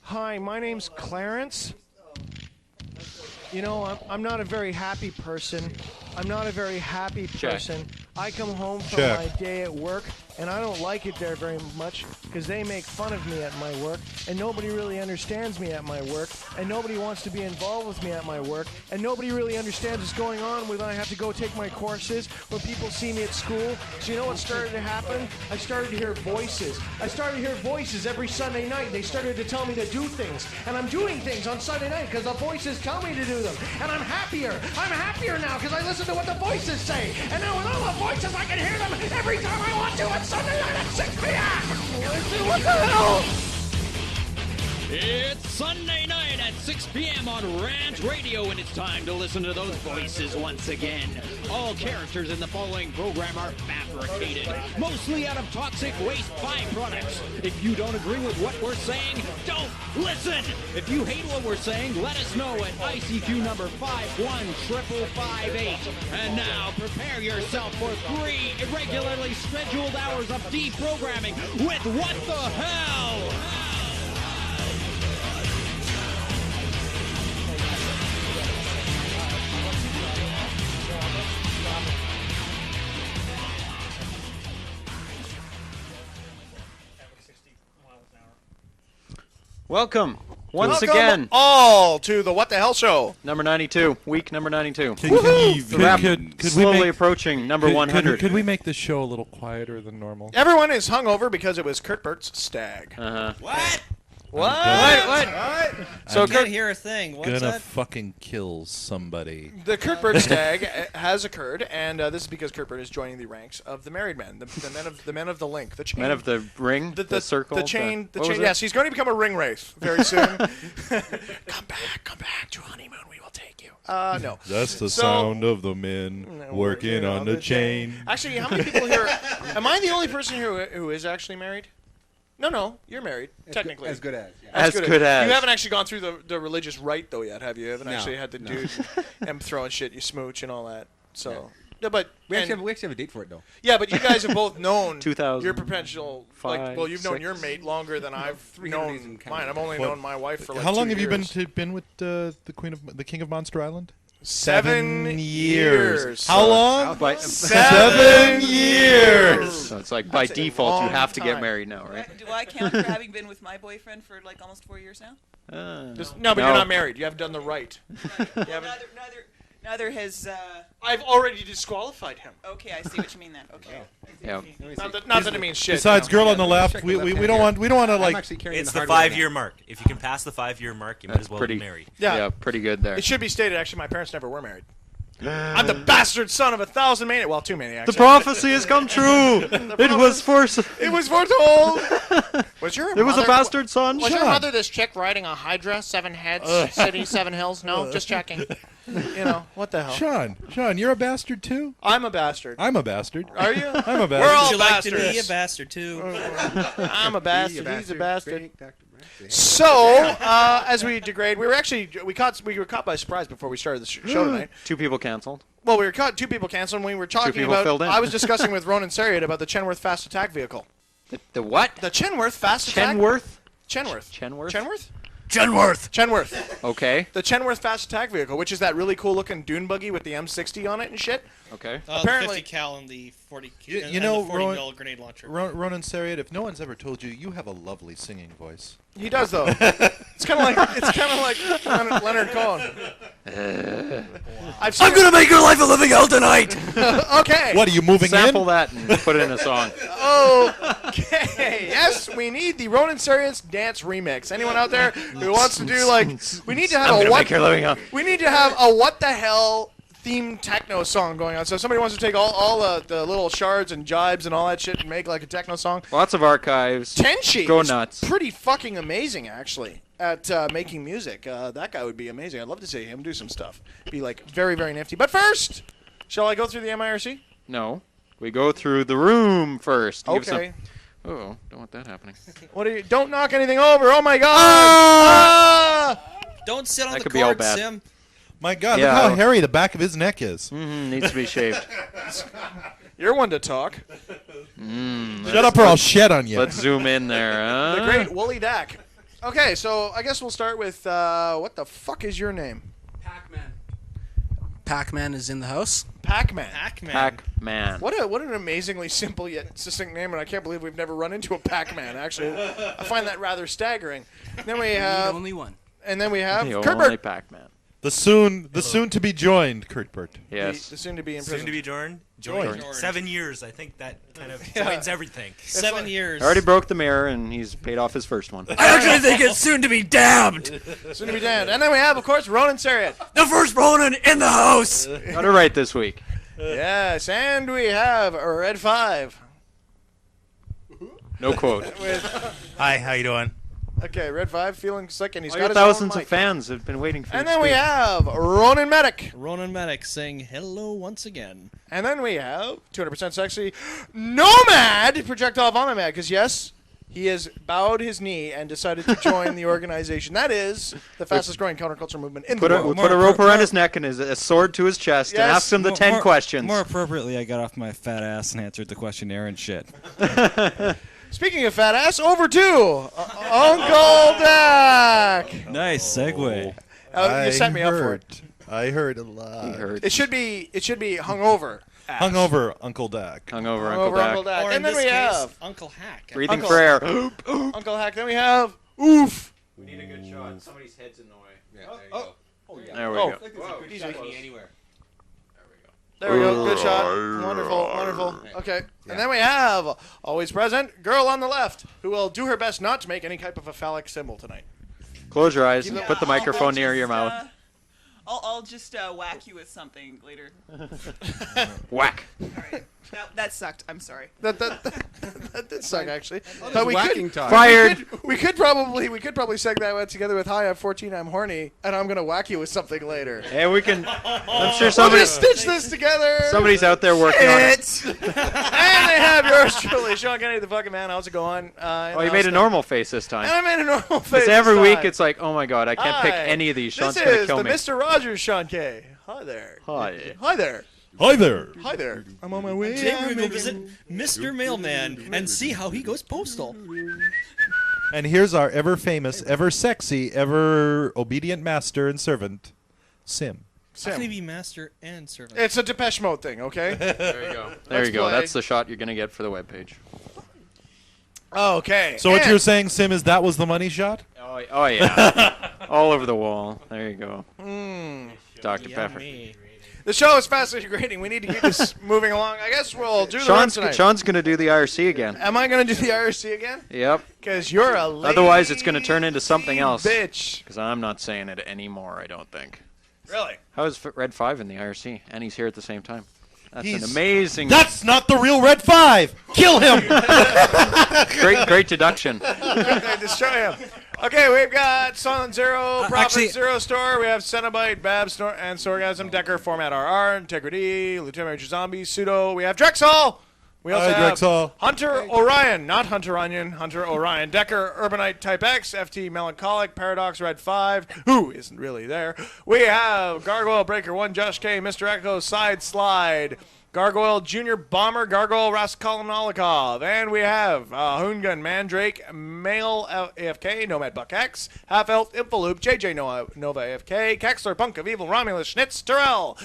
Hi, my name's Clarence. You know, I'm not a very happy person. I'm not a very happy person. I come home from my day at work, and I don't like it there very much because they make fun of me at my work, and nobody really understands me at my work, and nobody wants to be involved with me at my work, and nobody really understands what's going on when I have to go take my courses, when people see me at school. So you know what started to happen? I started to hear voices. I started to hear voices every Sunday night. They started to tell me to do things, and I'm doing things on Sunday night because the voices tell me to do them, and I'm happier. I'm happier now because I listen to what the voices say, and now with all the voices I can hear them every time I want to on Sunday night at 6 p.m. What the hell? It's Sunday night at 6 p.m. on Ranch Radio, and it's time to listen to those voices once again. All characters in the following program are fabricated, mostly out of toxic waste byproducts. If you don't agree with what we're saying, don't listen. If you hate what we're saying, let us know at ICQ number 5155558. And now, prepare yourself for 3 irregularly scheduled hours of deprogramming with What the Hell? Welcome again all to the What the Hell show. Number 92, week number 92. Could Slowly approaching number 100. Could we make the show a little quieter than normal? Everyone is hungover because it was Kurt Bert's stag. What? What? So I can't hear a thing. What's gonna that? fucking kill somebody. The Kurt Bert stag has occurred, and this is because Kurt Bert is joining the ranks of the married men, the men of the link, the chain, Men of the ring, the circle, the chain. Yes, he's going to become a ring wraith very soon. Come back to honeymoon. We will take you. No. That's the sound of the men working on the chain. Actually, how many people here? Am I the only person here who is actually married? No, you're married, technically. As good as. Yeah. As good as. You haven't actually gone through the religious rite, though, yet, have you? You haven't actually had the dude and throwing shit, you smooch and all that. So, no, but... We actually have a date for it, though. Yeah, but you guys have both known 2000. your potential... you've known your mate longer than I've known mine. I've only known my wife for How long 2 have you years. been with the King of Monster Island? 7 years. How long? 7 years. So it's like by default you have to get married now, right? Do I count for having been with my boyfriend for like almost 4 years now? No, but you're not married. You haven't done the right. Neither has... I've already disqualified him. Okay, I see what you mean then. Okay. Yeah. Not that it means shit. Besides, girl on the left, we don't want to like. It's the 5-year mark. If you can pass the 5-year mark, you might as well be married. Yeah, pretty good there. It should be stated, actually, my parents never were married. I'm the bastard son of 1,000 maniacs. Well, 2 maniacs. The prophecy has come true. It was foretold. There was a bastard son. Was your mother this chick riding a Hydra, 7 heads, city, 7 hills? No, just checking. You know, what the hell? Sean, you're a bastard too? I'm a bastard. I'm a bastard. Are you? I'm a bastard. We're all Would you like bastards. to be a bastard too? I'm a bastard. He's a bastard. So, as we degrade, we were caught by surprise before we started the show tonight. 2 people canceled. Well, we were caught. 2 people canceled. And we were talking about. I was discussing with Ronan Saryet about the Chenworth Fast Attack Vehicle. The what? The Chenworth Fast Attack. Chenworth. Okay. The Chenworth Fast Attack Vehicle, which is that really cool looking dune buggy with the M60 on it and shit. Okay. Apparently, the 50 cal and the 40 You know, 40 mil grenade launcher. Ronan Saryet, if no one's ever told you, you have a lovely singing voice. He does though. It's kind of like Leonard Cohen. I'm gonna make your life a living hell tonight. Okay. What are you moving Sample in? that and put it in a song. Okay. Yes, we need the Ronan Saryet's dance remix. Anyone out there who wants to do we need to have We need to have a What the Hell themed techno song going on. So if somebody wants to take all the little shards and jibes and all that shit and make like a techno song. Lots of archives. Tenchi Go is nuts. pretty fucking amazing, actually, at making music. That guy would be amazing. I'd love to see him do some stuff. Be like very, very nifty. But first, shall I go through the MIRC? No. We go through the room first. Okay. Oh, don't want that happening. Don't knock anything over. Oh my God! Don't sit on That the could be all cord, bad. Sim. My God, look how hairy the back of his neck is. Needs to be shaved. You're one to talk. Shut up or I'll shed on you. Let's zoom in there. The great Wooly Dak. Okay, so I guess we'll start with what the fuck is your name? Pac-Man. Pac-Man is in the house. Pac-Man. Pac-Man. What an amazingly simple yet succinct name, and I can't believe we've never run into a Pac-Man. Actually, I find that rather staggering. Then we have only one. And then we have The Kurt only Bert. Pac-Man. The soon to be joined Kurt Bert. Yes. The soon to be in Soon prison. to be joined. Joined. 7 years. I think that kind of joins everything. 7 years. I already broke the mirror, and he's paid off his first one. I actually think it's soon to be damned. Soon to be damned. And then we have, of course, Ronan Saryet. The first Ronin in the house. Got it right this week. Yes, and we have RedPhive. No quote. Hi, how you doing? Okay, RedPhive feeling sick, and he's All got your his own thousands mic. of fans have been waiting for you And to then we speak. have Ronan Medic. Ronan Medic saying hello once again. And then we have 200% sexy Nomad Projectile Vomit Mad, because yes, he has bowed his knee and decided to join the organization. That is the fastest growing counterculture movement in the We world. put a rope around his neck and a sword to his chest and Yes. asked him the 10 questions. More appropriately, I got off my fat ass and answered the questionnaire and shit. Speaking of fat ass, over to Unkle Dak. Nice segue. You set me up for it. I heard a lot. He hurt. It should be hungover. Ass. Hungover Uncle Dak. Hungover Hungover Uncle Dak. Or And in then this we case, have Uncle Hack. Breathing Uncle- for air. Uncle Hack. Then we have Oof. We need a good shot. Somebody's head's in the way. Yeah, there you go. There we Oh. go. Easy. Anywhere. There we go. Good shot. Wonderful. Wonderful. Okay. And then we have, always present, Girl on the Left, who will do her best not to make any type of a phallic symbol tonight. Close your eyes and Yeah, put the microphone near your mouth. I'll just whack you with something later. Whack. All right. That sucked. I'm sorry. That did suck, actually. But we whacking could, time. Fired. we could probably seg that together with Hi, I'm 14, I'm horny, and I'm gonna whack you with something later. Hey, we can. I'm sure We'll just stitch this together. somebody's out there working on it. And they have yours truly, Sean Kennedy, the fucking man. How's it going? Oh, you made a normal face this And time. I made a normal face. Because every this week time. it's like, oh my god, I can't pick Hi. any of these. Sean's This gonna is kill the me. Mr. Rogers, Sean K. Hi there. Hi. Hi there. Hi there. Hi there. I'm on my way. Today I'm we're going to go making- visit Mr. Mailman and see how he goes postal. And here's our ever famous, ever sexy, ever obedient master and servant, Sim. How can he Sam. be master and servant? It's a Depeche Mode thing, okay? There you go. There Let's you go. play. That's the shot you're gonna get for the webpage. Okay. So what and you're saying, Sim, is that was the money shot? Oh yeah. All over the wall. There you go. Dr. Pepper. Yummy. The show is fastly degrading. We need to keep this moving along. I guess we'll do the run tonight. Sean's gonna do the IRC again. Am I going to do the IRC again? Yep. Because you're a lazy Otherwise, it's gonna turn into something else. bitch. Because I'm not saying it anymore. I don't think. Really? How is RedPhive in the IRC? And he's here at the same time. That's an He's- amazing. That's not the real RedPhive. Kill him. great deduction. Okay, destroy him. Okay, we've got Silent Zero, Profit actually- Zero Store. We have Cenobite, Bab, Snor, and Sorgasm, Decker, Format RR, Integrity, Lieutenant Major Zombie, Pseudo. We have Drexel. We also Hi, have Drexel. Hunter Orion, not Hunter Onion, Hunter Orion. Decker, Urbanite Type X, FT Melancholic, Paradox RedPhive, who isn't really there. We have Gargoyle Breaker 1, Josh K, Mr. Echo, Side Slide, Gargoyle Junior Bomber, Gargoyle Raskolnikov, and we have Hoongun Mandrake, Male AFK, Nomad Buck X, Half Elf Infoloop, JJ Nova AFK, Kexler Punk of Evil, Romulus, Schnitz, Terrell,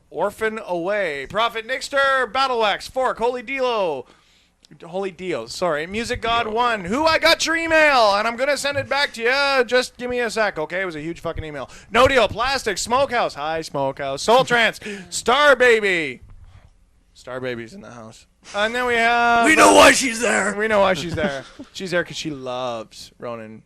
Orphan Away, Prophet Nixter, Battlewax, Fork, Holy Dio, sorry, Music God 1, who I got your email, and I'm going to send it back to you, just give me a sec, okay, it was a huge fucking email. No Deal, Plastic, Smokehouse, hi Smokehouse, Soul Trance, Star Baby's in the house. And then we have... We know why she's there. We know why she's there. She's there because she loves Ronan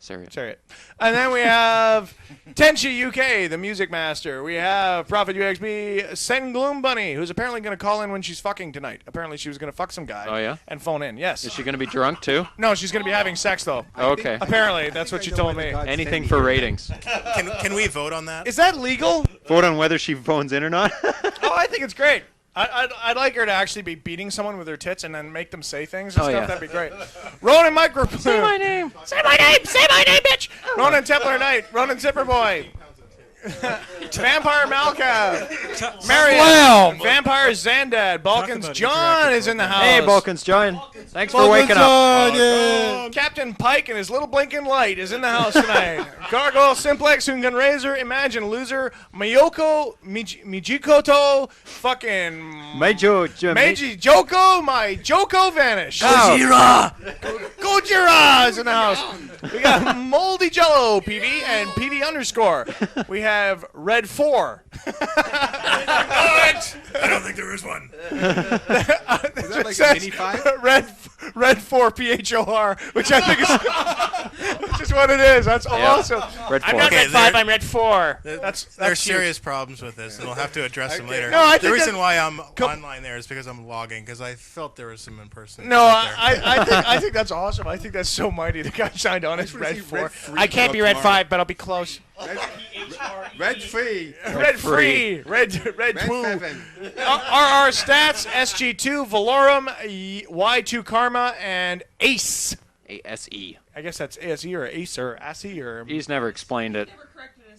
Saryet. Saryet. And then we have Tenchi UK, the music master. We have Prophet UXB, Sen Gloom Bunny, who's apparently going to call in when she's fucking tonight. Apparently she was going to fuck some guy. Oh, yeah? And phone in, yes. Is she gonna be drunk too? No, she's going to be having sex, though. Okay. Apparently, that's what she told me. Anything for ratings. Can we vote on that? Is that legal? Vote on whether she phones in or not. Oh, I think it's great. I'd like her to actually be beating someone with her tits and then make them say things and Oh, stuff. yeah. That'd be great. Ronan Microplume. Say my name. Say my name. Say my name, bitch. Ronan Templar Knight. Ronan Zipper Boy. Vampire Malkav. Wow. Marion. Vampire Zandad. Balkans John is in the house. Hey, Balkans John. Thanks for waking up. Captain Pike and his little blinking light is in the house tonight. Gargoyle Simplex, Hungan Razor, Imagine Loser, Mayoko, Mijikoto, fucking Meiji Joko, my Joko vanished. Gojira is in the house. We got Moldy Jello PV and PV underscore. We have Red 4. I don't think there is one. Is that like a mini 5? Red 4 PHOR, which I think is which is what it is. That's awesome. Red 4. I'm not Red 5, I'm Red 4. That's There are cute. serious problems with this, and we'll have to address them later. No, I think the reason that- why I'm online there is because I'm logging, because I felt there was some impersonation. No, I think that's awesome. I think that's so mighty. The guy signed on as Red 4. I can't be Red 5, but I'll be close. Red free. Red free. Red 2. RR Stats, SG2, Valorum, Y2 Karma, and Ace. ASE. I guess that's ASE or Ace or ASE or... He's never explained it.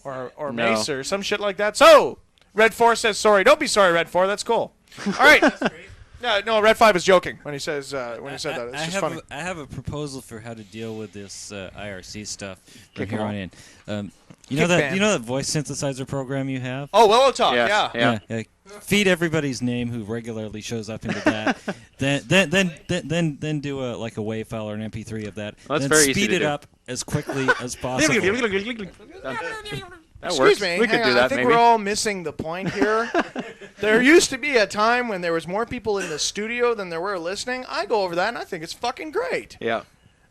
Or No. Mace or some shit like that. So, Red 4 says sorry. Don't be sorry, Red 4. That's cool. All right. No, Red 5 is joking when he said that. It's just funny. I have a proposal for how to deal with this IRC stuff from Kick here 'em on in. You Kick know that ban. you know that voice synthesizer program you have? Oh, Willow Talk, Yes. yeah. Yeah. Feed everybody's name who regularly shows up into that. then do a WAV file or an MP3 of that. Well, that's then very easy speed to it do. up as quickly as possible. That Excuse works. me. We could hang do on. that, I think maybe. we're all missing the point here. There used to be a time when there was more people in the studio than there were listening. I go over that, and I think it's fucking great. Yeah.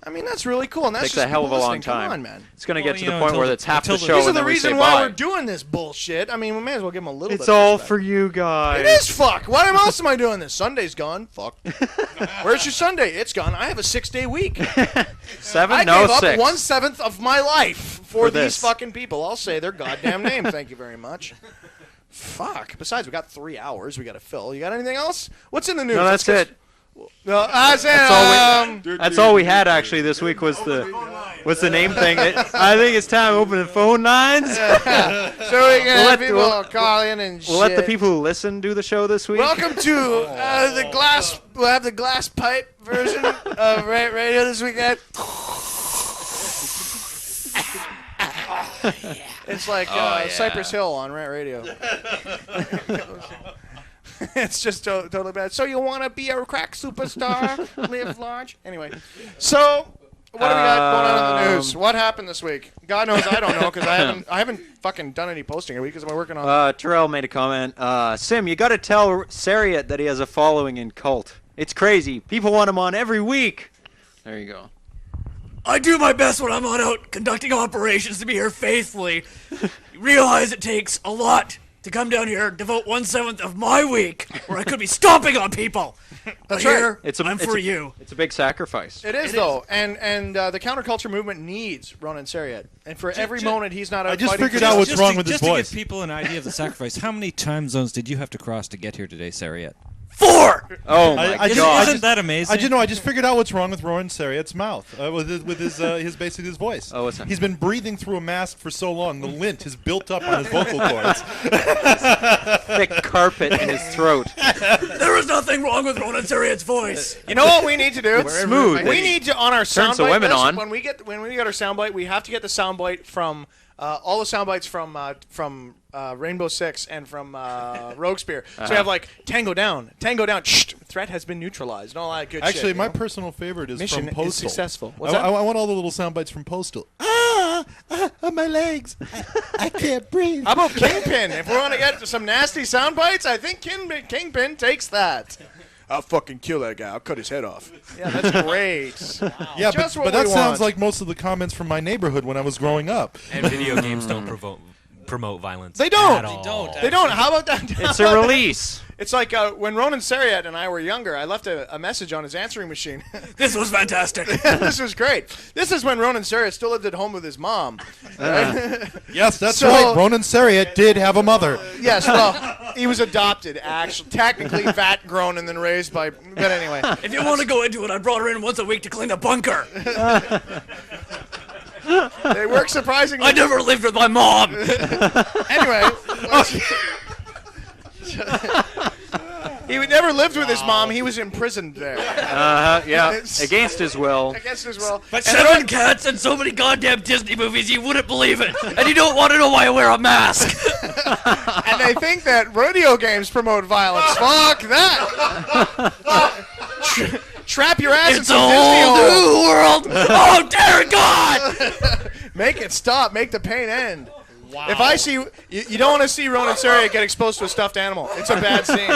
I mean, that's really cool, and that's Takes just a hell of a people long listening. time. Come on, man. It's going to get to you the know, point until where the- it's half the until the- show These are and the then we say reason why bye. we're doing this bullshit. I mean, we may as well give them a little It's bit of all respect. for you guys. It is fuck. What else am I doing this? Sunday's gone. Fuck. Where's your Sunday? It's gone. I have a 6-day week. 7? I No, gave up 6. 1/7 of my life for these this. fucking people. I'll say their goddamn name. Thank you very much. Fuck. Besides, we got 3 hours we got to fill. You got anything else? What's in the news? No, that's Let's it. No, That's all we had actually this week was the name thing. I think it's time to open the phone lines. So we can have people call in and We'll let the people who listen do the show this week. Welcome to the glass. We'll have the glass pipe version of radio this weekend. It's like Cypress Hill on Rat Radio. It's just totally bad. So you want to be a crack superstar? Live large? Anyway. So, what do we got going on in the news? What happened this week? God knows I don't know because I haven't fucking done any posting a week because I'm working on... Terrell made a comment. Sim, you got to tell Saryet that he has a following in Cult. It's crazy. People want him on every week. There you go. I do my best when I'm on out conducting operations to be here faithfully. Realize it takes a lot to come down here, devote 1/7 of my week, where I could be stomping on people. But here, I'm for you. It's a big sacrifice. It is, though. And the counterculture movement needs Ronan Saryet. And for every moment he's not out fighting... I just figured out what's wrong with his Just voice. to give people an idea of the sacrifice, how many time zones did you have to cross to get here today, Saryet? 4! Oh my God! Isn't that amazing? I just figured out what's wrong with Ronan Saryet's mouth, with his basically his voice. Oh, what's that? He's been breathing through a mask for so long, the lint has built up on his vocal cords. Thick carpet in his throat. There is nothing wrong with Ronan Saryet's voice. You know what we need to do? It's smooth. We need to, on our Turns the soundbite women list, on. when we get our soundbite, we have to get the soundbite from all the soundbites from Rainbow Six and from Rogue Spear. So we have like Tango Down, shh, threat has been neutralized, and all that good shit. Actually, you my know? personal favorite is Mission from Postal. is successful. What's I that? want all the little sound bites from Postal. My legs. I can't breathe. How about Kingpin? If we want to get some nasty sound bites, I think Kingpin takes that. I'll fucking kill that guy. I'll cut his head off. Yeah, that's great. Wow. Yeah, Just but what that we sounds want. like most of the comments from my neighborhood when I was growing up. And video games don't promote violence. They don't. At all. They don't. How about that? It's a release. It's like when Ronan Saryet and I were younger, I left a message on his answering machine. This was fantastic. This was great. This is when Ronan Saryet still lived at home with his mom. Yes, that's right. Ronan Saryet did have a mother. Yes, well, he was adopted, actually. Technically vat-grown and then raised by... But anyway. If you want to go into it, I brought her in once a week to clean the bunker. They work surprisingly. I never lived with my mom. Anyway. He never lived with his mom. He was imprisoned there. Yeah, against his will. Against his will. But 7 cats and so many goddamn Disney movies, you wouldn't believe it. And you don't want to know why I wear a mask. And they think that rodeo games promote violence. Fuck that. Trap your ass in some Disney hole. New world. Oh, dear God. Make it stop. Make the pain end. Wow. If I see you don't want to see Ronan Saryet get exposed to a stuffed animal. It's a bad scene.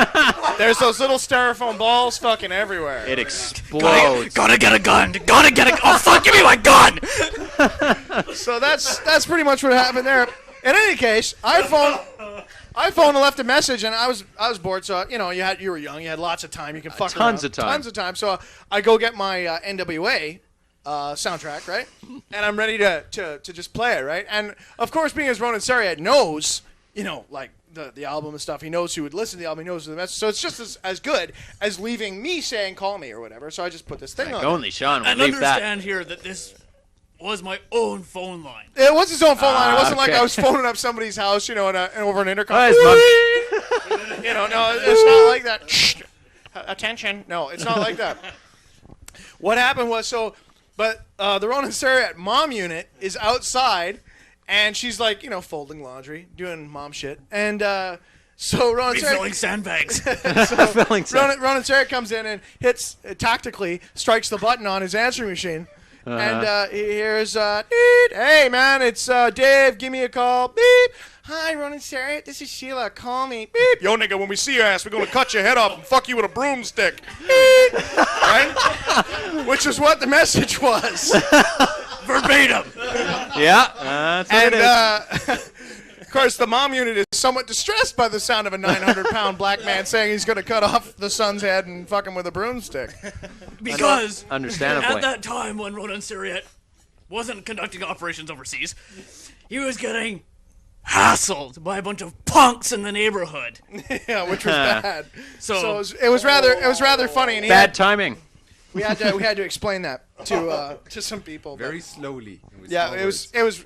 There's those little styrofoam balls fucking everywhere. It explodes. Gotta get a gun. Gotta get a. Oh fuck! Give me my gun. So that's pretty much what happened there. In any case, I phoned and left a message, and I was bored. So you were young, you had lots of time. You can fuck around. Tons of time. So I go get my NWA. Soundtrack, right? And I'm ready to just play it, right? And of course, being as Ronan Saryet knows, like the album and stuff, he knows who would listen to the album, he knows the message. So it's just as good as leaving me saying "call me" or whatever. So I just put this thing on. Only Sean would and leave that. understand here that this was my own phone line. It was his own phone line. It wasn't like I was phoning up somebody's house, and over an intercom. Oh, No, it's not like that. Shh. Attention. No, it's not like that. What happened was But the Ronan Saryet mom unit is outside, and she's like, folding laundry, doing mom shit. And so Ronan Saryet... Filling sandbags. Ronan Saryet comes in and hits, tactically, strikes the button on his answering machine. And he hears, beep. Hey, man, it's Dave. Give me a call. Beep. Hi, Ronan Saryet. This is Sheila. Call me. Beep. Yo, nigga, when we see your ass, we're going to cut your head off and fuck you with a broomstick. Beep. Right? Which is what the message was. Verbatim. Yeah. That's what it is. Of course, the mom unit is somewhat distressed by the sound of a 900-pound black man saying he's going to cut off the son's head and fuck him with a broomstick. Because understandably, at that time when Ronan Saryet wasn't conducting operations overseas, he was getting hassled by a bunch of punks in the neighborhood. Yeah, which was bad. So it was rather funny. And bad timing. We had to explain that to some people. Very slowly. It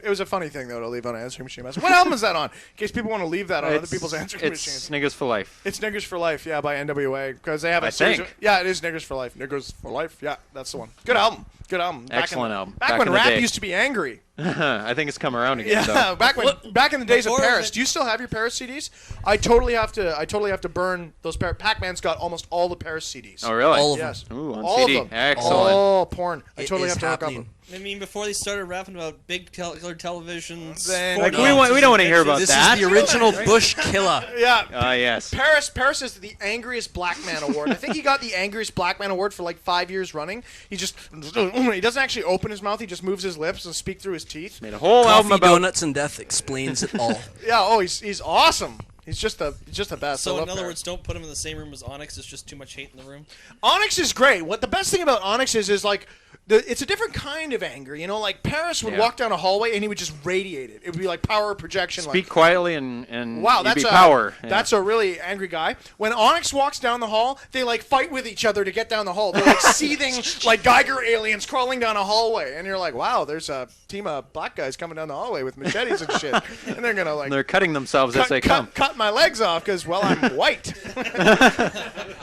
was a funny thing though to leave on an answering machine message. What album is that on? In case people want to leave that on other people's answering machines. It's Niggers for Life. It's Niggers for Life, yeah, by NWA, because they have a series. Yeah, it is Niggers for Life. Niggers for Life. Yeah, that's the one. Good album. Good album. Excellent album. Back when rap used to be angry. I think it's come around again. Yeah, though. back in the days of Paris. Do you still have your Paris CDs? I totally have to burn those Paris. Pac-Man's got almost all the Paris CDs. Oh really? All of them. Ooh, on all CD. of them. Excellent. All porn. I totally have to hook up them. I mean, before they started rapping about big color televisions, we don't want to hear about that. This is the original Bush killer. Yeah. Yes. Paris is the angriest black man award. I think he got the angriest black man award for like 5 years running. He doesn't actually open his mouth. He just moves his lips and speak through his teeth. Made a whole album about Donuts and Death explains it all. Yeah. Oh, he's awesome. He's just the best. So in other words, don't put him in the same room as Onyx. There's just too much hate in the room. Onyx is great. What the best thing about Onyx is like it's a different kind of anger. Like Paris would walk down a hallway and he would just radiate it. It would be like power projection. Speak quietly and wow, that's power. Yeah. That's a really angry guy. When Onyx walks down the hall, they like fight with each other to get down the hall. They're like seething like Geiger aliens crawling down a hallway, and you're like, wow, there's a team of black guys coming down the hallway with machetes and shit, and they're gonna like they're cutting themselves as they come. Cut my legs off because I'm white.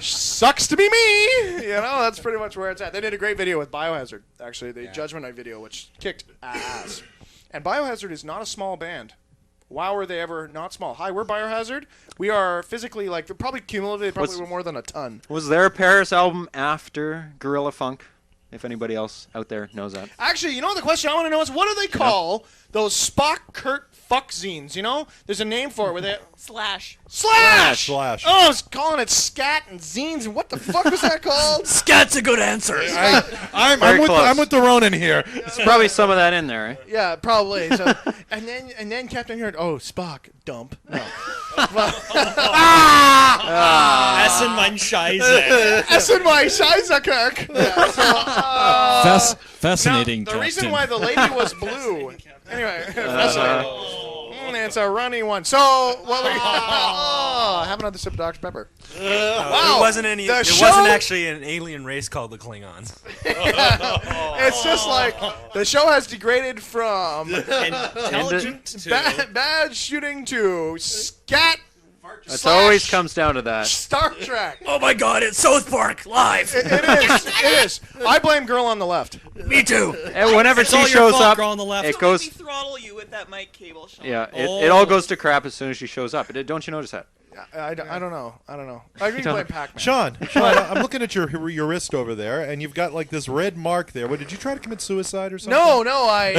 Sucks to be me. That's pretty much where it's at. They did a great video with Biohazard, actually, the Judgment Night video, which kicked ass. And Biohazard is not a small band. Wow, were they ever not small? Hi, we're Biohazard. We are physically, probably cumulatively, we're more than a ton. Was there a Paris album after Gorilla Funk? If anybody else out there knows that. Actually, the question I want to know is, what do they call those Spock Kurt fuck zines? There's a name for it. Where they Slash. Oh, I was calling it scat and zines, and what the fuck was that called? Scat's a good answer. I'm with the Ronan here. There's probably some of that in there. Right? Yeah, probably. So, and then Captain Heard. Oh, Spock dump. No. Essen mein Scheiße. Essen mein Scheiße, Kirk. Yeah, so, fascinating. Now, the reason why the lady was blue. Anyway, fascinating. It's a runny one. So, what we have another sip of Dr. Pepper. Wow. It wasn't actually an alien race called the Klingons. It's just like the show has degraded from intelligent to bad shooting to scat. It always comes down to that. Star Trek. Oh my God! It's South Park live. It is. It is. I blame Girl on the Left. Me too. And whenever It's she all your shows fault, up, Girl on the Left. it goes. Throttle you with that mic cable, Sean. Yeah, it all goes to crap as soon as she shows up. Don't you notice that? I don't know. I agree to blame Pac-Man. Sean, I'm looking at your wrist over there, and you've got like this red mark there. What, did you try to commit suicide or something? No, I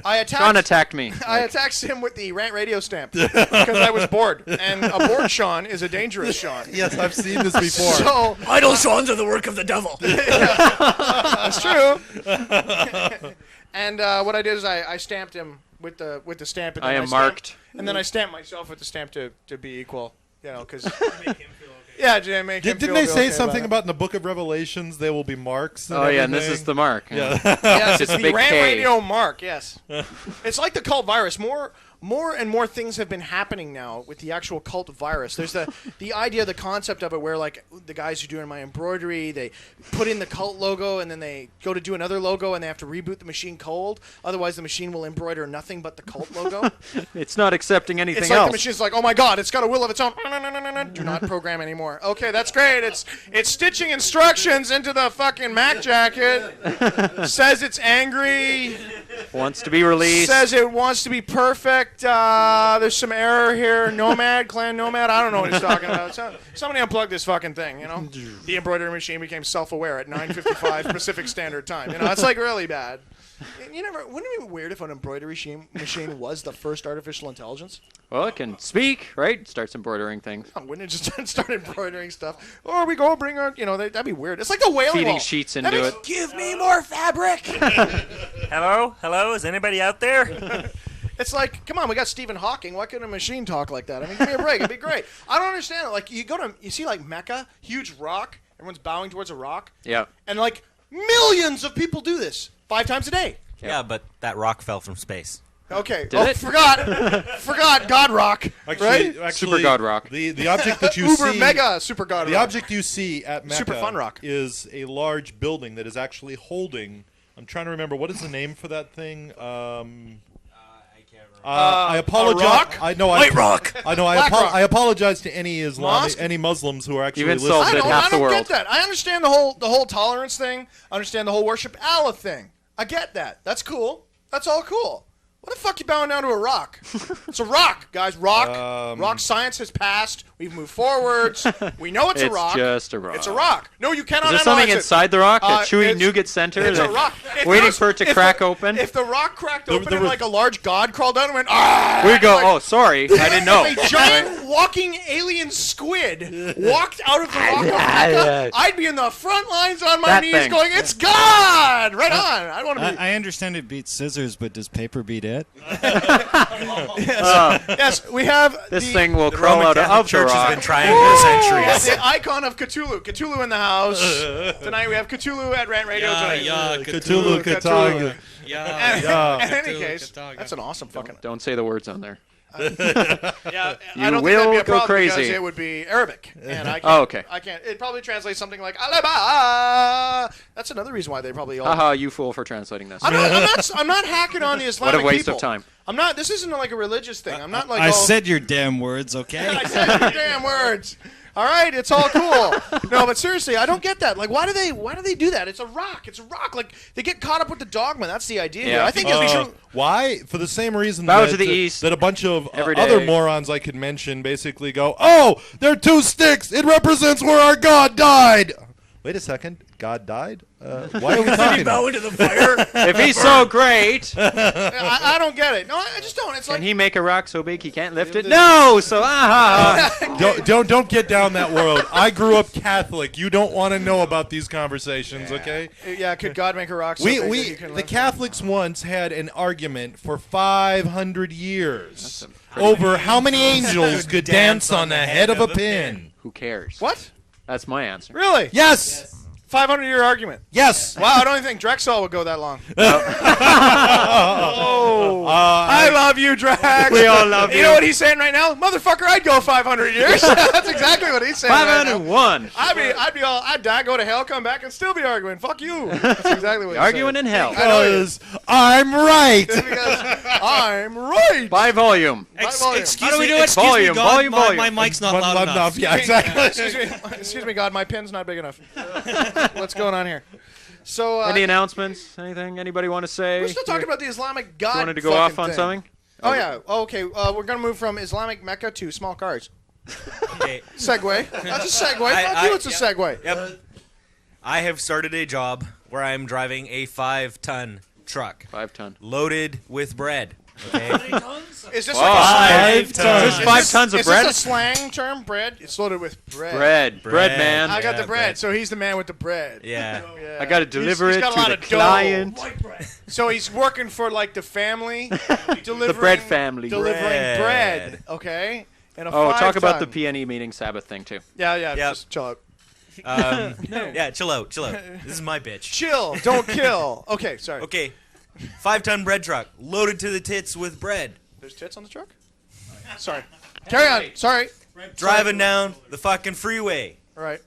attacked. Sean attacked me. I attacked him with the rant radio stamp because I was bored, and a bored Sean is a dangerous Sean. Yes, I've seen this before. So idle Sean's are the work of the devil. that's true. And what I did is I stamped him with the stamp. And then I am stamped, marked. And then I stamped myself with the stamp to be equal. You know, because yeah, to make him Didn't feel they say okay something about about in the Book of Revelations there will be marks? And And this is the mark. Yeah. Yes, it's a the big rant K. radio mark. Yes, it's like the cult virus. More and more things have been happening now with the actual cult virus. There's the idea, the concept of it, where like the guys who are doing my embroidery, they put in the cult logo and then they go to do another logo and they have to reboot the machine cold. Otherwise, the machine will embroider nothing but the cult logo. It's not accepting anything It's like else. the machine's like, oh my God, it's got a will of its own. Do not program anymore. Okay, that's great. It's stitching instructions into the fucking Mac jacket. Says it's angry. Wants to be released. Says it wants to be perfect. There's some error here. Clan Nomad. I don't know what he's talking about. Somebody unplug this fucking thing. You know, the embroidery machine became self-aware at 9:55 Pacific Standard Time. You know, it's like really bad. Wouldn't it be weird if an embroidery machine was the first artificial intelligence? Well, it can speak, right? Starts embroidering things. Oh, wouldn't it just start embroidering stuff? Or we go bring our, that'd be weird. It's like the whaling Feeding wall. sheets into it. Give me more fabric. Hello, is anybody out there? It's like, come on, we got Stephen Hawking. Why couldn't a machine talk like that? I mean, give me a break. It'd be great. I don't understand it. Like, you see like Mecca, huge rock. Everyone's bowing towards a rock. Yeah. And like millions of people do this 5 times a day. Yeah, but that rock fell from space. Okay. Did it? Forgot. God rock. Right? Actually, Super God rock. The object that you Uber see, mega super God rock. the object you see at Mecca Super fun rock. is a large building that is actually holding. I'm trying to remember what is the name for that thing. I apologize. rock? White rock. I know. Black rock. I apologize to any Mosque? any Muslims who are actually You've listening. insulted half I the don't world. get that. I understand the whole tolerance thing. I understand the whole worship Allah thing. I get that. That's cool. That's all cool. What the fuck you bowing down to a rock? It's a rock, guys. Rock. Rock science has passed. We've moved forwards. We know it's a rock. It's just a rock. It's a rock. No, you cannot Is there analyze something it. inside the rock? A chewy it's- nougat center? It's a that- rock. Waiting for it to crack open? If the rock cracked open the and like a large god crawled out and went, ah! We go, like, oh, sorry. I didn't know. If a giant walking alien squid walked out of the rock of Mecca, I'd be in the front lines on my That knees thing. going, it's God! Right on. I want to be... I understand it beats scissors, but does paper beat it? Yes, we have This the, thing will The crawl Roman out Catholic of the Church has rock. been trying for centuries. the icon of Cthulhu. Cthulhu in the house. Tonight we have Cthulhu at Rant Radio. tonight. Cthulhu, Cthulhu. In any case, that's an awesome fucking... Don't say the words on there. Yeah, You I don't think that'd will be a go problem crazy. because it would be Arabic, and I can't. Oh, okay. I can't. It probably translates something like Alaba. That's another reason why they probably all. Haha, you fool for translating this. I'm not hacking on the Islamic What a waste people. of time. I'm not. This isn't like a religious thing. I'm not like. I all, said your damn words, okay? I said your damn words. All right, it's all cool. No, but seriously, I don't get that. Like, why do they do that? It's a rock. It's a rock. Like, they get caught up with the dogma. That's the idea. Here. I think that they should. Why? For the same reason Bow that, to the east that a bunch of every other day. morons I could mention basically go, oh, they're 2 sticks. It represents where our God died. Wait a second. God died? Why are we talking bow about? into the fire. If he's so great, I don't get it. No, I just don't. It's can like. he make a rock so big he can't lift it? No! So, Don't get down that world. I grew up Catholic. You don't want to know about these conversations, okay? Yeah, could God make a rock so big that you can The lift it? Catholics once had an argument for 500 years over how many angels could dance on the head of a pin. Who cares? What? That's my answer. Really? Yes. 500-year argument. Yes. Wow, I don't even think Drexel would go that long. I love you, Drex. We all love you. You know what he's saying right now? Motherfucker, I'd go 500 years. That's exactly what he's saying. 501. I'd go to hell, come back, and still be arguing. Fuck you. That's exactly what he's Arguing saying. in hell. Because I'm right. Because I'm right. By volume. Excuse me, Volume, God, volume, volume. my mic's not loud enough. Yeah, exactly. Excuse me, God, my pen's not big enough. What's going on here? So, any announcements? Anything? Anybody want to say? We're still talking about the Islamic God. You wanted to go off on something? Oh yeah. Oh, okay. We're gonna move from Islamic Mecca to small cars. Okay. Segue. That's a segue. Fuck you. It's a segue. Yep. I have started a job where I'm driving a 5-ton truck. 5-ton. Loaded with bread. Okay. Is this like 5 tons? Is this 5 tons of bread? Is this a slang term? Bread? It's loaded with bread. Bread, man. I got the bread, so he's the man with the bread. Yeah. I got to deliver He's it got a to lot the of dough. client. So he's working for like the family, delivering The bread family. delivering bread. Okay. And a Talk about the 5-ton. PNE meeting Sabbath thing too. Yeah. Just chill out. Yeah, chill out. This is my bitch. Chill. Don't kill. Okay. Sorry. Okay. 5-ton bread truck loaded to the tits with bread. There's tits on the truck? Sorry. Carry on. Sorry. Driving down the fucking freeway. All right.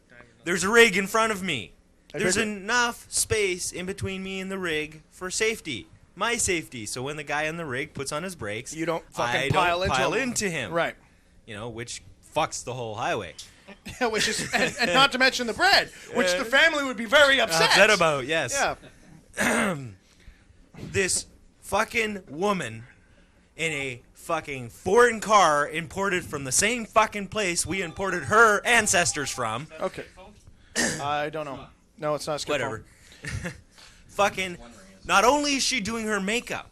There's a rig in front of me. There's heard it. enough space in between me and the rig for safety. My safety. So when the guy on the rig puts on his brakes, You don't I fucking don't pile into him. Right. You know, which fucks the whole highway. Which is, and not to mention the bread, which the family would be very upset. About, yes. Yeah. This fucking woman in a fucking foreign car imported from the same fucking place we imported her ancestors from. Okay. I don't know. No, it's not skip Whatever. Fucking, not only is she doing her makeup,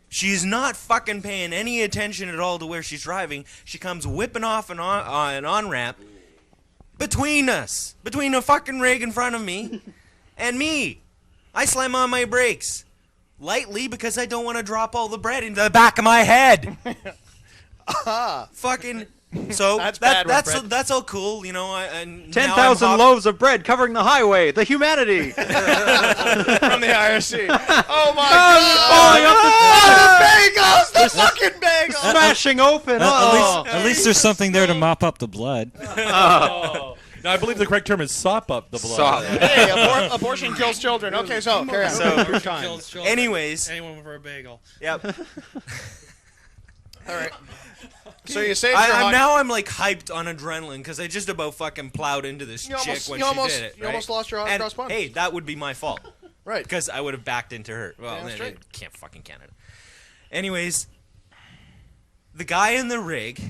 she's not fucking paying any attention at all to where she's driving. She comes whipping off an on-ramp between us. Between a fucking rig in front of me and me. I slam on my brakes. Lightly because I don't want to drop all the bread into the back of my head. Fucking. So that's all cool, you know. 10,000 loaves of bread covering the highway. The humanity from the IRC. Oh my God! The bagels, the fucking bagels, smashing open. At least there's something there to mop up the blood. No, I believe the correct term is sop up the blood. Sop. Hey, abortion kills children. Okay, so carry on. So, anyways, anyone for a bagel. Yep. All right. So you saved your now I'm like hyped on adrenaline because I just about fucking plowed into this chick when she did it. You almost lost your cross bun. Hey, that would be my fault. Right. Because I would have backed into her. Well, then it can't fucking Canada. Anyways, the guy in the rig.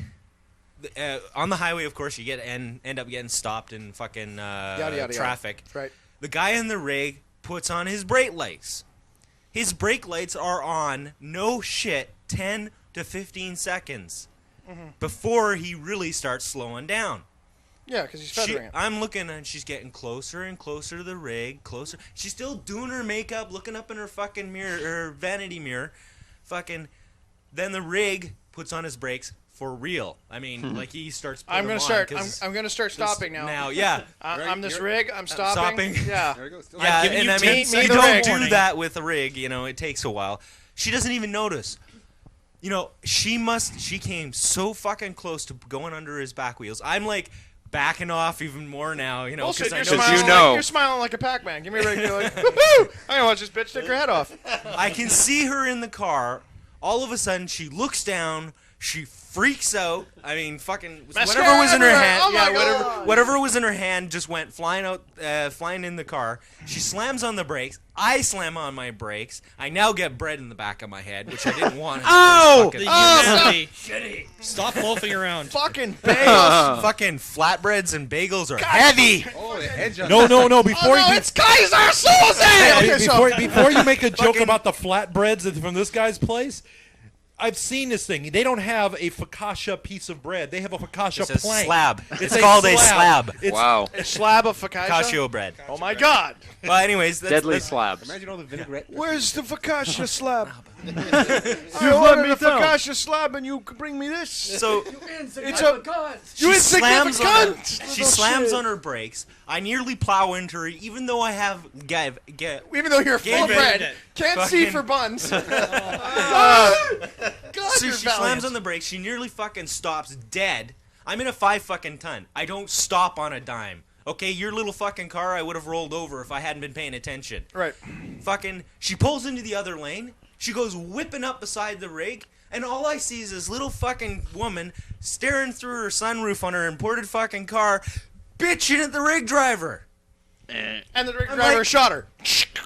On the highway, of course, you end up getting stopped in fucking traffic. Yada. Right. The guy in the rig puts on his brake lights. His brake lights are on, no shit, 10 to 15 seconds before he really starts slowing down. Yeah, because he's feathering it. I'm looking and she's getting closer and closer to the rig, closer. She's still doing her makeup, looking up in her fucking mirror, her vanity mirror. Fucking. Then the rig puts on his brakes. For real. I mean, like he starts putting I'm gonna start stopping now. Now, yeah. I'm this rig. I'm stopping. Yeah. There we go. Yeah, and I mean, you don't do that with a rig. You know, it takes a while. She doesn't even notice. You know, she came so fucking close to going under his back wheels. I'm like backing off even more now. You know, because you're smiling like a Pac-Man. Give me a rig. You're like, woohoo! I'm gonna watch this bitch take her head off. I can see her in the car. All of a sudden, she looks down. She freaks out. I mean, fucking whatever was in her hand. Oh whatever was in her hand just went flying out, flying in the car. She slams on the brakes. I slam on my brakes. I now get bread in the back of my head, which I didn't want. Oh! Shitty. Stop loafing around. Fucking bagels. Fucking flatbreads and bagels are heavy. No. It's Kaiser Soze! Before you make a joke about the flatbreads from this guy's place. I've seen this thing. They don't have a focaccia piece of bread. They have a focaccia It's a plank. slab. It's called a slab. It's, A slab of focaccia? Focaccia bread. Oh my God. Well, anyways, Deadly slabs. Imagine all the vinaigrette. Where's the focaccia slab? You I let ordered me a down. focaccia slab and you bring me this. So it's she slams on her, She she slams on her brakes. I nearly plow into her, even though I have even though you're full of bread, can't see for buns. God, So you're she valiant. slams on the brakes. She nearly fucking stops dead. I'm in a 5 fucking ton. I don't stop on a dime. Okay, your little fucking car, I would have rolled over if I hadn't been paying attention. Right. Fucking, she pulls into the other lane. She goes whipping up beside the rig, and all I see is this little fucking woman staring through her sunroof on her imported fucking car, bitching at the rig driver. And the rig driver shot her.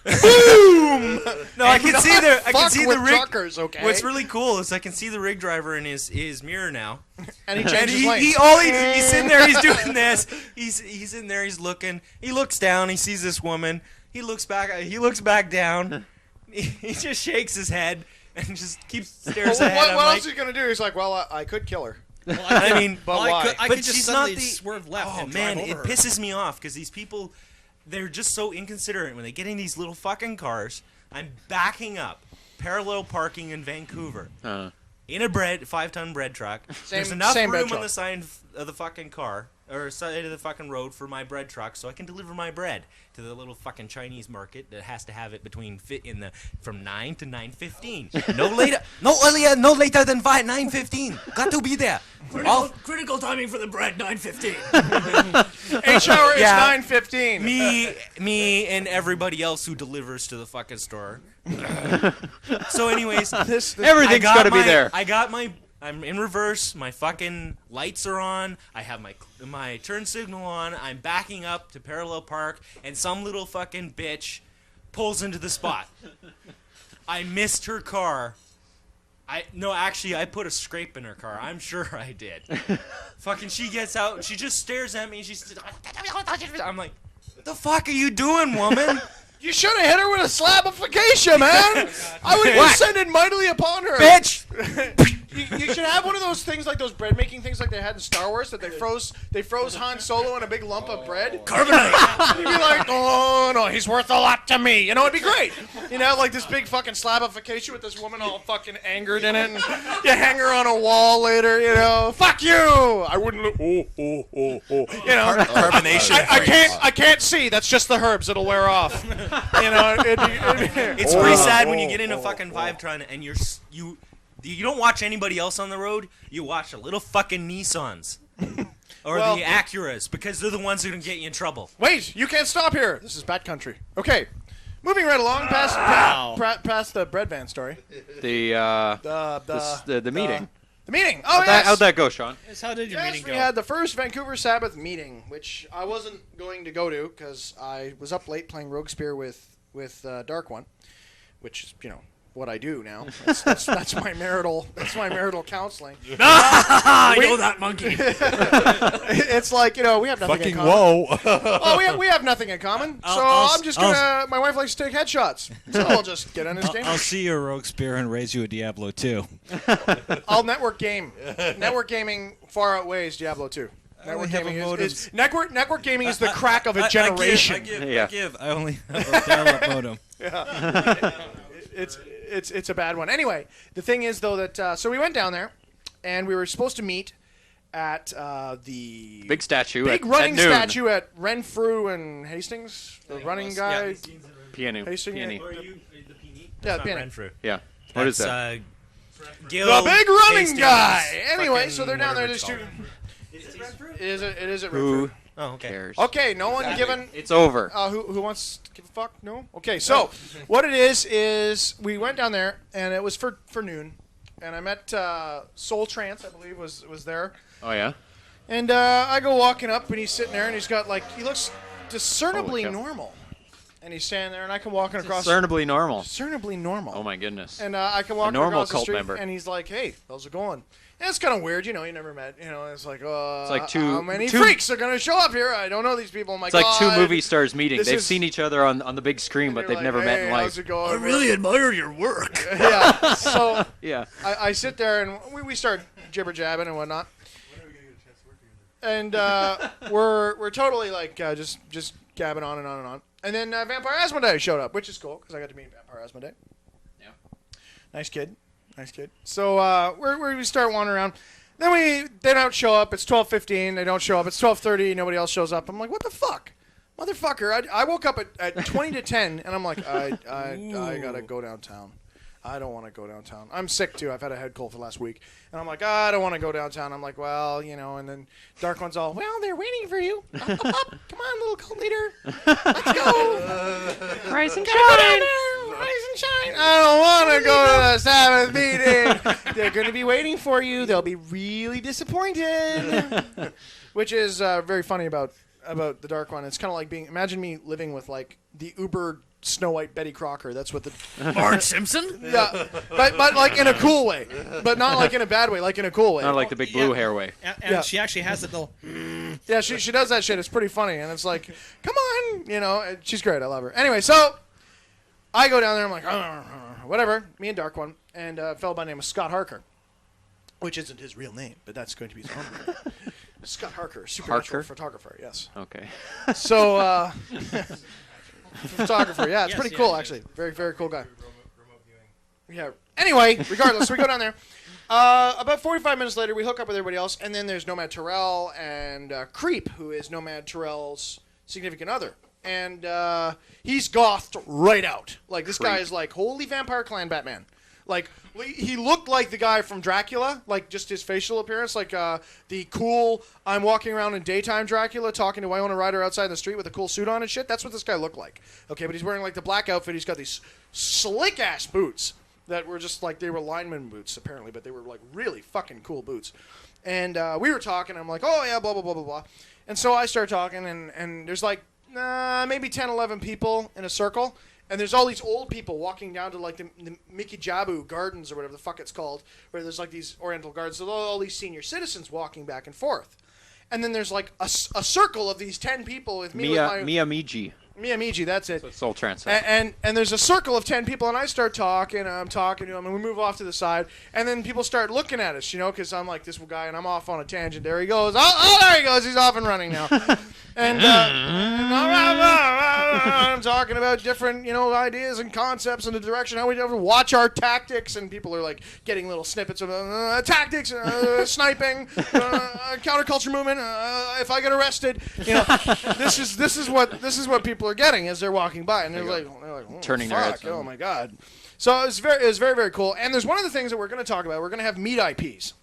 Boom! No, I can see the I can fuck see with the rig. truckers, okay? What's really cool is I can see the rig driver in his mirror now. And he changes he, lanes. he's sitting there, he's doing this. He's in there, he's looking. He looks down, he sees this woman. He looks back down. He just shakes his head and just keeps stares Well, ahead. what I'm else like, is he gonna do? He's like, well, I could kill her. Well, I mean, but well, why? I but could just she's not suddenly the swerve left Oh and man, drive it over her. pisses me off because these people, they're just so inconsiderate when they get in these little fucking cars. I'm backing up, parallel parking in Vancouver, in a 5-ton bread truck. There's enough same bread room on truck. the side of the fucking car or side of the fucking road for my bread truck, so I can deliver my bread to the little fucking Chinese market that has to have it from 9 to 9:15. No later, no earlier, no later than 9:15. Got to be there. Critical timing for the bread, 9:15. H-hour is Yeah. 9:15. Me, and everybody else who delivers to the fucking store. So, anyways, Everything's got to be there. I'm in reverse. My fucking lights are on. I have my turn signal on. I'm backing up to parallel park, and some little fucking bitch pulls into the spot. I missed her car. Actually, I put a scrape in her car. I'm sure I did. Fucking, she gets out. And she just stares at me. And she's. I'm like, the fuck are you doing, woman? You should have hit her with a slab of focaccia, man. I would have descended mightily upon her. Bitch! You should have one of those things, like those bread making things like they had in Star Wars, that they froze Han Solo in a big lump of bread. Carbonite! You'd be like, oh no, he's worth a lot to me. You know, it'd be great. You know, like this big fucking slab of focaccia with this woman all fucking angered in it, and you hang her on a wall later. You know, fuck you. I wouldn't look. Oh. You know, Carbonation. I can't see. That's just the herbs. It'll wear off. You know, It's pretty sad when you get in a fucking 5-ton and you don't watch anybody else on the road. You watch the little fucking Nissans or Well- the Acuras because they're the ones who can get you in trouble. Wait, you can't stop here. This is Bat Country. Okay, moving right along past the bread van story. The meeting. The meeting. Oh, How'd that go, Sean? Yes, how did your Yes, meeting we go? had the first Vancouver Sabbath meeting, which I wasn't going to go to because I was up late playing Rogue Spear with Dark One, which is, you know, what I do now. That's my marital counseling. I know that monkey. It's like, you know, we have nothing Fucking in common. whoa. Oh, we have nothing in common. I'm just gonna. My wife likes to take headshots, so I'll just get on his game. I'll see your Rogue Spear and raise you a Diablo 2. I'll network game. Network gaming far outweighs Diablo 2. Network gaming is network gaming is the crack of a generation. I only have a dial-up modem. Yeah. It's a bad one. Anyway, the thing is though that so we went down there, and we were supposed to meet at the Big statue. big at running noon. statue at Renfrew and Hastings. The running guy. Peony. Hastings. Peony. Yeah, Not Peony. Renfrew. Yeah. What is that? Gil The big running Hastings, guy. Anyway, fucking so they're down there. whatever There's it's two. called. It is at Who Renfrew. Oh, okay. cares? Okay, no one given. It's over. Who wants to give a fuck? No? Okay, so what it is we went down there, and it was for noon, and I met Soul Trance, I believe, was there. Oh, yeah? And I go walking up, and he's sitting there, and he looks discernibly Holy cow. normal. and he's standing there, and I come walking across. Discernibly normal. Discernibly normal. Oh my goodness. And I come walking normal across the cult street, member. and he's like, "Hey, how's it going?" And it's kind of weird, you know. You never met, you know. It's like how many freaks are gonna show up here? I don't know these people. It's like two movie stars meeting. They've seen each other on the big screen, but they've like, never met in life. How's it going? I really admire your work. Yeah. So yeah, I sit there and we start jibber jabbing and whatnot. And we're totally like just gabbing on and on and on. And then Vampire Asmodee showed up, which is cool because I got to meet Vampire Asmodee. Yeah. Nice kid. So we start wandering around. Then they don't show up. It's 12:15. They don't show up. It's 12:30. Nobody else shows up. I'm like, what the fuck, motherfucker! I woke up at 20 to 10, and I'm like, I gotta go downtown. I don't want to go downtown. I'm sick too. I've had a head cold for the last week, and I'm like, I don't want to go downtown. I'm like, well, you know. And then Dark One's all, well, they're waiting for you. Up. Come on, little cult leader. Let's go. Rise and shine. Rise and shine. I don't want to go to the Sabbath meeting. They're going to be waiting for you. They'll be really disappointed. Which is very funny about the Dark One. It's kind of like imagine me living with like the Uber Snow White Betty Crocker. That's what the Marge Simpson. Yeah, but like in a cool way, but not like in a bad way, like in a cool way. Not like the big blue hair way. And she actually has that little. Yeah, she does that shit. It's pretty funny, and it's like, come on, you know. She's great. I love her. Anyway, so I go down there. I'm like, whatever. Me and Dark One and a fellow by the name of Scott Harker, which isn't his real name, but that's going to be his own name. Scott Harker, supernatural photographer. Yes. Okay. So. Photographer, yeah, it's pretty cool actually. Very, very cool guy. Yeah. Anyway, regardless, we go down there. About 45 minutes later, we hook up with everybody else, and then there's Nomad Terrell and Creep, who is Nomad Terrell's significant other, and he's gothed right out. Like this guy is like, holy Vampire Clan Batman. Like he looked like the guy from Dracula, like just his facial appearance, like the cool. I'm walking around in daytime Dracula, talking to Winona Ryder outside in the street with a cool suit on and shit. That's what this guy looked like. Okay, but he's wearing like the black outfit. He's got these slick ass boots that were just like they were lineman boots apparently, but they were like really fucking cool boots. And we were talking. I'm like, oh yeah, blah blah blah blah blah. And so I start talking, and there's like maybe 10, 11 people in a circle. And there's all these old people walking down to like the Mickey Jabu Gardens or whatever the fuck it's called, where there's like these Oriental gardens. So all these senior citizens walking back and forth. And then there's like a circle of these 10 people with me. Miyamiji, that's it. So it's Soul Translate. And there's a circle of 10 people, and I start talking, and I'm talking to them, and we move off to the side, and then people start looking at us, you know, because I'm like this guy, and I'm off on a tangent. There he goes. Oh, there he goes. He's off and running now. And I'm talking about different, you know, ideas and concepts and the direction how we ever watch our tactics, and people are like getting little snippets of tactics, sniping, counterculture movement. If I get arrested, you know, this is what people are getting as they're walking by, and they're like oh, turning fuck, their heads. Oh my god! So it's very, very cool. And there's one of the things that we're going to talk about. We're going to have meat IPs.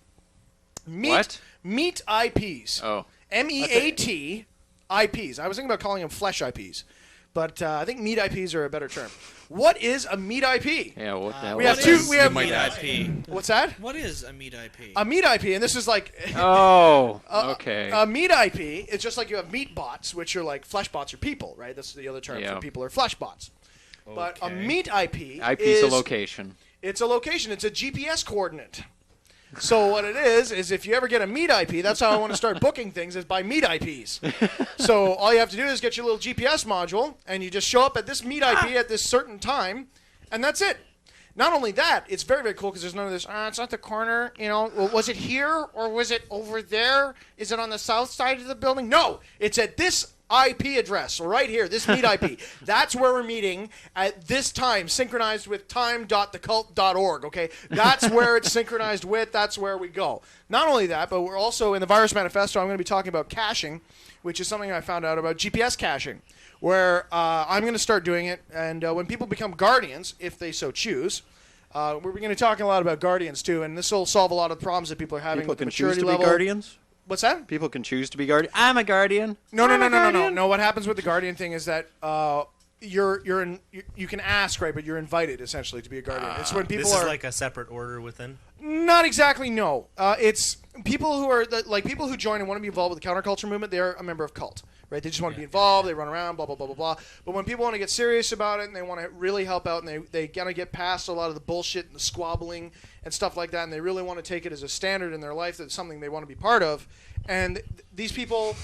Meat IPs. Oh. MEAT IPs. I was thinking about calling them flesh IPs, but I think meat IPs are a better term. What is a meat IP? Yeah, what the hell? We have two. We have meat IP. What's that? What is a meat IP? A meat IP, and this is like. Oh, okay. A meat IP. It's just like you have meat bots, which are like flesh bots are people, right? That's the other term for people are flesh bots. Okay. But a meat IP is a location. It's a location. It's a GPS coordinate. So what it is if you ever get a meat IP, that's how I want to start booking things, is by meat IPs. So all you have to do is get your little GPS module, and you just show up at this meat IP at this certain time, and that's it. Not only that, it's very, very cool because there's none of this, it's at the corner, you know, was it here or was it over there? Is it on the south side of the building? No, it's at this IP address right here, this meet IP. That's where we're meeting at this time, synchronized with time.thecult.org, okay? That's where it's synchronized with. That's where we go. Not only that, but we're also in the Virus Manifesto, I'm going to be talking about caching, which is something I found out about, GPS caching, where I'm going to start doing it, and when people become guardians, if they so choose, we're going to talk a lot about guardians too, and this will solve a lot of problems that people are having with the maturity level. People can choose to be guardians? What's that? People can choose to be guardian. I'm a guardian. No. What happens with the guardian thing is that you can ask, right, but you're invited essentially to be a guardian. It's when people this is like a separate order within. Not exactly. No, it's people who are people who join and want to be involved with the counterculture movement. They are a member of cult, right? They just want to be involved. They run around, blah blah blah blah blah. But when people want to get serious about it and they want to really help out and they gotta get past a lot of the bullshit and the squabbling and stuff like that, and they really want to take it as a standard in their life, that's something they want to be part of. And these people,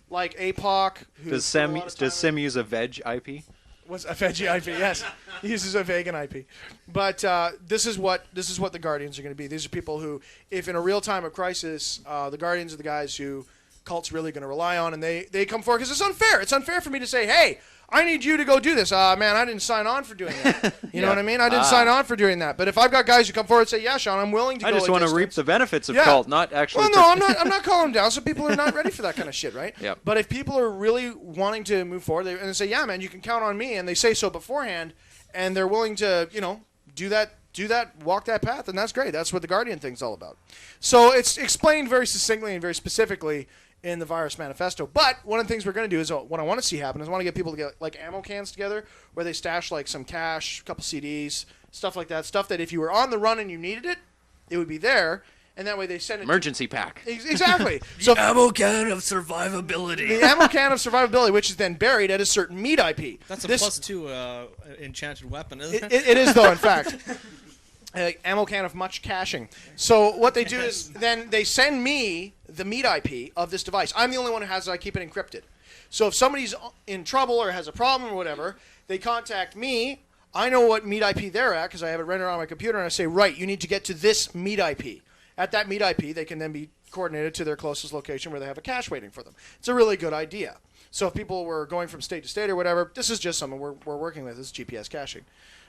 like APOC, who Does Sim use a veg IP? Was a veggie IP? Yes, he uses a vegan IP. But this is what the Guardians are going to be. These are people who, if in a real time of crisis, the Guardians are the guys who cult's really going to rely on, and they come forward because it's unfair. It's unfair for me to say, hey, I need you to go do this. Man, I didn't sign on for doing that. You know what I mean? I didn't sign on for doing that. But if I've got guys who come forward and say, yeah, Sean, I'm willing to I go just a want to distance. reap the benefits of cult, not actually. Well, no, I'm not calling them down. So people are not ready for that kind of shit, right? Yep. But if people are really wanting to move forward and they say, yeah, man, you can count on me, and they say so beforehand, and they're willing to, do that, walk that path, and that's great. That's what the Guardian thing's all about. So it's explained very succinctly and very specifically in the Virus Manifesto. But one of the things we're going to do is what I want to see happen is I want to get people to get like ammo cans together where they stash like some cash, a couple CDs, stuff like that. Stuff that if you were on the run and you needed it, it would be there. And that way they send it. Emergency pack. Exactly. The ammo can of survivability. The ammo can of survivability, which is then buried at a certain meat IP. That's a +2 enchanted weapon, isn't it? It is, though, in fact. Ammo can of much caching. So what they do is then they send me the meat IP of this device. I'm the only one who has it. I keep it encrypted. So if somebody's in trouble or has a problem or whatever, they contact me. I know what meat IP they're at because I have it rendered on my computer, and I say, right, you need to get to this meat IP. At that meat IP, they can then be coordinated to their closest location where they have a cache waiting for them. It's a really good idea. So if people were going from state to state or whatever, this is just something we're working with. This is GPS caching.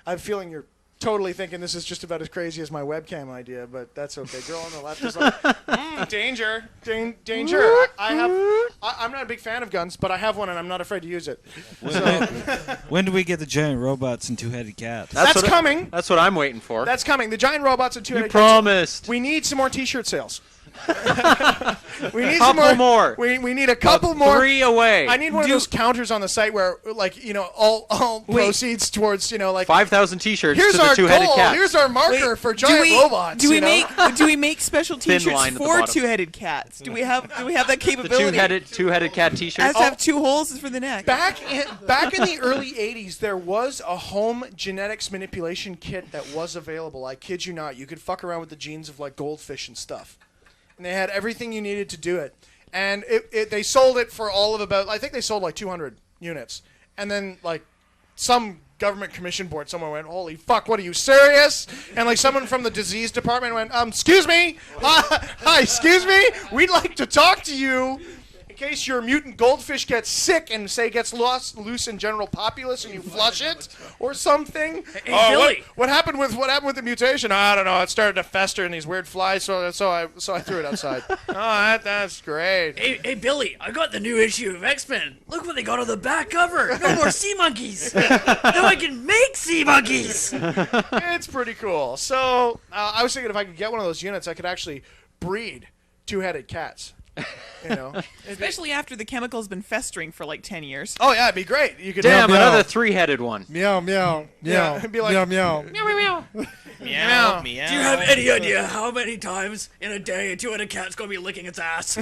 I have a feeling you're totally thinking this is just about as crazy as my webcam idea, but that's okay. Girl on the left is like, danger, danger. I'm not a big fan of guns, but I have one and I'm not afraid to use it. When do we get the giant robots and two-headed cats? That's coming. That's what I'm waiting for. That's coming. The giant robots and two-headed You promised. Cats. We need some more T-shirt sales. We need couple some more. We need a couple more. 3 away. I need one of those counters on the site where, like, all proceeds towards, like 5,000 T-shirts here's to the our two-headed goal. cat. Here's our marker for giant robots. Do we make special Thin T-shirts line at the for bottom. two-headed cats? Do we have that The capability? two-headed cat T-shirts. Has to have 2 holes for the neck. Back in the early 80s, there was a home genetics manipulation kit that was available. I kid you not. You could fuck around with the genes of like goldfish and stuff. And they had everything you needed to do it. And they sold it for all of about, I think they sold like 200 units. And then like some government commission board, someone went, holy fuck, what are you, serious? And like someone from the disease department went, excuse me, hi, excuse me, we'd like to talk to you. In case your mutant goldfish gets sick and say gets loose in general populace and you flush it or something. Hey, Billy. What happened with the mutation? I don't know. It started to fester in these weird flies, so I threw it outside. That's great. Hey, Billy, I got the new issue of X-Men. Look what they got on the back cover. No more sea monkeys. Now I can make sea monkeys. It's pretty cool. So I was thinking if I could get one of those units, I could actually breed two-headed cats. Especially after the chemical's been festering for like 10 years. Oh yeah, it'd be great. You could Damn, another 3-headed one. Meow, meow, meow, it'd be like, meow, meow. Meow, meow, meow. Meow, meow. Do you have any idea how many times in a day a two-headed cat's gonna be licking its ass?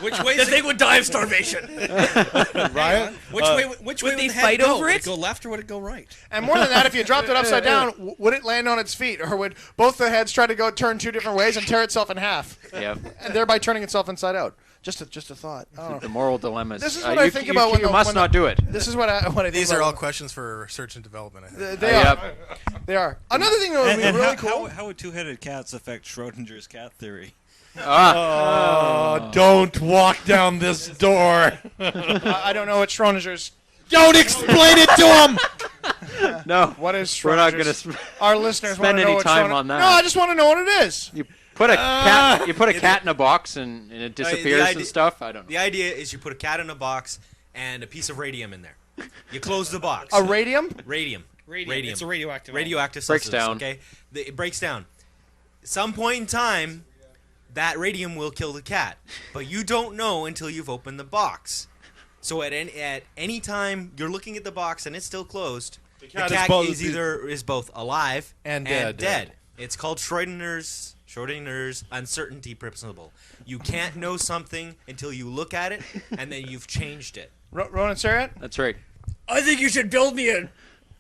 Which way? The thing would die of starvation. Right? Which way would would they the head fight go? over Would it? it go left or would it go right? And more than that, if you dropped it upside down, would it land on its feet, or would both the heads try to turn 2 different ways and tear itself in half? Yep. And thereby turning itself inside out. Just a thought. I don't know. The moral dilemmas. This is what I think about you must not do it. This is what I think. These about are all questions for research and development, I think. They are. They are. Another thing that would be really cool. How would two-headed cats affect Schrodinger's cat theory? Don't walk down this door. I don't know what Schrodinger's. Don't explain it to him. No. What is Schrodinger's? We're not going to Our listeners spend want to know any what time Schrodinger- on that. No, I just want to know what it is. You put a cat. You put a cat in a box and it disappears and stuff. I don't know. The idea is you put a cat in a box and a piece of radium in there. You close the box. A radium? Radium. It's a radioactive. Radioactive Breaks substance, down. Okay, it breaks down. Some point in time, that radium will kill the cat, but you don't know until you've opened the box. So at any time you're looking at the box and it's still closed, the cat is both alive and dead. It's called Schrodinger's uncertainty principle. You can't know something until you look at it, and then you've changed it. Ronan Saryet? That's right. I think you should build me a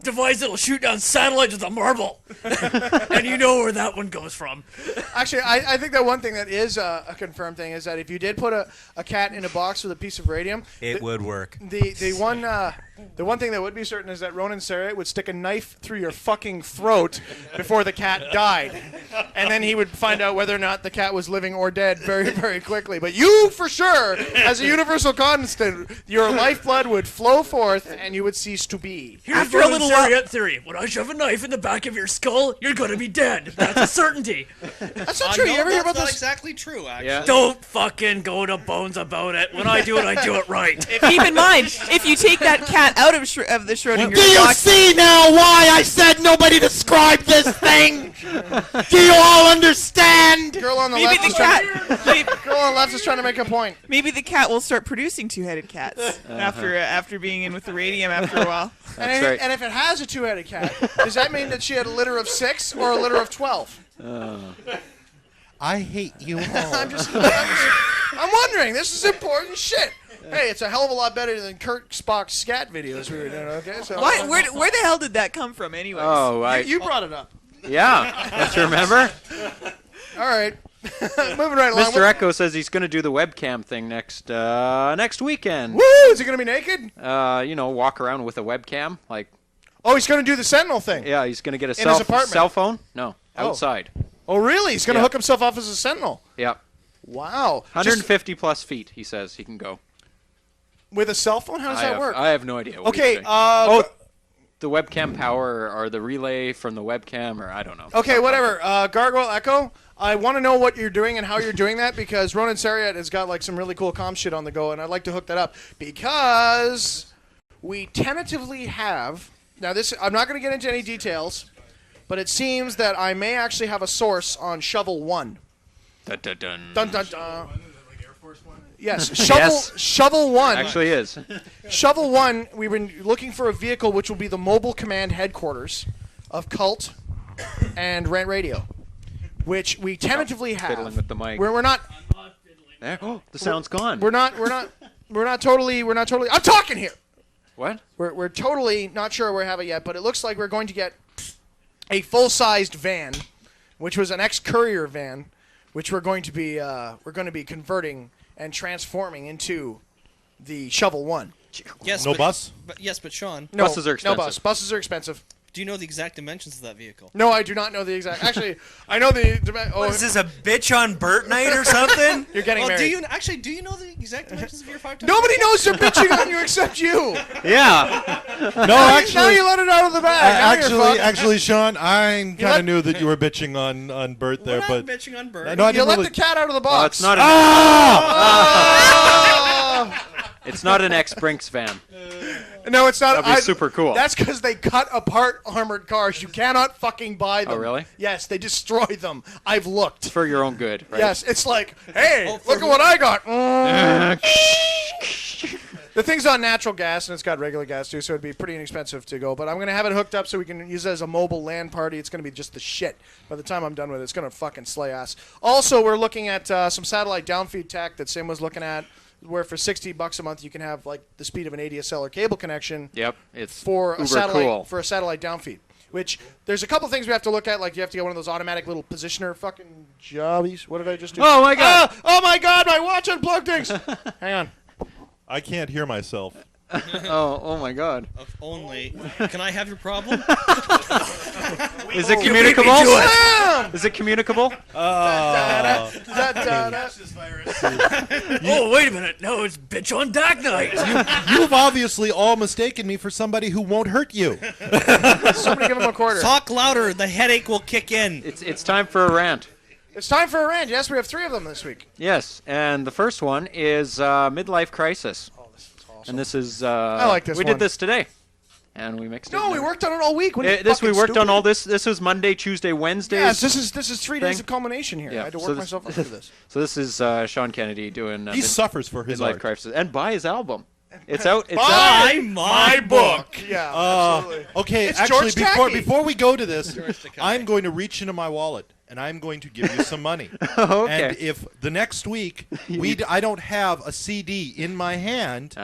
device that'll shoot down satellites with a marble. And you know where that one goes from. Actually, I think that one thing that is a confirmed thing is that if you did put a cat in a box with a piece of radium, it would work. The one thing that would be certain is that Ronan Saryet would stick a knife through your fucking throat before the cat died. And then he would find out whether or not the cat was living or dead very, very quickly. But you, for sure, as a universal constant, your lifeblood would flow forth and you would cease to be. Here's your little Saryet theory. When I shove a knife in the back of your skull, you're gonna be dead. That's a certainty. That's not true. You ever hear about That's this? not exactly true, actually. Yeah. Don't fucking go to bones about it. When I do it right. Keep in mind, if you take that cat out of the Schrodinger Do you box, see now why I said nobody describe this thing? Do you all understand? Girl on the maybe left the is trying, cat. girl on the left is trying to make a point. Maybe the cat will start producing two-headed cats after being in with the radium after a while. And if it has a two-headed cat, does that mean that she had a litter of 6 or a litter of 12? I hate you all. I'm wondering. This is important shit. Hey, it's a hell of a lot better than Kurt Spock's scat videos we were doing. Okay, so Why, where the hell did that come from, anyways? Oh, you brought it up. Yeah, don't you remember? All right, moving right along. Mr. Echo says he's going to do the webcam thing next weekend. Woo! Is he going to be naked? Walk around with a webcam, like. Oh, he's going to do the Sentinel thing. Yeah, he's going to get a in his apartment. cell phone. No, outside. Oh, really? He's going to hook himself up as a Sentinel. Yeah. Wow. 150 plus feet, he says he can go. With a cell phone? How does that work? I have no idea. Okay. The webcam power or the relay from the webcam, or I don't know. Okay, whatever. Gargoyle Echo, I want to know what you're doing and how you're doing that because Ronan Saryet has got like some really cool comm shit on the go, and I'd like to hook that up because we tentatively have. Now, I'm not going to get into any details, but it seems that I may actually have a source on Shovel 1. Dun dun dun. Dun dun dun. Yes, Yes. Shovel 1. Actually is. Shovel 1, we've been looking for a vehicle which will be the mobile command headquarters of Cult and Rant Radio, which we tentatively have. Fiddling with the mic. We're not. There. Oh, the sound's gone. We're not totally. I'm talking here. What? We're totally not sure we have it yet, but it looks like we're going to get a full-sized van, which was an ex-courier van, which we're going to be converting and transforming into the Shovel 1. Yes, No bus? Yes, but Sean. No, Buses are expensive. No bus. Buses are expensive. Do you know the exact dimensions of that vehicle? No, I do not know the exact. Actually, I know the. What is this, a bitch on Bert night or something? You're getting married. Do you know the exact dimensions of your 5 times? Nobody knows they're bitching on you except you. Yeah. No, actually. Now you let it out of the bag. Now you're fucked. Actually, Sean, I kind of knew that you were bitching on Bert there, We're not but bitching on Bert. no, I You didn't let really. the cat out of the box. It's not It's not an ex-Brinks van. No, it's not. That'd be super cool. That's because they cut apart armored cars. You cannot fucking buy them. Oh, really? Yes, they destroy them. I've looked. It's for your own good, right? Yes, it's like, hey, look at what I got. The thing's on natural gas, and it's got regular gas, too, so it'd be pretty inexpensive to go. But I'm going to have it hooked up so we can use it as a mobile LAN party. It's going to be just the shit. By the time I'm done with it, it's going to fucking slay ass. Also, we're looking at some satellite downfeed tech that Sim was looking at, where for $60 a month you can have like the speed of an ADSL or cable connection. Yep, it's for uber a satellite cool. for a satellite downfeed. Which there's a couple things we have to look at, like you have to get one of those automatic little positioner fucking jobbies. What did I just do? Oh my god! Oh my god! My watch unplugged things. Hang on. I can't hear myself. Oh my god. If only. Can I have your problem? Is it communicable? Is it communicable? Oh, wait a minute. No, it's bitch on Dak night. You've obviously all mistaken me for somebody who won't hurt you. Somebody give him a quarter. Talk louder. The headache will kick in. It's time for a rant. It's time for a rant. Yes, we have 3 of them this week. Yes, and the first one is midlife crisis. Oh, this is awesome. And this is I like this we one. did this today. And we mixed it. No, we worked on it all week. What are you This we fucking worked on stupid? all this. This was Monday, Tuesday, Wednesday. Yes, this is 3 days thing. of culmination here. Yeah. I had to So work this- myself up to this. So this is Sean Kennedy doing He suffers for his midlife art. crisis and buy his album. It's out. It's Buy out. my book. Yeah, absolutely. Okay, It's actually, George Takei. before we go to this, I'm going to reach into my wallet and I'm going to give you some money. Okay. And if the next week I don't have a CD in my hand,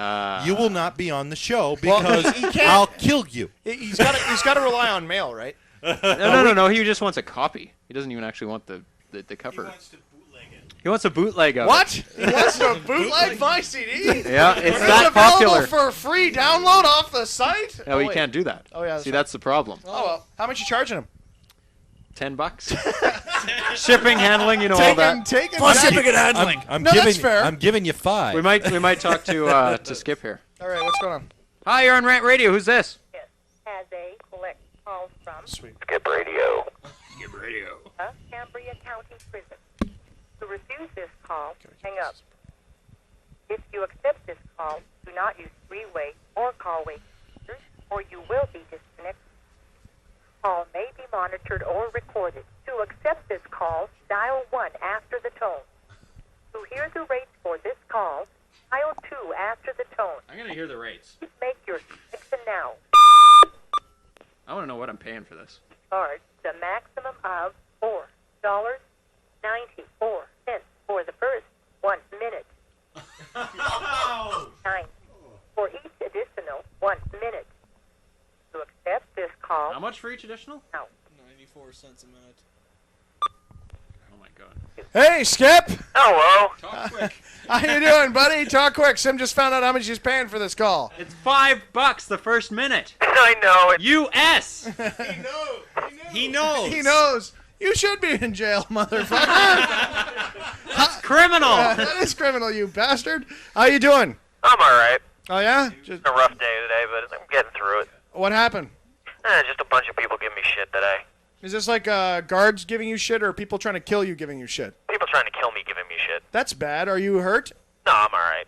you will not be on the show because I'll kill you. He's got to rely on mail, right? No. He just wants a copy. He doesn't even actually want the cover. He wants to bootleg of What? it. He wants to bootleg my CD? Yeah, it's It's that available popular. for a free download off the site? No, he wait. can't do that. Oh, yeah. See, that's the problem. Oh, well. How much you charging him? $10. Shipping, handling, all that. Plus shipping and handling. I'm No, giving, that's fair. I'm giving you 5. We might talk to Skip here. All right, what's going on? Hi, you're on Rant Radio. Who's this? As a collect calls from Sweet. Skip Radio. Skip Radio. Cambria County Prison. To refuse this call, hang up. If you accept this call, do not use three-way or call-way features, or you will be disconnected. Call may be monitored or recorded. To accept this call, dial 1 after the tone. To hear the rates for this call, dial 2 after the tone. I'm gonna hear the rates. Please make your selection now. I want to know what I'm paying for this. Charge the maximum of $4.94 for the first 1 minute. 9 for each additional 1 minute. To accept this call. How much for each additional? No. 94 cents a minute. Oh my god. Hey, Skip. Hello. Talk quick. How you doing, buddy? Talk quick. Sim just found out how much he's paying for this call. It's $5 the first minute. I know. U.S. He knows. He knows. You should be in jail, motherfucker. That's criminal. That is criminal, you bastard. How you doing? I'm alright. Oh, yeah? Just, It's a rough day today, but I'm getting through it. what happened? Just a bunch of people giving me shit today. Is this like guards giving you shit or people trying to kill you giving you shit? People trying to kill me giving me shit. That's bad. Are you hurt? No, I'm alright.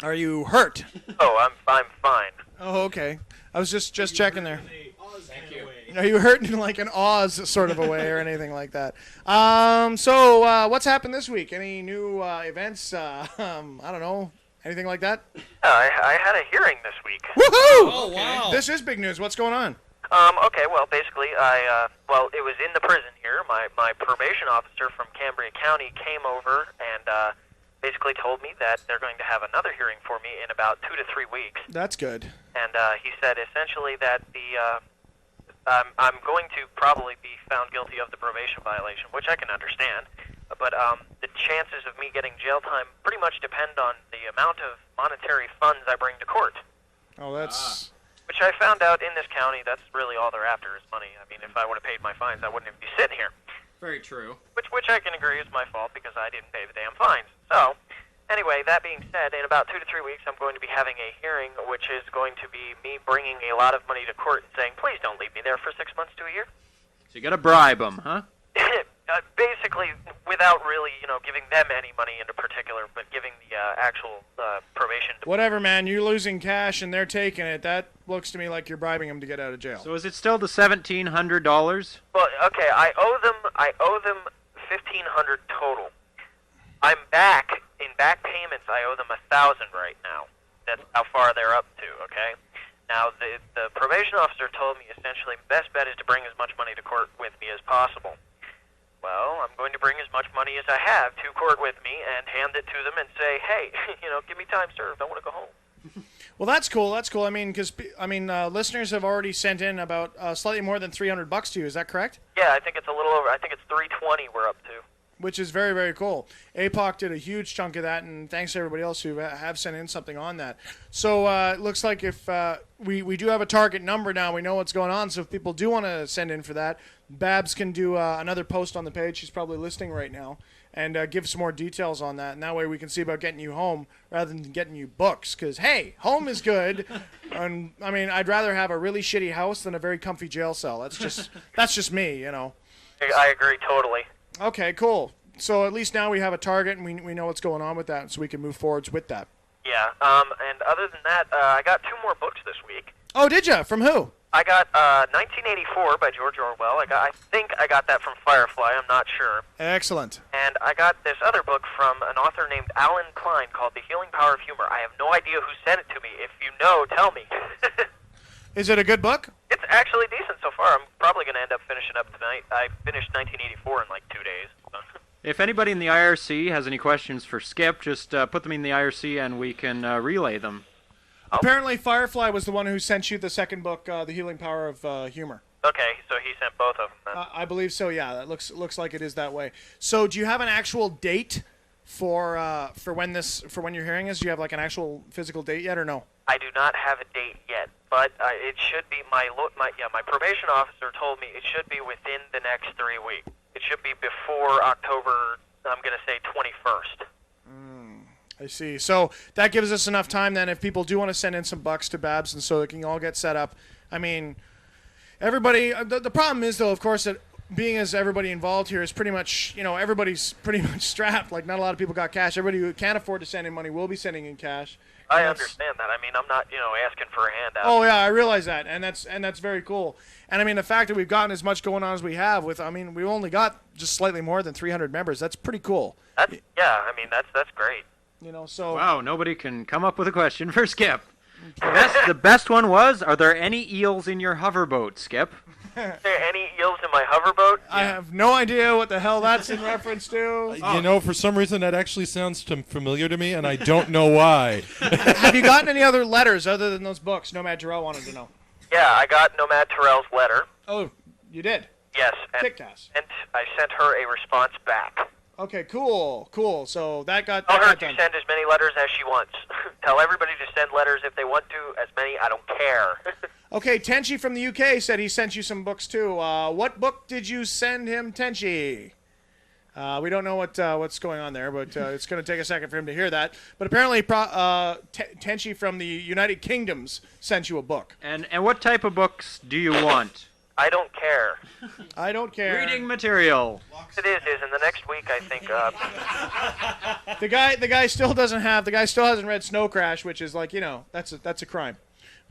Are you hurt? Oh, I'm fine. Oh, okay. I was just checking there. Thank you. Are you hurt in like an Oz sort of a way or anything like that? So what's happened this week? Any new events? I don't know. Anything like that? I had a hearing this week. Woohoo! Oh, wow. This is big news. What's going on? Okay, well, basically, it was in the prison here. My probation officer from Cambria County came over and basically told me that they're going to have another hearing for me in about 2 to 3 weeks. That's good. And he said essentially that I'm going to probably be found guilty of the probation violation, which I can understand. But the chances of me getting jail time pretty much depend on the amount of monetary funds I bring to court. Oh, that's... Which I found out in this county, that's really all they're after is money. I mean, if I would have paid my fines, I wouldn't even be sitting here. Very true. Which I can agree is my fault because I didn't pay the damn fines. So, anyway, that being said, in about 2 to 3 weeks, I'm going to be having a hearing, which is going to be me bringing a lot of money to court and saying, please don't leave me there for 6 months to a year. So you gotta bribe them, huh? Basically, without really, giving them any money in particular, but giving the actual probation. Whatever, man. You're losing cash and they're taking it. That looks to me like you're bribing them to get out of jail. So is it still the $1,700? Well, okay, I owe them $1,500 total. I'm back in back payments. I owe them $1,000 right now. That's how far they're up to. Okay. Now the probation officer told me essentially best bet is to bring as much money to court with me as possible. Well, I'm going to bring as much money as I have to court with me and hand it to them and say, hey, give me time served. I want to go home. Well, that's cool. That's cool. I mean, because listeners have already sent in about slightly more than $300 to you. Is that correct? Yeah, I think it's a little over. I think it's $320 we're up to. Which is very, very cool. APOC did a huge chunk of that, and thanks to everybody else who have sent in something on that. So it looks like if we do have a target number now, we know what's going on. So if people do want to send in for that, Babs can do another post on the page. She's probably listening right now, and give some more details on that. And that way we can see about getting you home rather than getting you books. Because, hey, home is good. And I mean, I'd rather have a really shitty house than a very comfy jail cell. That's just me, I agree totally. Okay, cool. So at least now we have a target and we know what's going on with that, so we can move forwards with that. Yeah, and other than that, I got 2 more books this week. Oh, did ya? From who? I got 1984 by George Orwell. I think I got that from Firefly. I'm not sure. Excellent. And I got this other book from an author named Alan Klein called The Healing Power of Humor. I have no idea who sent it to me. If you know, tell me. Is it a good book? It's actually decent so far. I'm probably going to end up finishing up tonight. I finished 1984 in like 2 days. If anybody in the IRC has any questions for Skip, just put them in the IRC and we can relay them. Apparently, Firefly was the one who sent you the second book, The Healing Power of Humor. Okay, so he sent both of them then. I believe so. Yeah, that looks like it is that way. So, do you have an actual date for when you're hearing this? Do you have like an actual physical date yet, or no? I do not have a date yet, but it should be my probation officer told me it should be within the next 3 weeks. It should be before October. I'm going to say 21st. I see. So that gives us enough time then if people do want to send in some bucks to Babs and so they can all get set up. I mean, everybody, the problem is though, of course, that being as everybody involved here is pretty much, everybody's pretty much strapped. Like not a lot of people got cash. Everybody who can't afford to send in money will be sending in cash. I understand that. I mean, I'm not, asking for a handout. Oh yeah, I realize that, and that's very cool. And I mean, the fact that we've gotten as much going on as we have we've only got just slightly more than 300 members. That's pretty cool. That's great. So wow, nobody can come up with a question for Skip. The best one was, are there any eels in your hoverboat, Skip? Are there any eels in my hoverboat? I have no idea what the hell that's in reference to. For some reason that actually sounds familiar to me, and I don't know why. Have you gotten any other letters other than those books? Nomad Terrell wanted to know. Yeah, I got Nomad Terrell's letter. Oh, you did? Yes. And I sent her a response back. Okay, cool. So that got Tell her to done. send as many letters as she wants. Tell everybody to send letters if they want to, as many. I don't care. Okay, Tenchi from the UK said he sent you some books too. What book did you send him, Tenchi? We don't know what's going on there, but it's going to take a second for him to hear that. But apparently, Tenchi from the United Kingdoms sent you a book. And what type of books do you want? I don't care. I don't care. Reading material. It is. In the next week, I think. The guy still hasn't read Snow Crash, which is like that's a crime.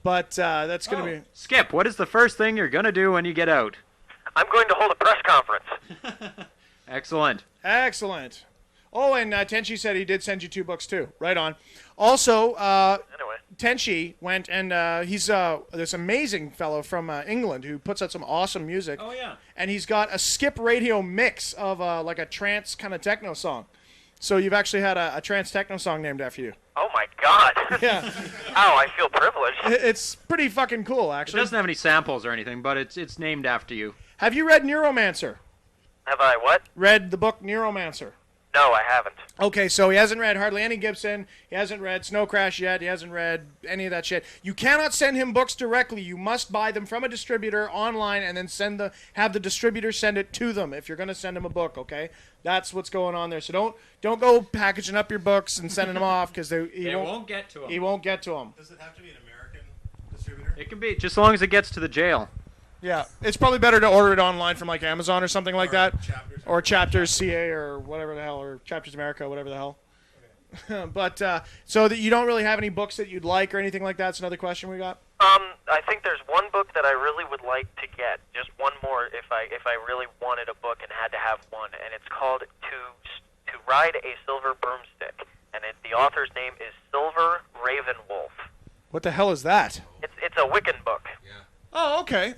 But that's going to be. Skip, what is the first thing you're going to do when you get out? I'm going to hold a press conference. Excellent. Oh, and Tenchi said he did send you 2 books too. Right on. Also, Tenchi went and he's this amazing fellow from England who puts out some awesome music. Oh yeah. And he's got a Skip Radio mix of like a trance kind of techno song. So you've actually had a trance techno song named after you. Oh my God. Yeah. Oh, I feel privileged. It's pretty fucking cool, actually. It doesn't have any samples or anything, but it's named after you. Have you read Neuromancer? Have I what? Read the book Neuromancer? No, I haven't. Okay, so he hasn't read hardly any Gibson. He hasn't read Snow Crash yet. He hasn't read any of that shit. You cannot send him books directly. You must buy them from a distributor online and then have the distributor send it to them if you're going to send him a book, okay? That's what's going on there. So don't go packaging up your books and sending them off because he won't get to them. He won't get to them. Does it have to be an American distributor? It can be, just as long as it gets to the jail. Yeah, it's probably better to order it online from like Amazon or something like that, or Chapters CA or whatever the hell, or Chapters America, whatever the hell. Okay. But so that you don't really have any books that you'd like or anything like that. That's another question we got. I think there's one book that I really would like to get, just one more if I really wanted a book and had to have one, and it's called To Ride a Silver Broomstick, and the author's name is Silver Ravenwolf. What the hell is that? It's a Wiccan book. Yeah. Oh, okay.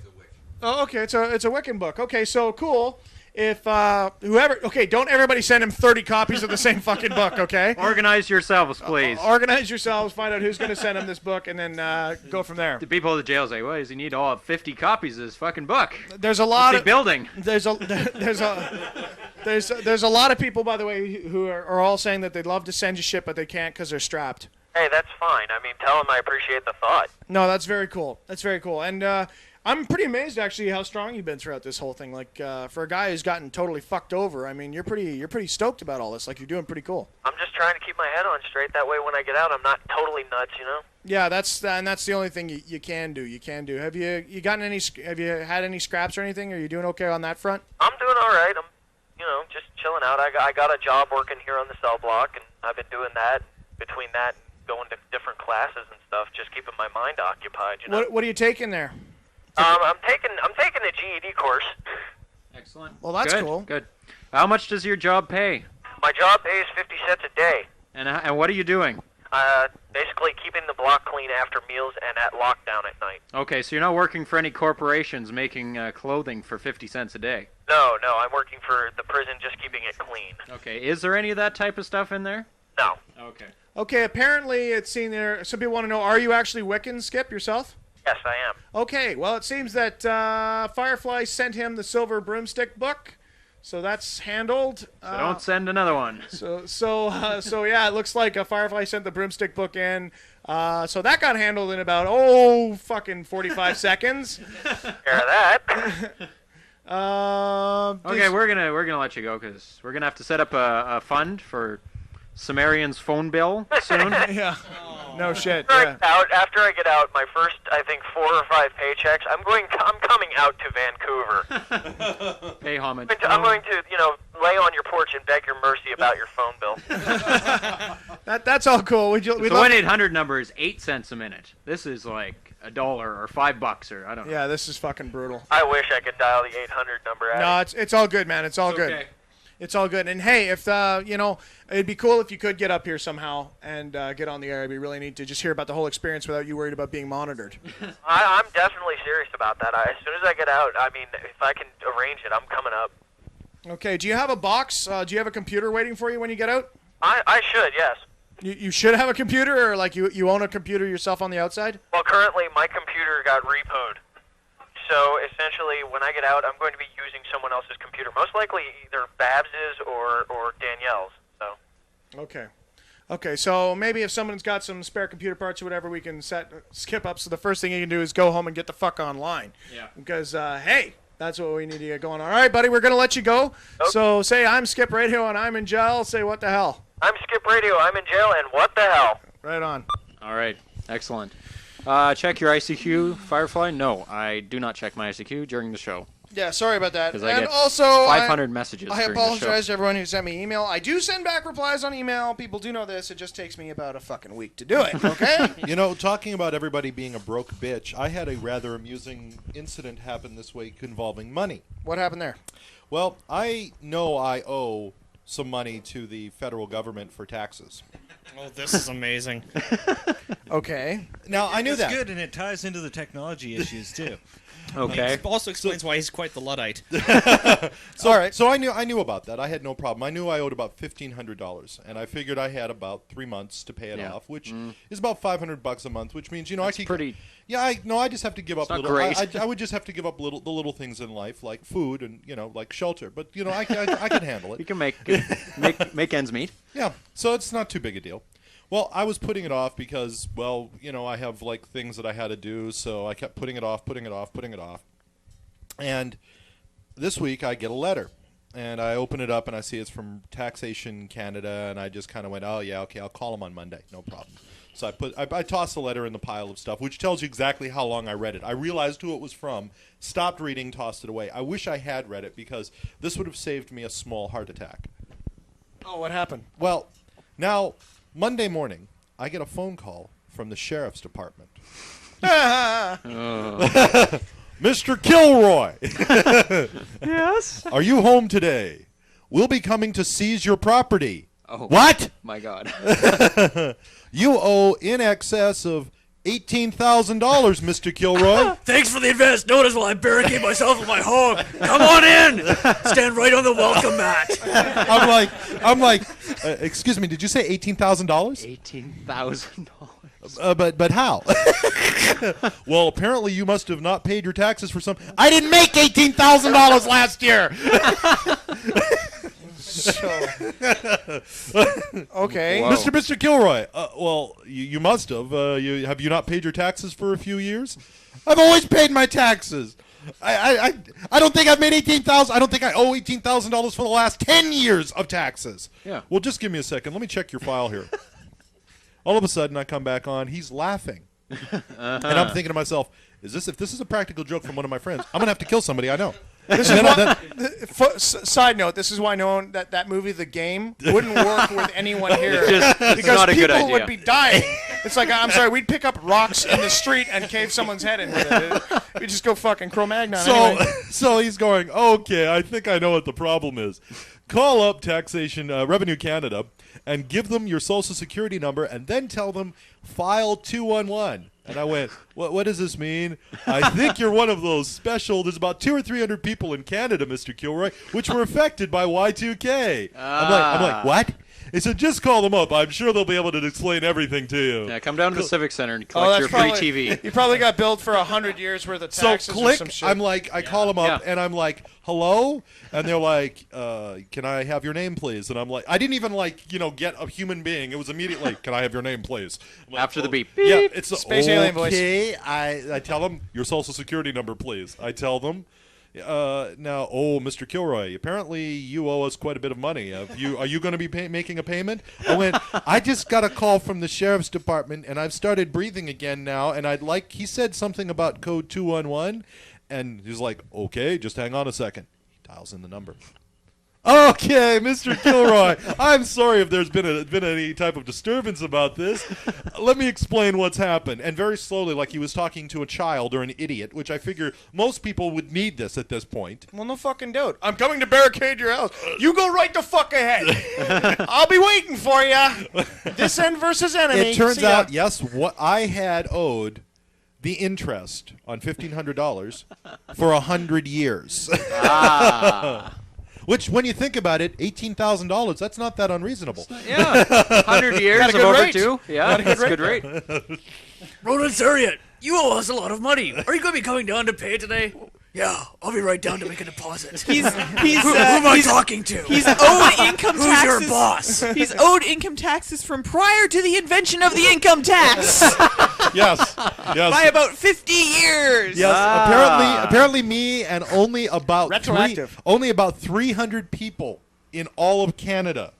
Oh, okay. It's a Wiccan book. Okay, so cool. If don't everybody send him 30 copies of the same fucking book, okay? Organize yourselves, please. Organize yourselves. Find out who's going to send him this book, and then go from there. The people at the jail say, "Well, does he need all 50 copies of this fucking book?" There's a lot of building. There's a lot of people, by the way, who are all saying that they'd love to send you shit, but they can't because they're strapped. Hey, that's fine. I mean, tell him I appreciate the thought. No, that's very cool. And I'm pretty amazed actually how strong you've been throughout this whole thing. Like for a guy who's gotten totally fucked over, I mean, you're pretty stoked about all this. Like you're doing pretty cool. I'm just trying to keep my head on straight. That way, when I get out, I'm not totally nuts, you know. Yeah, that's the only thing you can do. Have you had any scraps or anything? Are you doing okay on that front? I'm doing all right. I'm just chilling out. I got a job working here on the cell block, and I've been doing that. Between that and going to different classes and stuff, just keeping my mind occupied. You know. What are you taking there? I'm taking the GED course. Excellent. Well, that's Good, cool. Good. How much does your job pay? My job pays 50 cents a day. And what are you doing? Basically keeping the block clean after meals and at lockdown at night. Okay, so you're not working for any corporations making clothing for 50 cents a day. No, I'm working for the prison, just keeping it clean. Okay, is there any of that type of stuff in there? No. Okay. Okay, apparently it's seen there. Some people want to know, are you actually Wiccan, Skip, yourself? Yes, I am. Okay, well, it seems that Firefly sent him the Silver Broomstick book, so that's handled. So don't send another one. So yeah, it looks like Firefly sent the Broomstick book in. So that got handled in about fucking 45 seconds. Care of that. Okay, we're gonna let you go because we're gonna have to set up a fund for Cimmerian's phone bill soon. Yeah. No shit. After I get out, my first, I think, 4 or 5 paychecks, I'm coming out to Vancouver. Pay homage. I'm going to, lay on your porch and beg your mercy about your phone bill. That's all cool. The 1-800 number is 8 cents a minute. This is like $1 or $5 or I don't know. Yeah, this is fucking brutal. I wish I could dial the 800 number out. No, it's all good, man. It's all good. Okay. It's all good. And hey, if it'd be cool if you could get up here somehow and get on the air. It'd be really neat to just hear about the whole experience without you worried about being monitored. I'm definitely serious about that. As soon as I get out, if I can arrange it, I'm coming up. Okay. Do you have a box? Do you have a computer waiting for you when you get out? I should, yes. You should have a computer, or like you own a computer yourself on the outside? Well, currently my computer got repoed. So essentially, when I get out, I'm going to be using someone else's computer. Most likely either Babs's or Danielle's. So. Okay, so maybe if someone's got some spare computer parts or whatever, we can set Skip up. So the first thing you can do is go home and get the fuck online. Yeah. Because, hey, that's what we need to get going on. All right, buddy, we're going to let you go. Okay. So say, I'm Skip Radio and I'm in jail. Say, what the hell? I'm Skip Radio, I'm in jail, and what the hell? Right on. All right, excellent. Check your ICQ, Firefly. No, I do not check my ICQ during the show. Yeah, sorry about that. And I get also, 500 messages. I apologize to everyone who sent me email. I do send back replies on email. People do know this. It just takes me about a fucking week to do it, okay? Talking about everybody being a broke bitch, I had a rather amusing incident happen this week involving money. What happened there? Well, I know I owe some money to the federal government for taxes. Oh, this is amazing. Okay. Now, I knew that. It's good, and it ties into the technology issues, too. Okay. It also explains why he's quite the Luddite. All right. So I knew about that. I had no problem. I knew I owed about $1,500, and I figured I had about 3 months to pay it off, which is about $500 a month. Which means I could. Pretty. Yeah, I just have to give up not little. great. I would just have to give up the little things in life, like food and like shelter. But I can handle it. You can make ends meet. Yeah. So it's not too big a deal. Well, I was putting it off because, I have like things that I had to do, so I kept putting it off. And this week I get a letter, and I open it up and I see it's from Taxation Canada, and I just kind of went, oh yeah, okay, I'll call them on Monday, no problem. So I tossed the letter in the pile of stuff, which tells you exactly how long I read it. I realized who it was from, stopped reading, tossed it away. I wish I had read it because this would have saved me a small heart attack. Oh, what happened? Well, now, Monday morning, I get a phone call from the sheriff's department. Mr. Kilroy! Yes? Are you home today? We'll be coming to seize your property. Oh, what? My God. You owe in excess of $18,000, Mr. Kilroy. Thanks for the advance notice while I barricade myself in my home. Come on in. Stand right on the welcome mat. I'm like, excuse me, did you say $18,000? $18,000. But how? Well, apparently you must have not paid your taxes for some. I didn't make $18,000 last year. Okay. Mr. Kilroy, well, you must have. Have you not paid your taxes for a few years? I've always paid my taxes. I don't think I've made $18,000. I don't think I owe $18,000 for the last 10 years of taxes. Yeah. Well, just give me a second. Let me check your file here. All of a sudden, I come back on. He's laughing. And I'm thinking to myself, if this is a practical joke from one of my friends, I'm going to have to kill somebody I know. This is why, side note, this is why that movie, The Game, wouldn't work with anyone here. It's not a good idea. People would be dying. It's like, I'm sorry, we'd pick up rocks in the street and cave someone's head in with it. We'd just go fucking Cro-Magnon anyway. So he's going, okay, I think I know what the problem is. Call up Taxation Revenue Canada and give them your social security number and then tell them file 211. And I went, what does this mean? I think you're one of those special, there's about 200 or 300 people in Canada, Mr. Kilroy, which were affected by Y2K. I'm like, what? He said, just call them up. I'm sure they'll be able to explain everything to you. Yeah, come down to the Civic Center and collect your free TV. You probably got billed for 100 years worth of So taxes click, or some shit. I'm like, I call them up and I'm like, hello? And they're like, can I have your name, please? And I'm like, I didn't even get a human being. It was immediately, can I have your name, please? Like, after the beep. Yeah, it's Space alien voice. Okay, I tell them, your social security number, please. I tell them. Now, Mr. Kilroy, apparently you owe us quite a bit of money. Are you going to be making a payment? I went, I just got a call from the sheriff's department, and I've started breathing again now, and he said something about code 211, and he's like, okay, just hang on a second. He dials in the number. Okay, Mr. Kilroy, I'm sorry if there's been any type of disturbance about this. Let me explain what's happened. And very slowly, like he was talking to a child or an idiot, which I figure most people would need this at this point. Well, no fucking doubt. I'm coming to barricade your house. You go right the fuck ahead. I'll be waiting for you. This end versus enemy. It turns out, yes, what I had owed the interest on $1,500 for 100 years. Which, when you think about it, $18,000, that's not that unreasonable. Yeah, 100 years of overdue. Yeah, that's a good rate. Ronan Saryet, you owe us a lot of money. Are you going to be coming down to pay today? Yeah, I'll be right down to make a deposit. Who am I talking to? He's owed income taxes. Who's your boss? He's owed income taxes from prior to the invention of the income tax. Yes. By about 50 years. Yes. Apparently, me and only about retroactive. Only about 300 people in all of Canada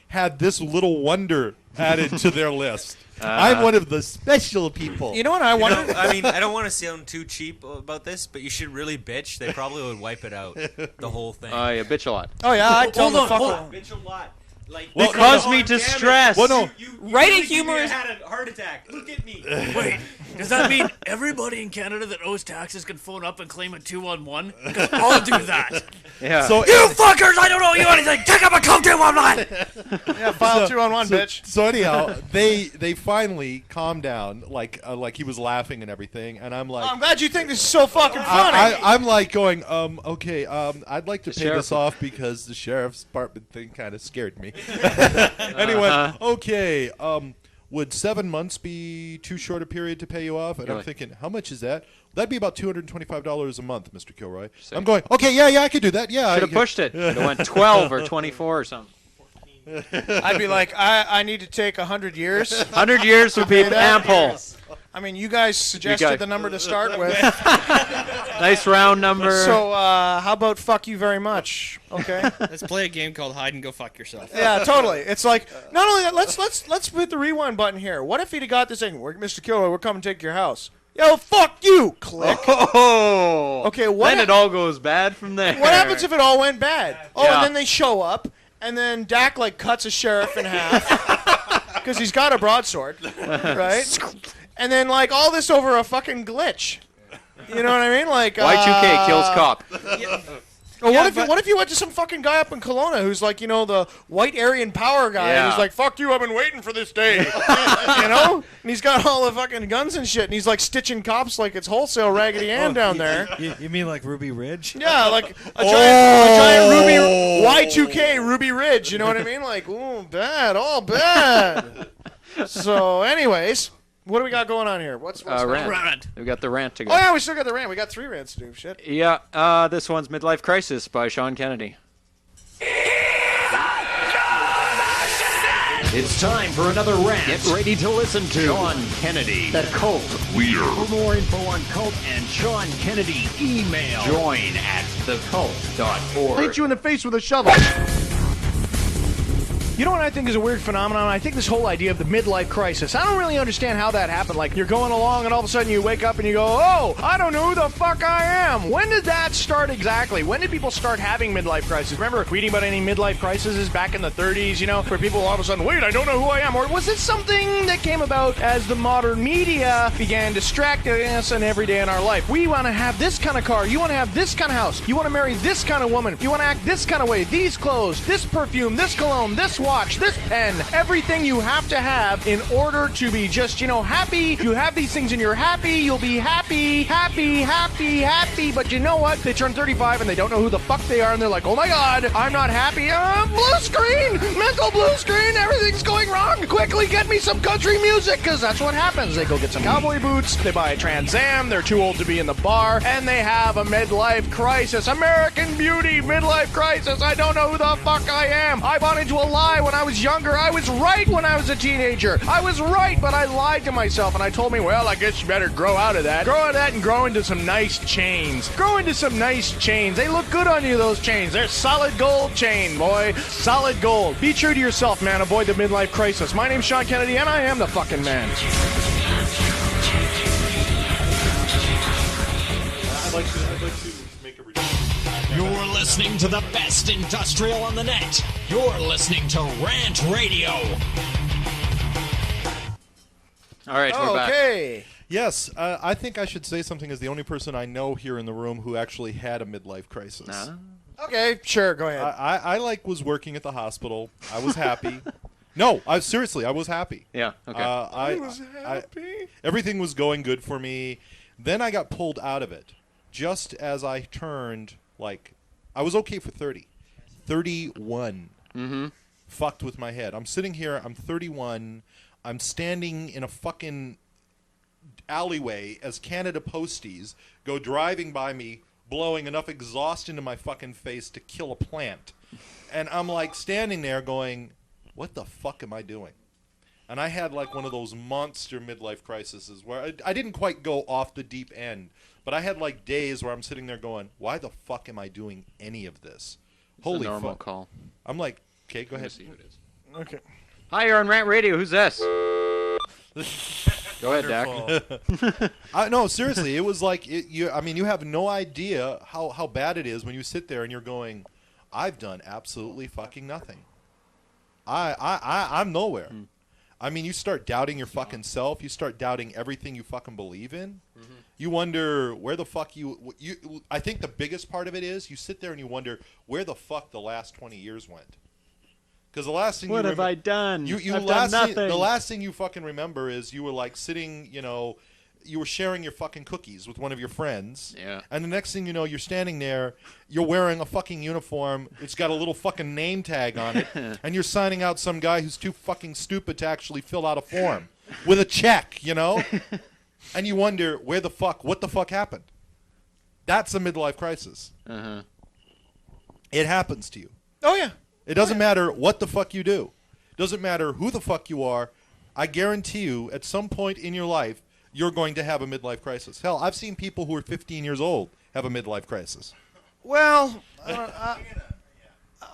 had this little wonder added to their list. I'm one of the special people. You know what I wonder? I mean, I don't want to sound too cheap about this, but you should really bitch. They probably would wipe it out, the whole thing. Oh, yeah, bitch a lot. Oh, yeah, I'd tell them to fuck off. Bitch a lot. Like, it caused me distress. Well, no. Writing humor is... had a heart attack. Look at me. Wait, does that mean everybody in Canada that owes taxes can phone up and claim a 211? Because I'll do that. Yeah. So, you fuckers, I don't owe you anything. Take up a code 211. Yeah, file 211, bitch. So anyhow, they finally calmed down, like he was laughing and everything, and I'm like, I'm glad you think this is so fucking funny. I'm like going, okay, I'd like to pay this off because the sheriff's department thing kind of scared me. Anyway, okay, would 7 months be too short a period to pay you off? And I'm thinking, how much is that? That'd be about $225 a month, Mr. Kilroy. I'm going, okay, yeah, I could do that. Yeah, should have pushed it. It went 12 or 24 or something. I'd be like, I need to take 100 years. 100 years would be ample. I mean, you guys suggested the number to start with. Nice round number. So, how about fuck you very much? Okay. Let's play a game called Hide and Go Fuck Yourself. Yeah, totally. It's like, not only that, let's hit the rewind button here. What if he'd have got this thing? Mr. Kilroy, we're coming to take your house. Yo, fuck you! Click. Oh. Okay, what? Then it all goes bad from there. What happens if it all went bad? Oh, Yeah. and then they show up, and then Dak cuts a sheriff in half because he's got a broadsword, right? And then all this over a fucking glitch. You know what I mean? Y2K kills cop. Or what if you went to some fucking guy up in Kelowna who's the white Aryan power guy who's like, fuck you, I've been waiting for this day. You know? And he's got all the fucking guns and shit, and he's stitching cops like it's wholesale Raggedy Ann down there. You mean like Ruby Ridge? Yeah, like a giant Ruby Y2K Ruby Ridge, you know what I mean? Ooh, bad, all bad. So anyways, what do we got going on here? What's rant? We got the rant to go. Oh yeah, we still got the rant. We got 3 rants to do. Shit. Yeah, this one's Midlife Crisis by Sean Kennedy. It's time for another rant. Get ready to listen to Sean Kennedy, the Cult Leader. For more info on Cult and Sean Kennedy, email join@thecult.org. Hit you in the face with a shovel. You know what I think is a weird phenomenon? I think this whole idea of the midlife crisis. I don't really understand how that happened. Like, you're going along and all of a sudden you wake up and you go, oh, I don't know who the fuck I am. When did that start exactly? When did people start having midlife crises? Remember reading about any midlife crises back in the 30s, where people all of a sudden, wait, I don't know who I am? Or was it something that came about as the modern media began distracting us in every day in our life? We want to have this kind of car. You want to have this kind of house. You want to marry this kind of woman. You want to act this kind of way. These clothes, this perfume, this cologne, this watch, this pen. Everything you have to have in order to be just, happy. You have these things and you're happy. You'll be happy, happy, happy, happy. But you know what? They turn 35 and they don't know who the fuck they are. And they're like, oh my God, I'm not happy. Blue screen, mental blue screen. Everything's going wrong. Quickly get me some country music, because that's what happens. They go get some cowboy boots. They buy a Trans Am. They're too old to be in the bar. And they have a midlife crisis. American Beauty midlife crisis. I don't know who the fuck I am. I bought into a lie when I was younger. I was right when I was a teenager. I was right, but I lied to myself. And I told me, well, I guess you better grow out of that. Grow out of that and grow into some nice chains. Grow into some nice chains. They look good on you, those chains. They're solid gold chain, boy. Solid gold. Be true to yourself, man. Avoid the midlife crisis. My name's Sean Kennedy, and I am the fucking man. I'd like to make a return. You're listening to the best industrial on the net. You're listening to Rant Radio. All right, we're back. Okay. Yes, I think I should say something as the only person I know here in the room who actually had a midlife crisis. Okay, sure, go ahead. I was working at the hospital. I was happy. No, seriously, I was happy. Yeah, okay. I was happy. Everything was going good for me. Then I got pulled out of it just as I turned, I was okay for 30. 31. Mm-hmm. Fucked with my head. I'm sitting here, I'm 31. I'm standing in a fucking alleyway as Canada Posties go driving by me, blowing enough exhaust into my fucking face to kill a plant. And I'm standing there going, what the fuck am I doing? And I had one of those monster midlife crises where I didn't quite go off the deep end, but I had days where I'm sitting there going, why the fuck am I doing any of this? Holy fuck. Normal call. I'm like, okay, go ahead. See who it is. Okay. Hi, you're on Rant Radio. Who's this? Go ahead, Dak. No, seriously, it was you have no idea how bad it is when you sit there and you're going, I've done absolutely fucking nothing. I'm nowhere. You start doubting your fucking self. You start doubting everything you fucking believe in. Mm-hmm. You wonder where the fuck you. I think the biggest part of it is you sit there and you wonder where the fuck the last 20 years went. Because the last thing what have I done? I've done nothing. The last thing you fucking remember is you were sitting, you were sharing your fucking cookies with one of your friends. Yeah. And the next thing you know, you're standing there, you're wearing a fucking uniform, it's got a little fucking name tag on it, and you're signing out some guy who's too fucking stupid to actually fill out a form with a check, And you wonder what the fuck happened? That's a midlife crisis. Uh-huh. It happens to you. Oh, yeah. It doesn't matter what the fuck you do. It doesn't matter who the fuck you are. I guarantee you, at some point in your life, you're going to have a midlife crisis. Hell, I've seen people who are 15 years old have a midlife crisis. Well,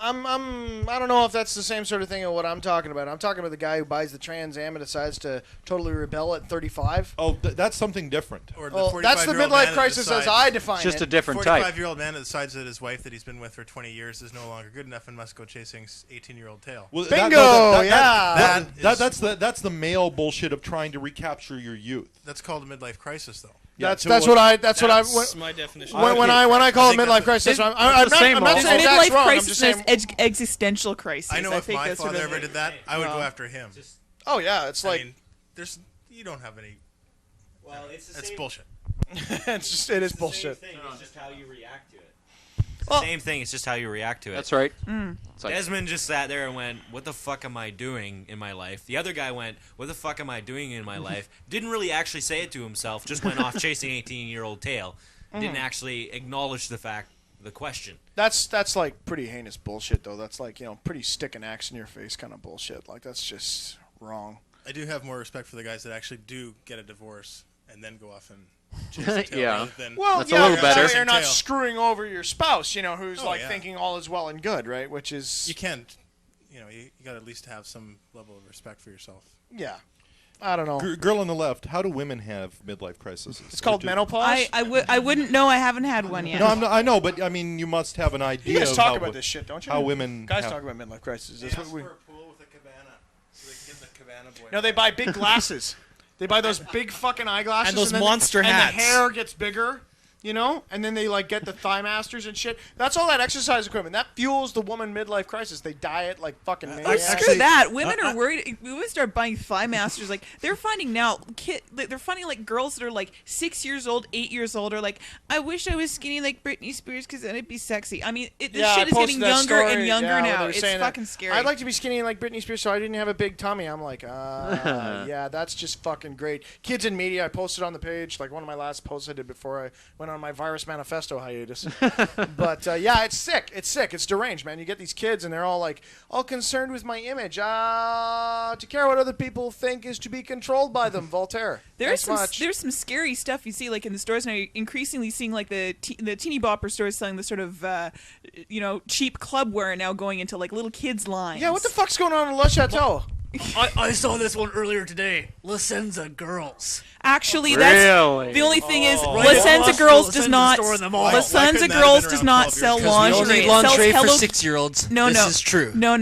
I don't know if that's the same sort of thing of what I'm talking about. I'm talking about the guy who buys the Trans Am and decides to totally rebel at 35. Oh, that's something different. Or the that's the midlife crisis as I define it. Just a different type. 45-year-old man that decides that his wife that he's been with for 20 years is no longer good enough and must go chasing 18-year-old tail. Well, Bingo! That's the male bullshit of trying to recapture your youth. That's called a midlife crisis, though. That's my definition. When I call it midlife crisis, I'm not saying that's wrong. I'm just saying existential crisis. I know if my father ever did that, I would go after him. Oh yeah, it's you don't have any. Well, that's bullshit. it is bullshit. It's just how you react to it. Same thing. It's just how you react to it. That's right. Desmond just sat there and went, "What the fuck am I doing in my life?" The other guy went, "What the fuck am I doing in my life?" Didn't really actually say it to himself. Just went off chasing 18-year-old tail. Didn't actually acknowledge the question. That's pretty heinous bullshit, though. That's pretty stick an axe in your face kind of bullshit. That's just wrong. I do have more respect for the guys that actually do get a divorce and then go off and chase tail. Yeah. That's a little better. You're not screwing over your spouse, who's thinking all is well and good, right? Which is you can't. you got to at least have some level of respect for yourself. Yeah. I don't know. Girl on the left, how do women have midlife crises? It's called menopause? I wouldn't know. I haven't had one yet. No, I know, but I mean, you must have an idea. You guys of talk how about this shit, don't you? How women guys have- talk about midlife crises. They That's ask what we. for a pool with a cabana, so they can get the cabana boy. No, they buy big glasses. They buy those big fucking eyeglasses And those then monster and hats. the hair gets bigger, and then they like get the thigh masters and shit. That's all that exercise equipment. That fuels the woman midlife crisis. They diet like fucking maniacs. Screw that. Women are worried. Women start buying thigh masters. Like they're finding now, they're finding like girls that are like 6 years old, 8 years old are like, I wish I was skinny like Britney Spears because then it'd be sexy. I mean, this shit is getting younger and younger now. It's fucking scary. I'd like to be skinny like Britney Spears so I didn't have a big tummy. I'm like, yeah, that's just fucking great. Kids in media. I posted on the page like one of my last posts I did before I went on my virus manifesto hiatus. But yeah, it's sick. It's sick. It's deranged, man. You get these kids and they're all like, all concerned with my image. To care what other people think is to be controlled by them. Voltaire. There's some scary stuff you see like in the stores now. You're increasingly seeing like the teeny bopper stores selling the sort of cheap clubwear now going into like little kids lines. Yeah, what the fuck's going on in Le Chateau? I saw this one earlier today. Licenza Girls. Actually, that's the only thing is Licenza Girls does not. Licenza Girls does not sell lingerie. Only lingerie It sells for 6-year-olds. No, this is true. No.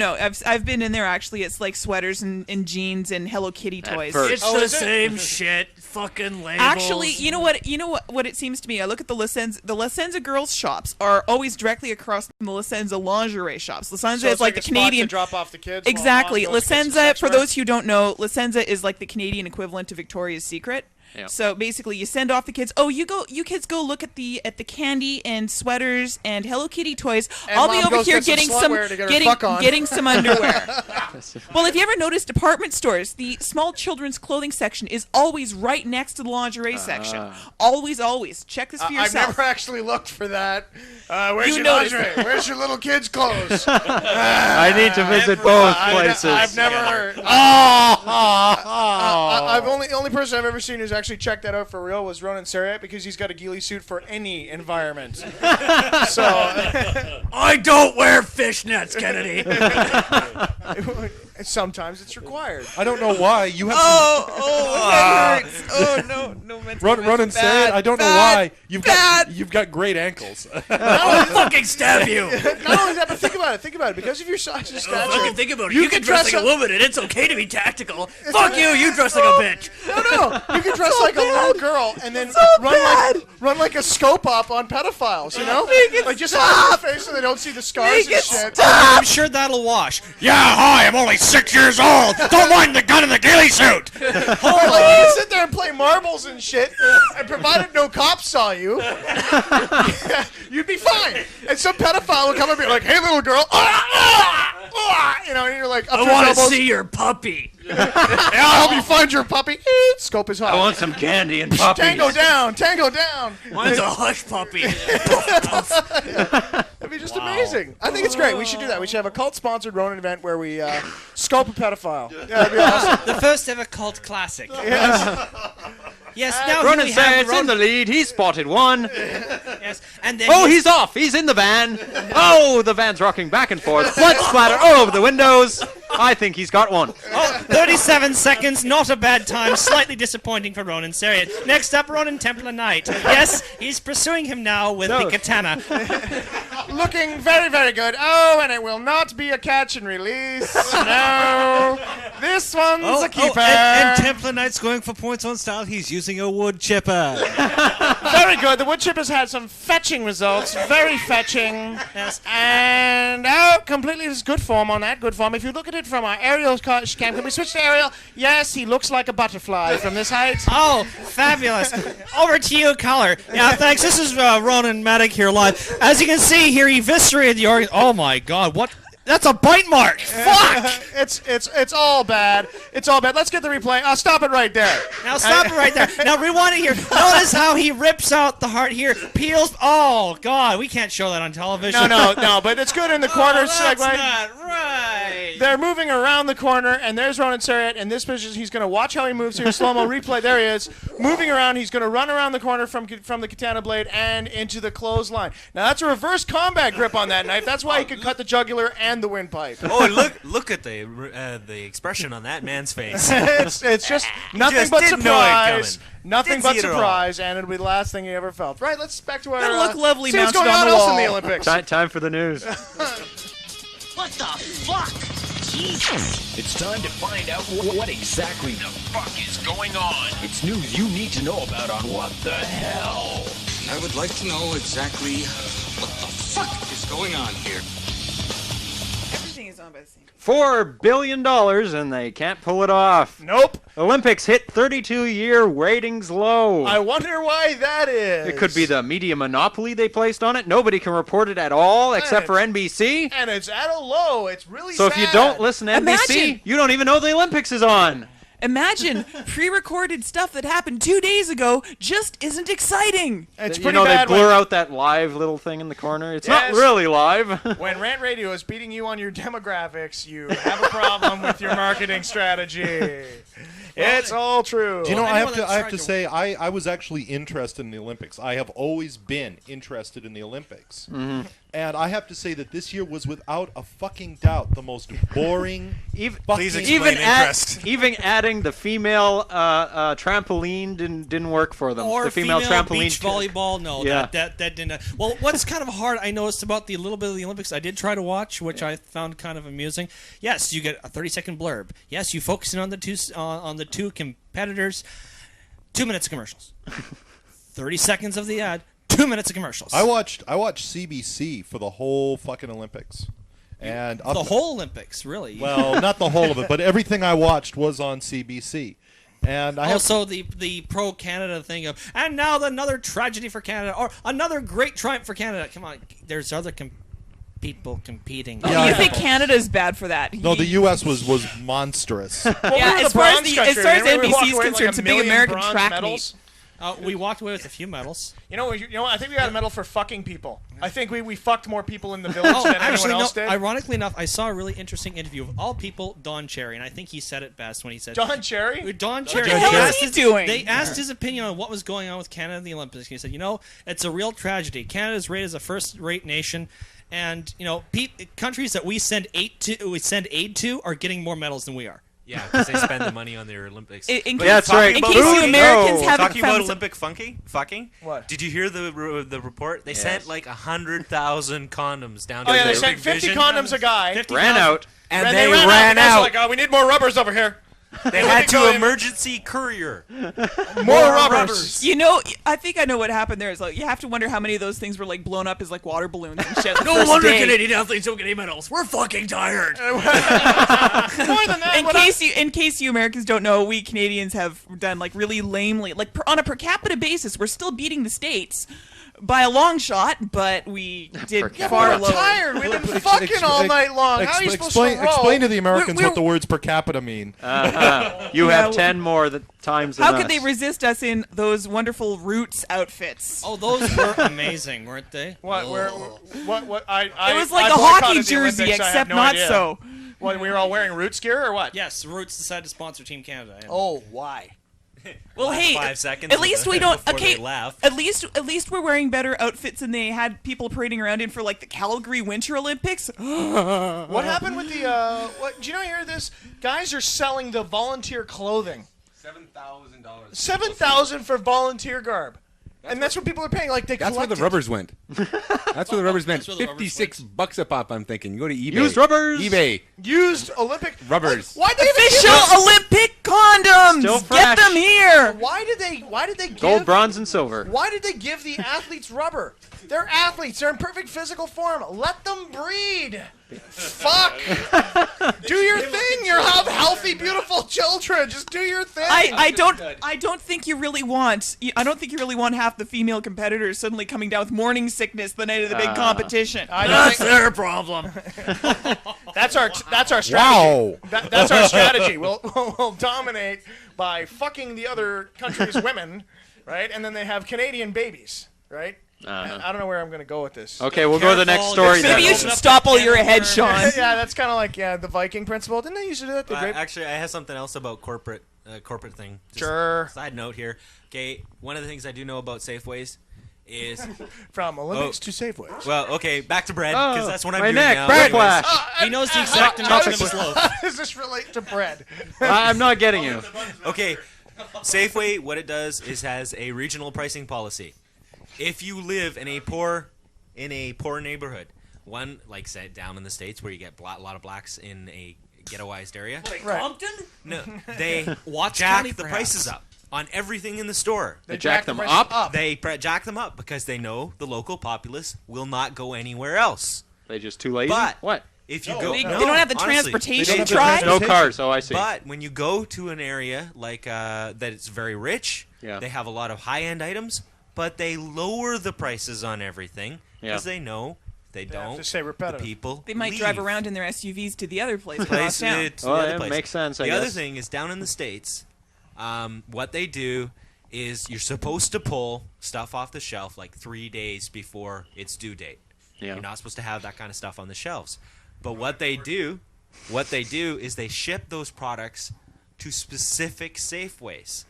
I've been in there actually. It's like sweaters and jeans and Hello Kitty toys. It's the same shit. Fucking labels. Actually, you know what it seems to me. I look at the Licenza Girls shops are always directly across from the Licenza lingerie shops. Licenza So is it's like a the spot Canadian. to drop off the kids. Exactly. while mom goes to get some Licenza, sex for work. those who don't know, Licenza is like the Canadian equivalent to Victoria's Secret. Yeah. So basically, you send off the kids. Oh, you kids go look at the candy and sweaters and Hello Kitty toys. And I'll be mom over goes here get getting some slutwear to get her fuck on. getting some underwear. Well, if you ever notice department stores, the small children's clothing section is always right next to the lingerie section. Always. Check this for I've yourself. never actually looked for that. Where's You your noticed. lingerie? Where's your little kids' clothes? I need to visit both places. I've never. I've only person I've ever seen who's actually checked that out for real was Ronan Saryet because he's got a ghillie suit for any environment. So I don't wear fishnets, Kennedy. sometimes it's required. I don't know why you have. that hurts. Oh no, Ronan Saryet. I don't know why you've got great ankles. I'll fucking stab you. Not only that, but think about it. Because of your size and stature, Fucking think about it. You can dress like a woman, and it's okay to be tactical. Fuck you. You dress like a bitch. No. You can dress like a little girl and then run like a scope up on pedophiles. You know, like just hide your face so they don't see the scars and shit. I'm sure that'll wash. Yeah, hi, I'm only 6 years old. Don't mind the gun in the ghillie suit. Like you can sit there and play marbles and shit, and provided no cops saw you, you'd be fine. And some pedophile will come up and be like, "Hey, little girl," and you're like, I want to see your puppy. Yeah, I'll help you find your puppy. Scope is hot. I want some candy and puppies. Tango down. Mine's a hush puppy. That'd be just amazing. I think it's great. We should do that. We should have a cult-sponsored Ronin event where we scope a pedophile. Yeah, that'd be awesome. The first ever cult classic. Yes. Yes, now Ronan we have Saryet's in the lead. He spotted one. Yes, and then He's off. He's in the van. Oh, the van's rocking back and forth. Blood splatter all over the windows. I think he's got one. 37 seconds, not a bad time. Slightly disappointing for Ronan Saryet. Next up, Ronan Templar Knight. Yes, he's pursuing him now with the katana. Looking very, very good. Oh, and it will not be a catch and release. No. This one's a keeper. And Templar Knight's going for points on style. He's using a wood chipper. Very good. The wood chipper's had some fetching results. Very fetching. Yes. And completely just good form on that. Good form. If you look at it from our aerial cam, can we switch to aerial? Yes, he looks like a butterfly from this height. Oh, fabulous. Over to you, Collar. Yeah, thanks. This is Ronan Maddock here live. As you can see here, he eviscerated the organ. Oh, my God. What? That's a bite mark. Fuck. It's all bad. It's all bad. Let's get the replay. I'll stop it right there. Now stop it right there. Now rewind it here. Notice how he rips out the heart here. Peels. Oh, God. We can't show that on television. No. But it's good in the corner segue. That's not right. They're moving around the corner, and there's Ronan Saryet. In this position, he's going to watch how he moves here. Slow-mo replay. There he is. Moving around. He's going to run around the corner from the katana blade and into the clothesline. Now, that's a reverse combat grip on that knife. That's why he could cut the jugular and and the windpipe. Oh, and look at the expression on that man's face. it's just nothing just but didn't know it surprise. coming. Nothing Didn't but see it at all. surprise, and it'll be the last thing he ever felt. Right, let's back to our... That'll look lovely see what's mounted going on on the else wall. in the Olympics. Time for the news. What the fuck? Jesus. It's time to find out what exactly the fuck is going on. It's news you need to know about on What the Hell. I would like to know exactly what the fuck is going on here. Everything is on by the same. $4 billion, and they can't pull it off. Nope. Olympics hit 32-year ratings low. I wonder why that is. It could be the media monopoly they placed on it. Nobody can report it at all except for NBC. And it's at a low. It's really So sad. if you don't listen to NBC, Imagine. you don't even know the Olympics is on. Imagine pre-recorded stuff that happened 2 days ago just isn't exciting. It's You pretty know, bad they blur when- out that live little thing in the corner. It's Yes. not really live. When Rant Radio is beating you on your demographics, you have a problem with your marketing strategy. It's all true. Do you know, I have to say, I was actually interested in the Olympics. I have always been interested in the Olympics. Mhm. And I have to say that this year was without a fucking doubt the most boring. Even adding the female trampoline didn't work for them. Or the female trampoline beach volleyball. No, Yeah. that didn't. Well, what's kind of hard I noticed about the little bit of the Olympics I did try to watch, which I found kind of amusing. Yes, you get a 30-second blurb. Yes, you focus in on the two competitors. 2 minutes of commercials. 30 seconds of the ad. 2 minutes of commercials. I watched CBC for the whole fucking Olympics. And The whole Olympics, really? Well, not the whole of it, but everything I watched was on CBC. And I also the pro Canada thing of, and now another tragedy for Canada, or another great triumph for Canada. Come on, there's other people competing. Oh, you think Canada's bad for that? No, the U.S. was monstrous. Yeah, as far as NBC is concerned, it's a big American track medals. meet. We walked away with a few medals. You know what? I think we got a medal for fucking people. I think we fucked more people in the village than anyone else did. Ironically enough, I saw a really interesting interview of all people, Don Cherry, and I think he said it best when he said... Don Cherry? Don What Cherry. the hell is he doing? They asked his opinion on what was going on with Canada in the Olympics. He said, it's a real tragedy. Canada's rated as a first-rate nation, and, countries that we send aid to are getting more medals than we are. Yeah, because they spend the money on their Olympics. In But case- talking in about case you fucking- Americans haven't talking found about some- Olympic fucking. What? Did you hear the report? They Yes. sent like 100,000 condoms down to Oh yeah, they the sent 50 condoms a guy. 50 ran out. And And they they ran ran out. out. Like, oh, we need more rubbers over here. They had to emergency courier. More rubbers. I think I know what happened there. Is like you have to wonder how many of those things were like blown up as like water balloons and shit. the No first wonder day. Canadian athletes don't get any medals. We're fucking tired. More than that. In case you Americans don't know, we Canadians have done like really lamely, like on a per capita basis, we're still beating the States by a long shot, but we did far we're lower. tired. We've been fucking all night long. How are you supposed to roll? Explain to the Americans what the words per capita mean. You have 10 more times than How us. could they resist us in those wonderful Roots outfits? Oh, those were amazing, weren't they? What? What? It was like I a hockey boycotted the jersey, Olympics. I have except no not idea. so. What? We were all wearing Roots gear or what? Yes, Roots decided to sponsor Team Canada. Oh, why? Well, Last hey, 5 seconds at least we don't. before Okay, they laugh. at least we're wearing better outfits than they had people parading around in for like the Calgary Winter Olympics. What happened with the? What? Do you know? Hear this? Guys are selling the volunteer clothing. $7,000. $7,000 for volunteer garb. And that's what people are paying. Like they That's where collect the it. rubbers went. That's where the rubbers went. That's where the rubbers $56 a pop. I'm thinking. You go to eBay. Used rubbers. eBay. Used Olympic Rubbers. Why they even Official give us- Olympic condoms. Still Get fresh. them here. Why did they give Gold, bronze, and silver. Why did they give the athletes rubber? They're athletes. They're in perfect physical form. Let them breed. Fuck. Do your thing. You have healthy, beautiful children. Just do your thing. I don't think you really want. I don't think you really want half the female competitors suddenly coming down with morning sickness the night of the big competition. That's their problem. That's our strategy. Wow. That's our strategy. We'll dominate by fucking the other country's women, right? And then they have Canadian babies, right? I don't know where I'm going to go with this. Okay, we'll go to the next story then. Maybe you should stop all your head, Sean. Yeah, that's kind of like the Viking principle. Didn't they used to do that? Actually, I have something else about corporate thing. Just Sure. Side note here. Okay, one of the things I do know about Safeways is from Olympics to Safeways. Well, okay, back to bread because that's what I'm doing now. Bread flash. He knows the exact dimension of his loaf. How does this relate to bread? I'm not getting you. Okay, Safeway, what it does is has a regional pricing policy. If you live in a poor neighborhood, one like say down in the States where you get a lot of blacks in a ghettoized area, Like Compton? no, they Watts jack County, the perhaps. prices up on everything in the store. They jack them up? They jack them up because they know the local populace will not go anywhere else. They just too lazy? But What? if you go, They no, don't have the honestly, transportation they don't tried? No cars. Oh, I see. But when you go to an area like that, it's very rich. Yeah. They have a lot of high-end items, but they lower the prices on everything because they know they have don't. to stay repetitive. The people They might leave. drive around in their SUVs to the other place across town. To the other place. Makes sense. I The guess. other thing is down in the States, what they do is you're supposed to pull stuff off the shelf like 3 days before its due date. Yeah. You're not supposed to have that kind of stuff on the shelves. But what they do is they ship those products to specific Safeways,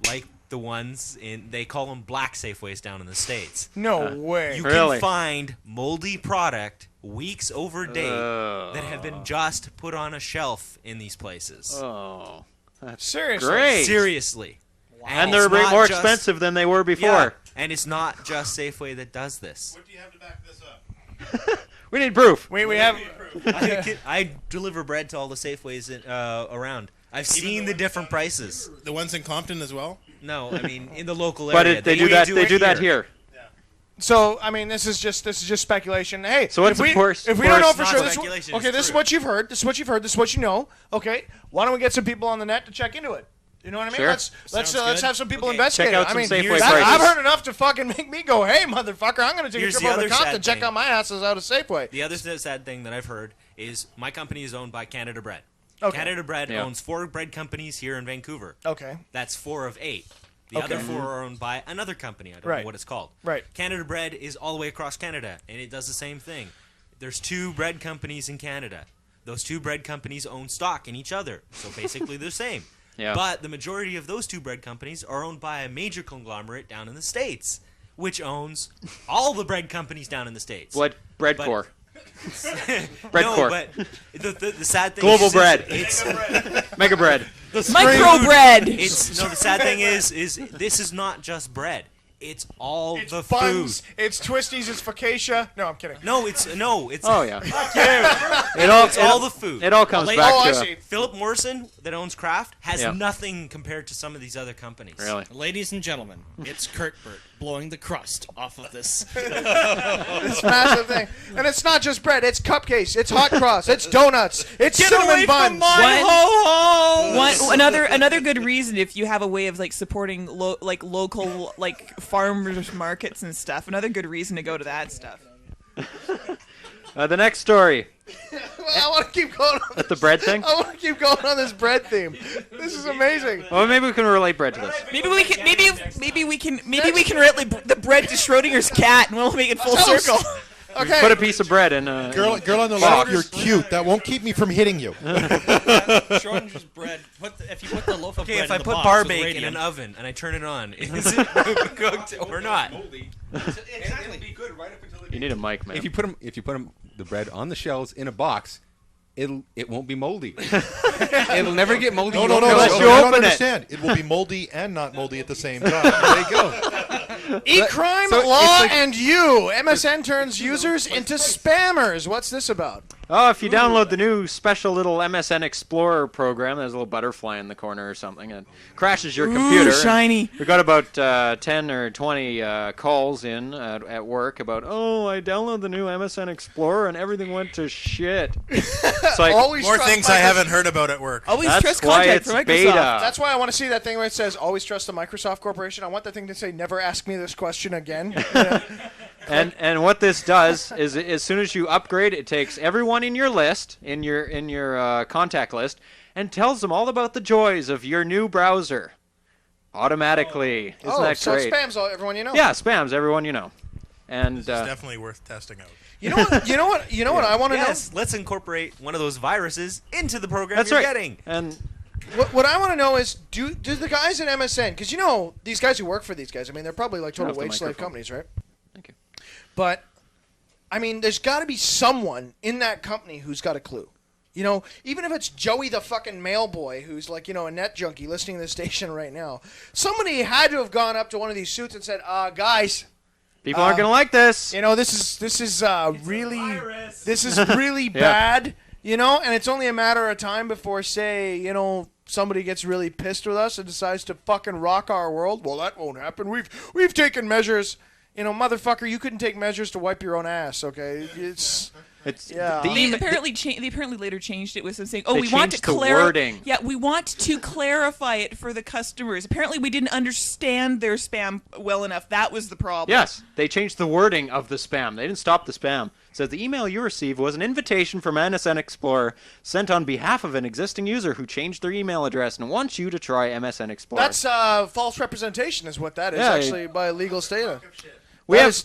like the ones they call them black Safeways down in the States. No way. You Really? can find moldy product weeks over date that have been just put on a shelf in these places. Oh, that's Seriously. great. Seriously. And they're it's not more just- expensive than they were before. Yeah, and it's not just Safeway that does this. What do you have to back this up? We need proof. We have. I deliver bread to all the Safeways around. I've seen the different prices. The ones in Compton as well? No, I mean in the local But area. they do that. They do that here. So I mean, this is just speculation. Hey, So what's if we, the course? if we don't know It's for not sure, this, speculation, okay, it's this is true. what you've heard. This is what you've heard. This is what you know. Okay, why don't we get some people on the net to check into it? You know what I mean? Sure. Let's have some people Okay. investigate Check out it. I some mean, Safeway I've prices. heard enough to fucking make me go, hey, motherfucker, I'm going to take Here's a the trip over other to Compton sad and check thing. out my asses out of Safeway. The other sad thing that I've heard is my company is owned by Canada Bread. Okay. Canada Bread Yeah. owns 4 bread companies here in Vancouver. Okay. That's 4 of 8. The Okay. other 4 are owned by another company. I don't Right. know what it's called. Right. Canada Bread is all the way across Canada, and it does the same thing. There's 2 bread companies in Canada. Those 2 bread companies own stock in each other, so basically they're the same. Yeah. But the majority of those 2 bread companies are owned by a major conglomerate down in the States, which owns all the bread companies down in the States. Bread But- Corp. Bread no, Corp. but the sad thing Global is bread. It's Mega bread. Micro bread. It's no. The sad thing is this is not just bread. It's all It's the buns, food. it's twisties, it's focaccia. No, I'm kidding. No, it's Oh yeah. it's all the food. It all comes Like- back Oh, to. I see. Philip Morrison that owns Kraft has Yeah. nothing compared to some of these other companies. Really. Ladies and gentlemen, it's Kurt Bert blowing the crust off of this. This massive thing. And it's not just bread, it's cupcakes, it's hot cross, it's donuts, it's cinnamon buns. Another good reason if you have a way of like supporting local like farmers markets and stuff. Another good reason to go to that stuff. The next story. I want to keep going on The bread thing. I want to keep going on this bread theme. This is amazing. Well, maybe we can relate bread to this. Maybe we can relate the bread to Schrodinger's cat and we'll make it full circle. Okay. Put a piece of bread in. Girl on the left, you're cute. That won't keep me from hitting you. Schrodinger's bread. If you put the loaf of Okay, bread if in I the put box bar with bake in radium- an oven and I turn it on, is it cooked or not? Exactly. You need a mic, man. If you put the bread on the shelves in a box, it won't be moldy. It'll never get moldy. No. Unless you don't open it. understand. It will be moldy and not moldy at the same time. There you go. E-crime, So it's law, like- and you. MSN turns users into spammers. What's this about? Oh, if you download the new special little MSN Explorer program, there's a little butterfly in the corner or something, and it crashes your computer. And shiny. we got about 10 or 20 calls in at work about, I downloaded the new MSN Explorer and everything went to shit. It's like, Always More trust things I Microsoft. haven't heard about at work. Always that's trust why contact it's from Microsoft. beta. That's why I want to see that thing where it says, always trust the Microsoft Corporation. I want that thing to say, never ask me this question again. And what this does is, as soon as you upgrade, it takes everyone in your list, in your contact list, and tells them all about the joys of your new browser, automatically. Isn't that so great? it spams everyone you know. Yeah, spams everyone you know. And This is definitely worth testing out. You know what I want to Yes, let's incorporate one of those viruses into the program that's you're right. getting. And What I want to know is, do the guys at MSN, because you know these guys who work for these guys, I mean, they're probably like total wage slave companies, right? Thank you. But, I mean, there's got to be someone in that company who's got a clue. You know, even if it's Joey the fucking mail boy who's like, you know, a net junkie listening to the station right now, somebody had to have gone up to one of these suits and said, guys, people aren't going to like this. You know, this is really bad, you know, and it's only a matter of time before, say, you know, somebody gets really pissed with us and decides to fucking rock our world. Well, that won't happen. We've taken measures. You know, motherfucker, you couldn't take measures to wipe your own ass, okay? Yeah. They apparently later changed it with them saying, we want to clarify. Yeah, we want to clarify it for the customers. Apparently, we didn't understand their spam well enough. That was the problem. Yes, they changed the wording of the spam. They didn't stop the spam. It says the email you received was an invitation from MSN Explorer sent on behalf of an existing user who changed their email address and wants you to try MSN Explorer. That's false representation is what that is, Yeah, actually, by legal status.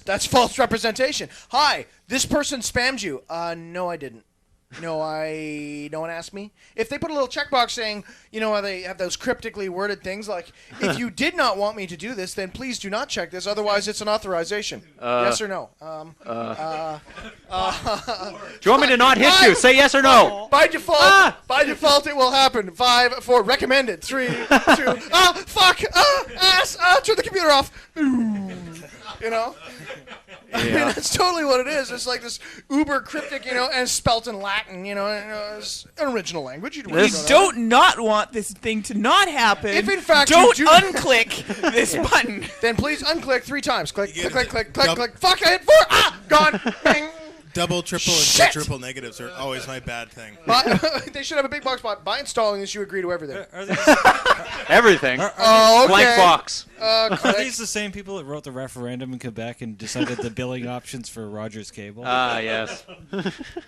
That's false representation. Hi, this person spammed you. No, I didn't. No one asked me. If they put a little checkbox saying, you know, they have those cryptically worded things like, if you did not want me to do this, then please do not check this. Otherwise, it's an authorization. Yes or no? Do you want me to not hit you? Say yes or no. By default, it will happen. 5, 4, recommended. 3, 2, fuck, ass, turn the computer off. You know? I mean, that's totally what it is. It's like this uber cryptic, you know, and spelt in Latin, you know, it's an original language. You don't not want this thing to not happen. If in fact don't you do unclick this button. Then please unclick 3 times. Click, click, click, click. Fuck, I hit 4. Gone. Bing. Double, triple, and quadruple negatives are always my bad thing. They should have a big box spot. By installing this, you agree to everything. Everything. Okay. Blank box. Are these the same people that wrote the referendum in Quebec and decided the billing options for Rogers Cable? Yes.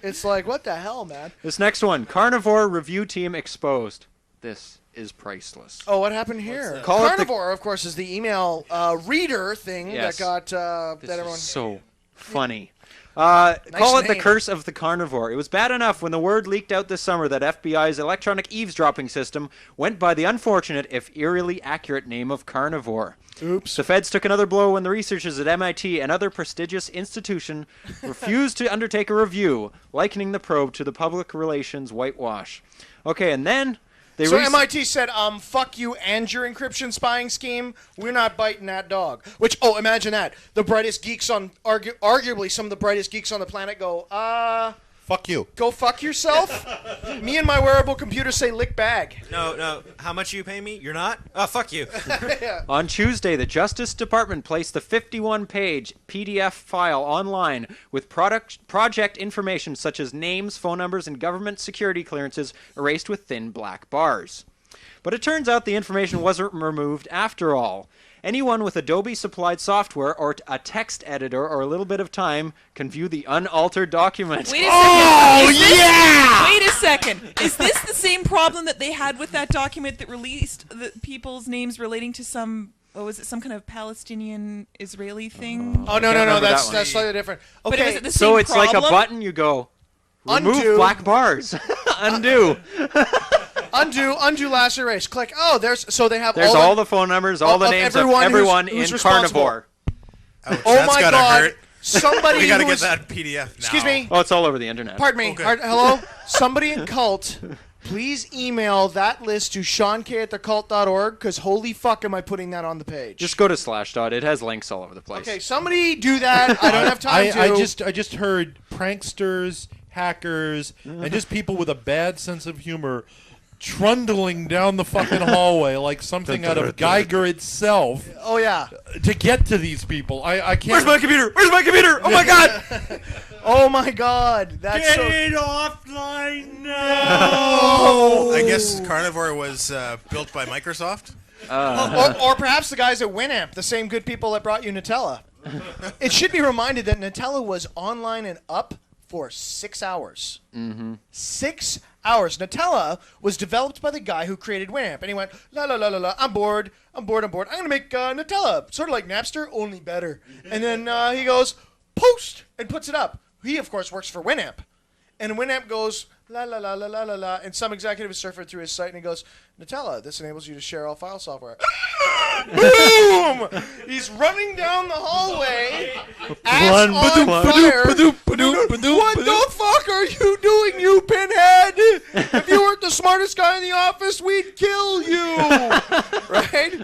It's like, what the hell, man? This next one, Carnivore Review Team exposed. This is priceless. Oh, what happened here? Carnivore, of course, is the email reader thing that got that everyone. So funny. Call it the name. curse of the carnivore. It was bad enough when the word leaked out this summer that FBI's electronic eavesdropping system went by the unfortunate, if eerily accurate, name of carnivore. Oops. The feds took another blow when the researchers at MIT and other prestigious institution refused to undertake a review, likening the probe to the public relations whitewash. Okay, and then So MIT said, fuck you and your encryption spying scheme. We're not biting that dog. Which, imagine that. The brightest geeks on, arguably some of the brightest geeks on the planet go, fuck you. Go fuck yourself? Me and my wearable computer say lick bag. No. How much you pay me? You're not? Oh, fuck you. On Tuesday, the Justice Department placed the 51-page PDF file online with project information such as names, phone numbers, and government security clearances erased with thin black bars. But it turns out the information wasn't removed after all. Anyone with Adobe-supplied software or a text editor or a little bit of time can view the unaltered document. Wait a second. Wait a second. Is this the same problem that they had with that document that released the people's names relating to some... Oh, was it some kind of Palestinian-Israeli thing? No. That's slightly different. Okay. But is it the so same it's problem? like a button you go, remove Undo. black bars. Undo. Undo last erase. Click. There's all the phone numbers, all the names of everyone who's in Carnivore. Ouch, oh that's my gotta God. Hurt. Somebody we gotta who's- get that PDF now. Excuse me. Oh, it's all over the internet. Pardon me. Okay. Hello? Somebody in Cult, please email that list to SeanK@thecult.org, because holy fuck am I putting that on the page. Just go to /dot. It has links all over the place. Okay, somebody do that. I don't have time to. I just heard pranksters, hackers, and just people with a bad sense of humor trundling down the fucking hallway like something out of Geiger itself. Oh, yeah. To get to these people. I can't. Where's my computer? Where's my computer? Oh, my God. Oh, my God. That's Get it offline now. I guess Carnivore was built by Microsoft. Or perhaps the guys at Winamp, the same good people that brought you Nutella. It should be reminded that Nutella was online and up for 6 hours. Mm-hmm. 6 hours. Nutella was developed by the guy who created Winamp, and he went, la la la la la, I'm bored. I'm going to make Nutella, sort of like Napster, only better. And then he goes, post, and puts it up. He, of course, works for Winamp. And Winamp goes, la la la la la la la, and some executive is surfing through his site, and he goes, Nutella, this enables you to share all file software. Boom! He's running down the hallway, ass on fire. What the fuck are you doing, you pinhead? If you weren't the smartest guy in the office, we'd kill you. Right?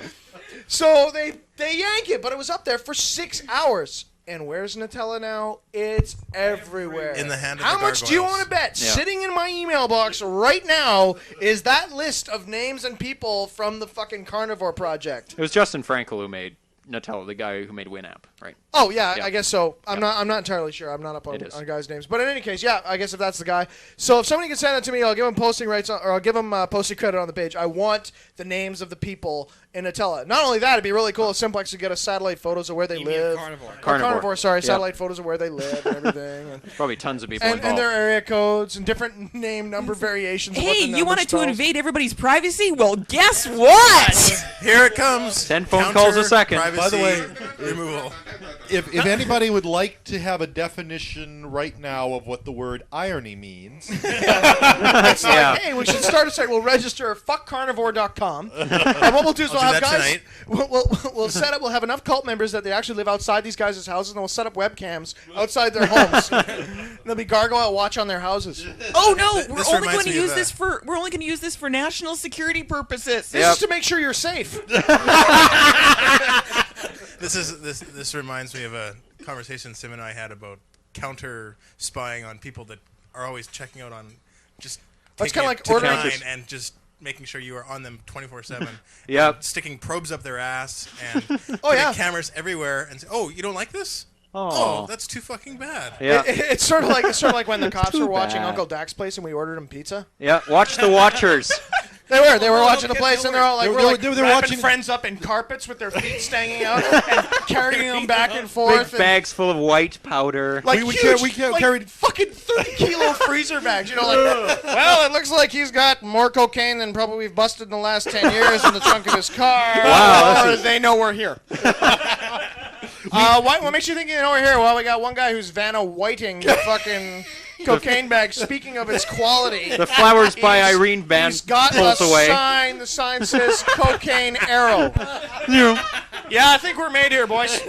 So they yank it, but it was up there for 6 hours. And where's Nutella now? It's everywhere. In the hand of How the much do you gargoyles. want to bet? Yeah. Sitting in my email box right now is that list of names and people from the fucking Carnivore Project. It was Justin Frankel who made Nutella, the guy who made Winamp, right? Oh yeah, Yeah. I guess so. I'm not entirely sure. I'm not up It is. on guys' names, but in any case, yeah, I guess if that's the guy. So if somebody can send it to me, I'll give them posting rights, or I'll give them posting credit on the page. I want the names of the people in Nutella. Not only that, it'd be really cool if Simplex could get us satellite photos of where they You mean live. Carnivore. Carnivore, sorry, Yeah. satellite photos of where they live and everything. And, Probably tons of people and involved. their area codes and different name number variations. of what Hey, the you number wanted to spells. invade everybody's privacy? Well, guess what? Here it comes. 10 phone calls a second. Privacy By the way, removal. If anybody would like to have a definition right now of what the word irony means, It's like, Yeah. hey, we should start a site. We'll register at fuckcarnivore.com. And what we'll do is I'll we'll do have that guys. tonight. We'll set up. We'll have enough cult members that they actually live outside these guys' houses, and we'll set up webcams outside their homes. And there'll be gargoyle watch on their houses. Oh no, we're This only reminds going to me of use a- this for national security purposes. This is to make sure you're safe. This reminds me of a conversation Sim and I had about counter spying on people that are always checking out on just That's taking kinda it like to the ordering- line and just making sure you are on them 24/7. Yep. Sticking probes up their ass and Oh, putting yeah. cameras everywhere and say, "Oh, you don't like this? Oh. Oh, that's too fucking bad." Yeah. It's sort of like when the cops Too were watching bad. Uncle Dak's place and we ordered him pizza. Yeah, watch the Watchers. They were watching the place, and they're all like, They we're were- like they were wrapping watching- friends up in carpets with their feet stanging out and carrying them back and forth. Big bags full of white powder. Like We huge, like, carried fucking 30-kilo freezer bags. You know, like, well, it looks like he's got more cocaine than probably we've busted in the last 10 years in the trunk of his car. Wow, Or they know we're here. What makes you think you know we're here? Well, we got one guy who's Vanna Whiting the fucking cocaine bag. Speaking of its quality, The Flowers by he's- Irene band He's got pulls a away. sign. The sign says "Cocaine Arrow." Yeah, I think we're made here, boys.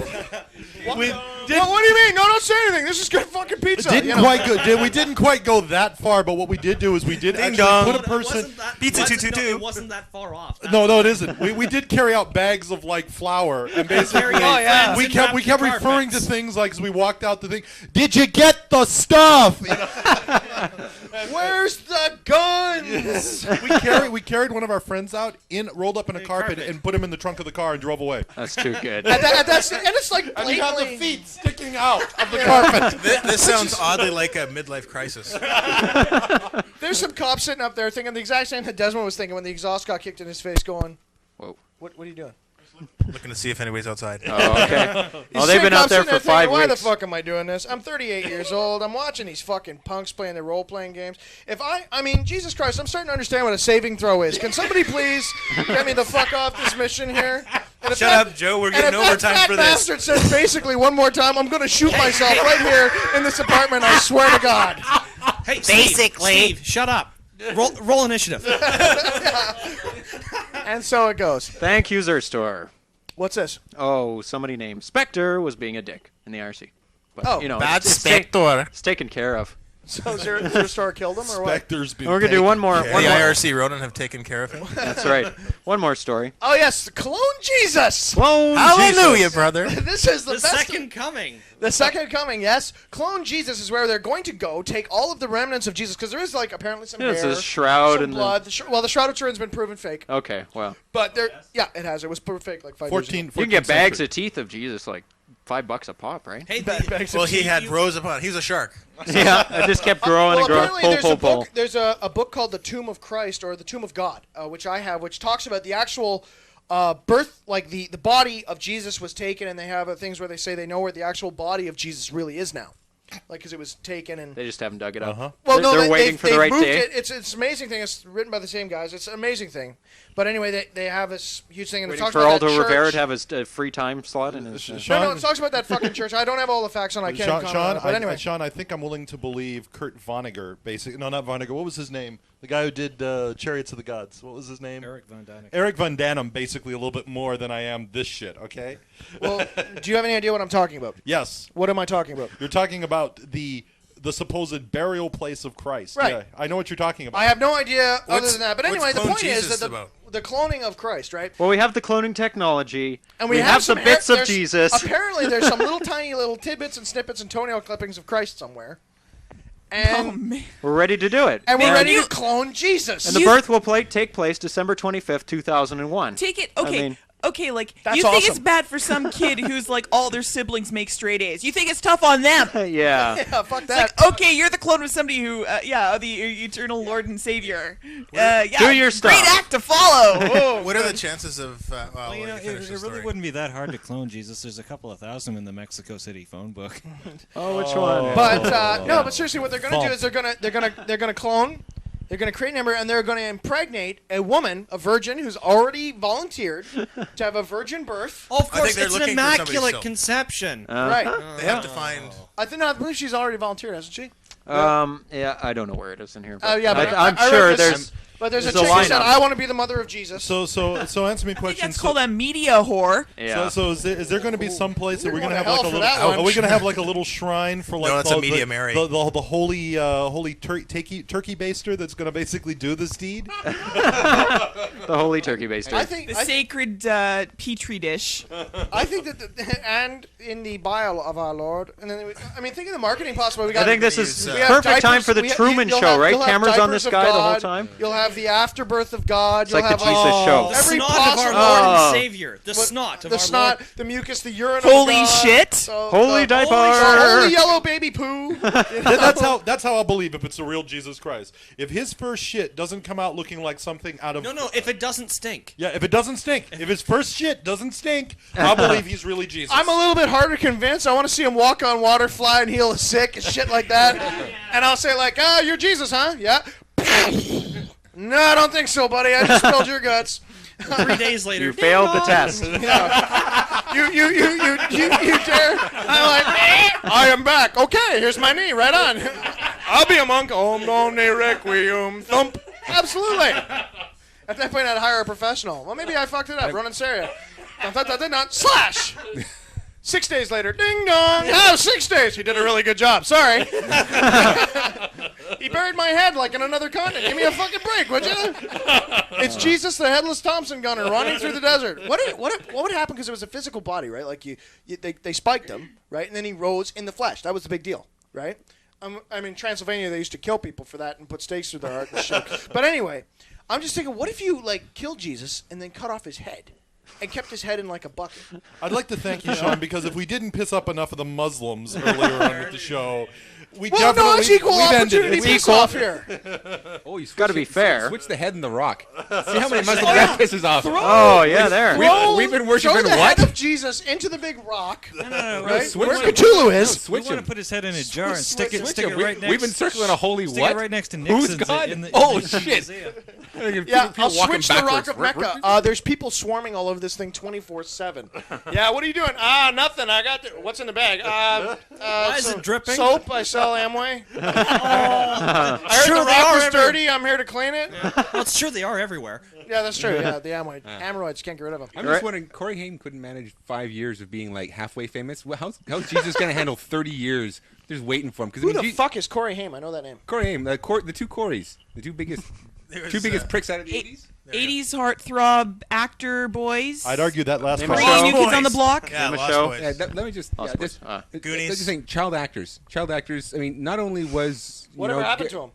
What do you mean? No, don't say anything. This is good fucking pizza. didn't you know? quite go. We didn't quite go that far, but what we did do is we did actually dong. put a person. Pizza 222. It wasn't that far off. No, it isn't. We did carry out bags of like flour, and basically yeah. we kept Wrapped in referring to carpets. things like as we walked out the thing. Did you get the stuff? Where's the guns? we carried one of our friends out rolled up in a carpet and put him in the trunk of the car and drove away. That's too good. And it's like And he had the blatantly. feet sticking out of the carpet. This sounds oddly like a midlife crisis. There's some cops sitting up there thinking the exact same that Desmond was thinking when the exhaust got kicked in his face. Going, Whoa. what are you doing? Looking to see if anybody's outside. Oh, okay. These Oh, they've same been out cops there sitting for 5 thinking, Why weeks. the fuck am I doing this? I'm 38 years old. I'm watching these fucking punks playing their role-playing games. I mean, Jesus Christ, I'm starting to understand what a saving throw is. Can somebody please get me the fuck off this mission here? And if Shut that- up, Joe. We're and getting if overtime that for fat this. bastard says basically one more time, I'm going to shoot myself right here in this apartment. I swear to God. Hey, Steve, shut up. Roll initiative. And so it goes. Thank user store. What's this? Oh, somebody named Spectre was being a dick in the IRC. But, Oh. you know, Bad it's Spectre. it's taken care of. So Zero Star killed him, or what? Spectre's been We're going to do one more. The One more. IRC Ronan have taken care of him. That's right. One more story. Oh yes, Clone Jesus. Clone Hallelujah, Jesus. brother. This is the The best. second coming. The second coming, yes. Clone Jesus is where they're going to go take all of the remnants of Jesus, because there is like apparently some Yeah, it's hair, a shroud some and the- blood. The Shroud of Turin's been proven fake, Okay, well. but there, yeah, it has. It was proven fake like 5 years ago. 14 You can get bags of teeth of Jesus like $5 a pop, right? Hey, Well, he had rows upon. He was a shark. Yeah, it just kept growing and growing. Apparently Pull. there's a book called The Tomb of Christ, or The Tomb of God, which I have, which talks about the actual birth, like the body of Jesus was taken, and they have things where they say they know where the actual body of Jesus really is now. like because it was taken and. They just haven't dug it up. Well, no, they're waiting for the right moved day. It's an amazing thing. It's written by the same guys. It's an amazing thing. But anyway, they have this huge thing, and it Waiting talks for about that Aldo church. Rivera to have his free time slot in his. No, it talks about that fucking church. I don't have all the facts on. I can't comment on it. But anyway, Sean, I think I'm willing to believe Kurt Vonnegut. Basically, no, not Vonnegut. What was his name? The guy who did Chariots of the Gods. What was his name? Eric Von Däniken. Eric Von Däniken, basically a little bit more than I am this shit. Okay. well, do you have any idea what I'm talking about? Yes. What am I talking about? You're talking about the supposed burial place of Christ. Right. Yeah, I know what you're talking about. I have no idea other than that. But anyway, the clone point is Jesus that about? the cloning of Christ, right? Well, we have the cloning technology, And we have the some bits of there's- Jesus. Apparently, there's some little tiny little tidbits and snippets and toenail clippings of Christ somewhere. And We're ready to do it. and we're ready to clone Jesus. And the birth will take place December 25th, 2001. Take it. I Okay. mean, Okay, like That's you think it's awesome. bad for some kid who's like all their siblings make straight A's. You think it's tough on them. yeah. Yeah, fuck It's that. like, okay, you're the clone of somebody who, the eternal Lord and Savior. Yeah, Do your stuff. Great act to follow. Whoa. What are the chances of? Well, You know, you finish it the really story. wouldn't be that hard to clone Jesus. There's a couple of thousand in the Mexico City phone book. Oh, which one? But no, but seriously, what they're going to do is they're going to clone. They're going to create an embryo, and they're going to impregnate a woman, a virgin, who's already volunteered to have a virgin birth. Oh, of course, it's an immaculate conception. Right. They have to find. I believe she's already volunteered, hasn't she? Yeah, I don't know where it is in here. But yeah, but I'm I sure read this- there's. But there's a There's chick a who said, lineup. "I want to be the mother of Jesus." So answer me a question. That's called a media whore. Yeah. So is there going to be some place that we're going to have going like to a hell for little? that Are one. we going to have like a little shrine for like No, that's a media the, Mary. the holy turkey baster that's going to basically do this deed? The holy turkey baster. I think The sacred petri dish. I think that and in the bile of our Lord, and then think of the marketing possible. We got. I think this is we have perfect time diapers- for the we have- Truman you'll Show, have- right? you'll have Cameras on diapers this of guy the whole God. time. You'll have the afterbirth of God. It's You'll like have the Jesus show. The every snot of possible. our Lord Oh. and Savior. The snot of the our snot, Lord. the mucus, the urine. Holy of God, shit. Holy the diaper. holy yellow baby poo. That's how I'll believe if it's the real Jesus Christ. If his first shit doesn't come out looking like something out of No, if it doesn't stink. yeah, if it doesn't stink, if his first shit doesn't stink, I'll believe he's really Jesus. I'm a little bit harder to convince. I want to see him walk on water, fly, and heal the sick, and shit like that. And I'll say like, "Oh, you're Jesus, huh? Yeah." No, I don't think so, buddy. I just spilled your guts. 3 days later, You failed the test. Yeah. You dare? I'm like, I am back. Okay, here's my knee. Right on. I'll be a monk. Om nomine requiem. Thump. Absolutely. At that point, I'd hire a professional. Well, maybe I fucked it up. Running Saryet. Slash. 6 days later, ding dong. Oh, 6 days. He did a really good job. Sorry. He buried my head like in another continent. Give me a fucking break, would you? It's Jesus, the headless Thompson gunner, running through the desert. What would happen? Because it was a physical body, right? Like they spiked him, right, and then he rose in the flesh. That was the big deal, right? In Transylvania, they used to kill people for that and put stakes through their heart and shit. But anyway, I'm just thinking, what if you like killed Jesus and then cut off his head? And kept his head in like a bucket. I'd like to thank you, Sean, because if we didn't piss up enough of the Muslims earlier on with the show, we've it's equal opportunity ended it. piss off here. Oh, you Gotta be fair. Switch the head and the rock. See how many Muslims that pisses off. Oh, yeah, there. We've been worshiping Throw the what? head of Jesus into the big rock. No, Right? switch Where him. Cthulhu is. Switch We want him. to put his head in a jar and stick it Switch him. right next. We've been circling a holy stick what? it right next to Who's Nixon's God? in the Oh, Nixon's shit. museum. Yeah, People I'll walking switch the Rock of backwards. Mecca. There's people swarming all over this thing 24/7. Yeah, what are you doing? Nothing. I got what's in the bag? Why is it dripping? Soap. I sell Amway. I heard Sure the they rock are was everywhere. dirty. I'm here to clean it. Well, it's true they are everywhere. Yeah, that's true. Yeah, the Amway. Hemorrhoids, can't get rid of them. I'm just wondering, Corey Haim couldn't manage 5 years of being like halfway famous. Well, how's Jesus going to handle 30 years just waiting for him? Who the fuck is Corey Haim? I know that name. Corey Haim, the two Corys, the two biggest pricks out of the 80s. 80s heartthrob actor boys. I'd argue that last Name part. a Three show. New Kids on the Block. Yeah, Name a Lost show. Boys. Yeah, let me just. Lost Yeah, Boys. Let's just saying, child actors. I mean, not only was Whatever happened to him?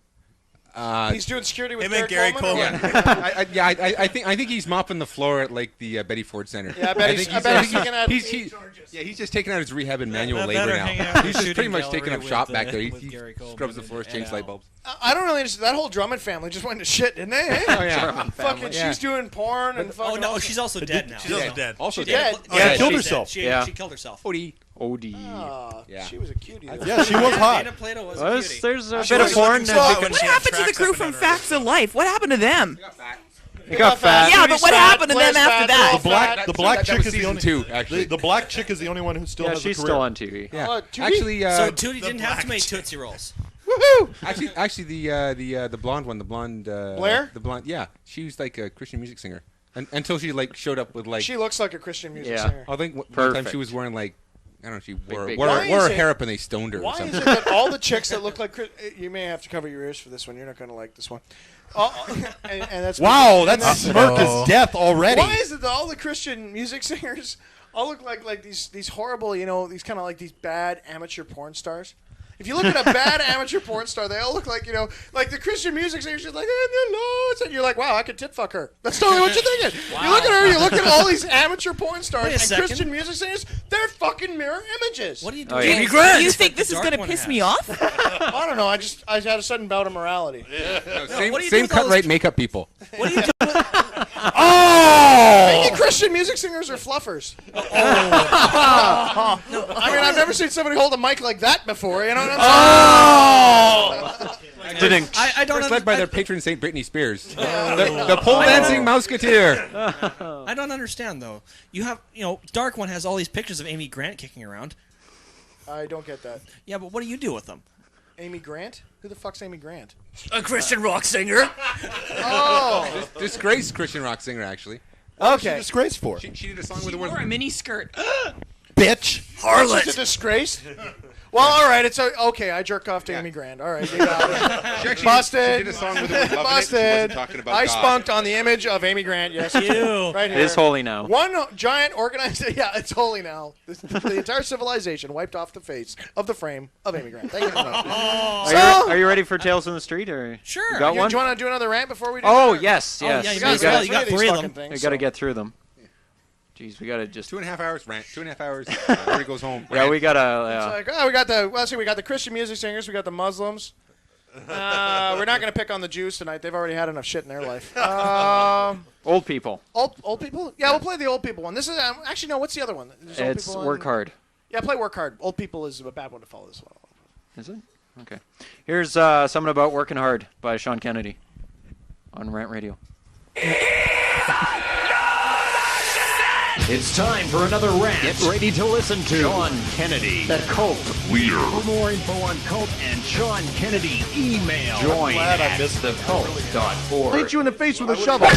He's doing security with Him and Gary Gary Coleman. Coleman. I think he's mopping the floor at like the Betty Ford Center. Yeah, I bet he's taking out he's just taking out his rehab and manual that labor better now. hang out in He's the just pretty shooting much taking up gallery shop with, back there. He with Gary Coleman scrubs the floors, and changes Al. light bulbs. I don't really understand. That whole Drummond family just went to shit, didn't they? Hey? Oh yeah. German Fucking, family. she's doing porn and fucking. Oh no, she's also dead now. She's also dead. Also dead. dead. Yeah, she's killed dead. herself. She Yeah. killed herself. Odie. OD. Oh, Yeah. she was a cutie. Yeah, she was hot. Dana Plato was a cutie. There's a She bit of was porn. looking that slow. you can- What happened to the crew from Facts of Life? What happened to them? They got fat. Yeah, but what happened to them after that? The black that chick was is the season only 2, actually. The black chick is the only one who still Yeah, has a she's career. still on TV. Yeah. Tootie? Actually, So Tootie didn't have black to make chick. Tootsie Rolls. Woohoo! Actually, the blonde one, the blonde Blair? the blonde, yeah, she was like a Christian music singer until she like showed up with like. She looks like a Christian music Yeah. singer. I think one time Perfect. she was wearing like, I don't know, she wore, big wore, Why wore is her it- hair up and they stoned her or Why something. is it that all the chicks that look like you may have to cover your ears for this one. You're not going to like this one. And that's Wow, and that smirk is death already. Why is it that all the Christian music singers all look like these horrible, these kind of like these bad amateur porn stars? If you look at a bad amateur porn star, they all look like, like the Christian music singer. She's like, and you're like, wow, I could tit fuck her. That's totally what you're thinking. Wow. You look at her, you look at all these amateur porn stars Wait a and second. Christian music singers, they're fucking mirror images. What are you Oh, doing? yeah. You think this is Dark going to one piss has. me off? I don't know. I had a sudden bout of morality. No, same what do you do same with all cut those right makeup people. What do you do? Maybe Christian music singers are fluffers. I mean, I've never seen somebody hold a mic like that before. You know what I'm saying? Didn't. I don't. First led by their patron Saint Britney Spears, the pole dancing mouseketeer. I don't understand though. You have, Dark One has all these pictures of Amy Grant kicking around. I don't get that. Yeah, but what do you do with them? Amy Grant? Who the fuck's Amy Grant? A Christian rock singer. Oh, Disgraced Christian rock singer, actually. okay. Disgrace for? She did a song with She the wore a word. mini skirt. Bitch. Harlot. She's a disgrace. Well, all right. It's okay. I jerk off to Amy Grant. All right, you got it. She actually Busted. She did a song with the word loving it. She Busted. wasn't talking about I God. spunked on the image of Amy Grant. Yes, Ew. right here. It is holy now. One giant organized. Yeah, it's holy now. The entire civilization wiped off the face of the frame of Amy Grant. Thank you very much. Are you ready for Tales from the Street? Or Sure. You got one? Do you want to do another rant before we do Oh, that? yes, Oh, yes. yeah, you We might as well. got- You got these 3 of fucking them. things, We got to so. get through them. Jeez, we got to just. 2.5 hours rant. 2.5 hours. Everybody goes home. Yeah, we got It's to. like, we got the Christian music singers, we got the Muslims. We're not going to pick on the Jews tonight. They've already had enough shit in their life. Old people. Old people? Yeah, we'll play the old people one. This is actually no. What's the other one? There's old It's people Work and- Hard. Yeah, play Work Hard. Old people is a bad one to follow as well. Is it? Okay. Here's something about working hard by Sean Kennedy on Rant Radio. It's time for another rant. Get ready to listen to Sean Kennedy, the cult leader. For more info on cult and Sean Kennedy, email join at thecult.org. Hit you in the face with a shovel.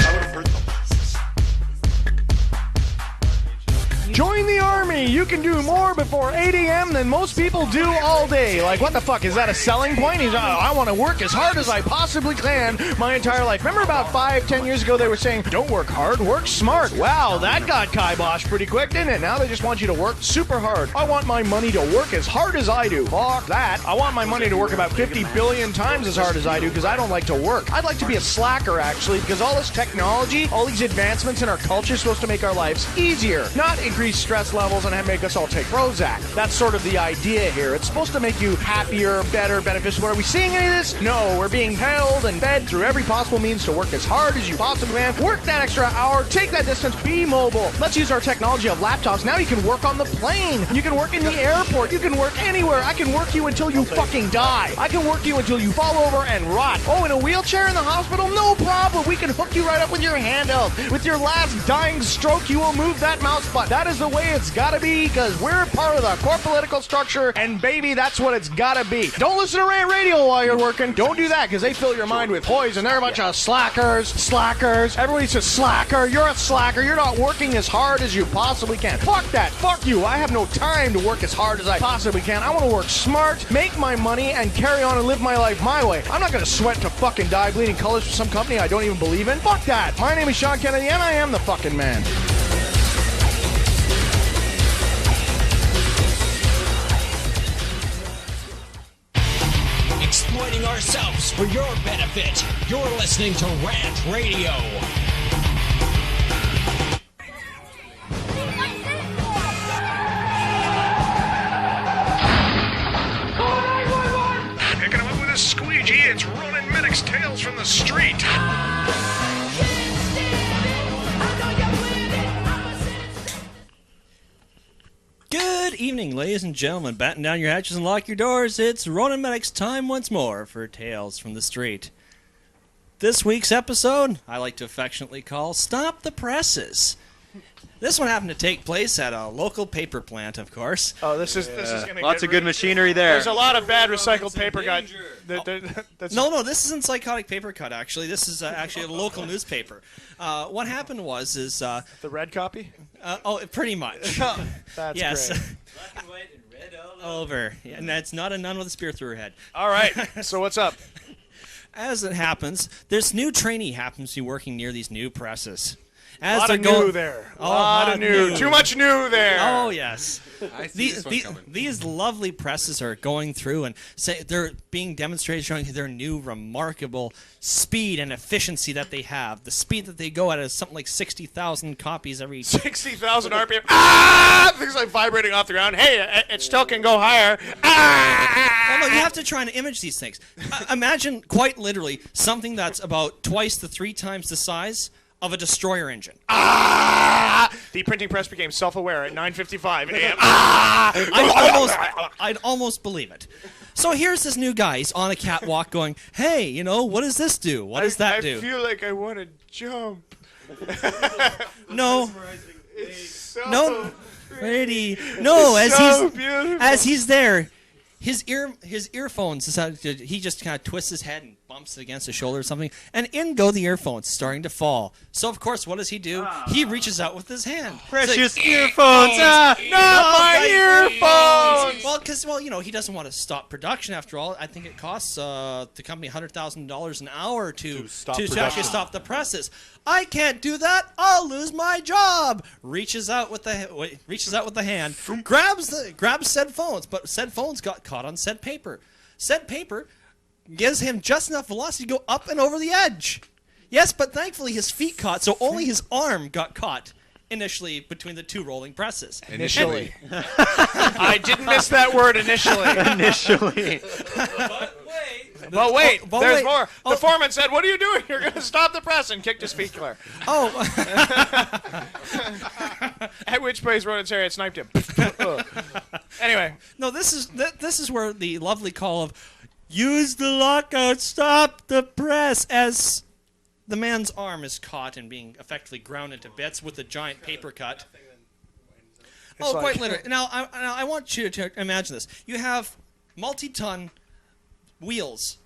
Join the army. You can do more before 8 a.m. than most people do all day. Like, what the fuck? Is that a selling point? I want to work as hard as I possibly can my entire life. Remember about 5-10 years ago they were saying, don't work hard, work smart. Wow, that got kiboshed pretty quick, didn't it? Now they just want you to work super hard. I want my money to work as hard as I do. Fuck that. I want my money to work about 50 billion times as hard as I do because I don't like to work. I'd like to be a slacker, actually, because all this technology, all these advancements in our culture is supposed to make our lives easier, not increase stress levels and make us all take Prozac. That's sort of the idea here. It's supposed to make you happier, better, beneficial. Are we seeing any of this? No, we're being held and fed through every possible means to work as hard as you possibly can. Work that extra hour, take that distance, be mobile. Let's use our technology of laptops. Now you can work on the plane. You can work in the airport. You can work anywhere. I can work you until you fucking die. I can work you until you fall over and rot. Oh, in a wheelchair in the hospital? No problem. We can hook you right up with your hand held. With your last dying stroke, you will move that mouse button. That is the way it's gotta be, because we're part of the core political structure, and baby, that's what it's gotta be. Don't listen to Rant Radio while you're working. Don't do that, because they fill your mind with poison. They're a bunch of slackers. Everybody's a slacker. You're a slacker. You're not working as hard as you possibly can. Fuck that. Fuck you. I have no time to work as hard as I possibly can. I want to work smart, make my money, and carry on and live my life my way. I'm not gonna sweat to fucking die bleeding colors for some company I don't even believe in. Fuck that. My name is Sean Kennedy, and I am the fucking man. Exploiting ourselves for your benefit. You're listening to Rant Radio. Picking him up with a squeegee, it's Ronan Minnick's Tales from the Street. Good evening, evening, ladies and gentlemen. Batten down your hatches and lock your doors. It's Ronan Medic's time once more for Tales from the Street. This week's episode, I like to affectionately call Stop the Presses. This one happened to take place at a local paper plant, of course. Oh, this is going to lots of good machinery there. There's a lot of bad recycled paper No, this isn't Psychotic Paper Cut, actually. This is actually a local newspaper. What happened was the red copy? Pretty much. That's yes. great. Black and white and red all over. Yeah, and that's not a nun with a spear through her head. All right. So what's up? As it happens, this new trainee happens to be working near these new presses. A lot of new there. A lot of new. Too much new there. Oh, yes. I see this one coming. These lovely presses are going through and they're being demonstrated, showing their new remarkable speed and efficiency that they have. The speed that they go at is something like 60,000 copies every... 60,000 RPM. Ah! Things like vibrating off the ground. Hey, it still can go higher. Ah! Well, no, you have to try and image these things. Imagine, quite literally, something that's about twice to 3 times the size of a destroyer engine. Ah! The printing press became self-aware at 9:55 a.m. Ah! I'd almost believe it. So here's this new guy. He's on a catwalk going, hey, what does this do? What does that do? I feel like I want to jump. No. It's so no. Pretty. No, beautiful. As he's there, his earphones decided he just kind of twists his head and bumps it against his shoulder or something, and in go the earphones, starting to fall. So of course, what does he do? He reaches out with his hand. Precious earphones! Not my earphones! Well, he doesn't want to stop production after all. I think it costs the company $100,000 an hour to actually stop the presses. I can't do that. I'll lose my job. Reaches out with the hand, grabs said phones, but said phones got caught on said paper. Said paper gives him just enough velocity to go up and over the edge. Yes, but thankfully his feet caught, so only his arm got caught initially between the 2 rolling presses. Initially. I didn't miss that word, initially. Initially. But wait, there's more. The foreman said, what are you doing? You're going to stop the press, and kicked his feet clear. Oh. At which place Ronan Saryet sniped him. Anyway. No, this is where the lovely call of use the lockout, stop the press, as the man's arm is caught and being effectively ground into bits with a giant paper cut. Quite literally. Now, I want you to imagine this. You have multi-ton wheels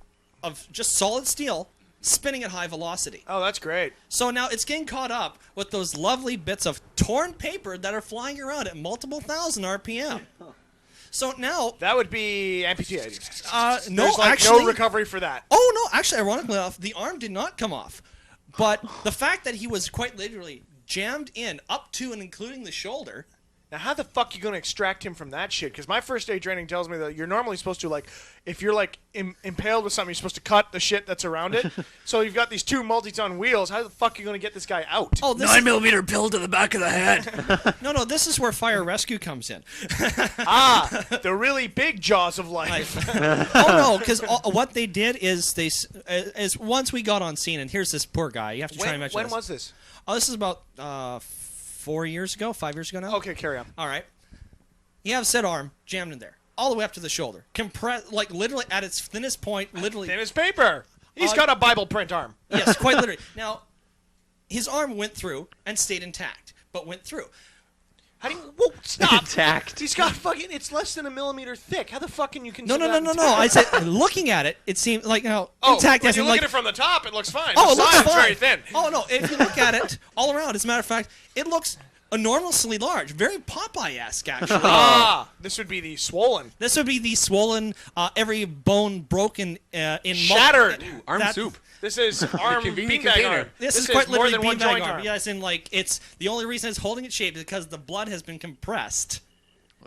of just solid steel spinning at high velocity. Oh, that's great. So now it's getting caught up with those lovely bits of torn paper that are flying around at multiple thousand RPM. So now... That would be amputated. No, There's actually... no recovery for that. Oh, no. Actually, ironically enough, the arm did not come off. But the fact that he was quite literally jammed in up to and including the shoulder... Now, how the fuck are you going to extract him from that shit? Because my first aid training tells me that you're normally supposed to, if you're, impaled with something, you're supposed to cut the shit that's around it. So you've got these 2 multi-ton wheels. How the fuck are you going to get this guy out? Oh, 9mm pill to the back of the head. No, this is where fire rescue comes in. The really big jaws of life. No, because what they did is once we got on scene, and here's this poor guy. You have to try and mention When was this? Oh, this is about 5 years ago now. Okay, carry on. All right. You have said arm jammed in there, all the way up to the shoulder, compressed, literally at its thinnest point, literally. Thin as paper. He's got a Bible print arm. Yes, quite literally. Now, his arm went through and stayed intact, but went through. How do you... Whoa, stop. Intact. He's got fucking... It's less than a millimeter thick. How the fuck can you consider No. that I said, looking at it, it seemed like, intact. When you look at it from the top, it looks fine. Oh, the it looks side's fine. very thin. Oh, no. If you look at it all around, as a matter of fact, it looks enormously large. Very Popeye-esque, actually. This would be the swollen. This would be the swollen, every bone broken in... Shattered. Arm soup. This is arm beanbag arm. This is quite more literally than one joint beanbag arm. arm. Yes, and it's the only reason it's holding its shape is because the blood has been compressed,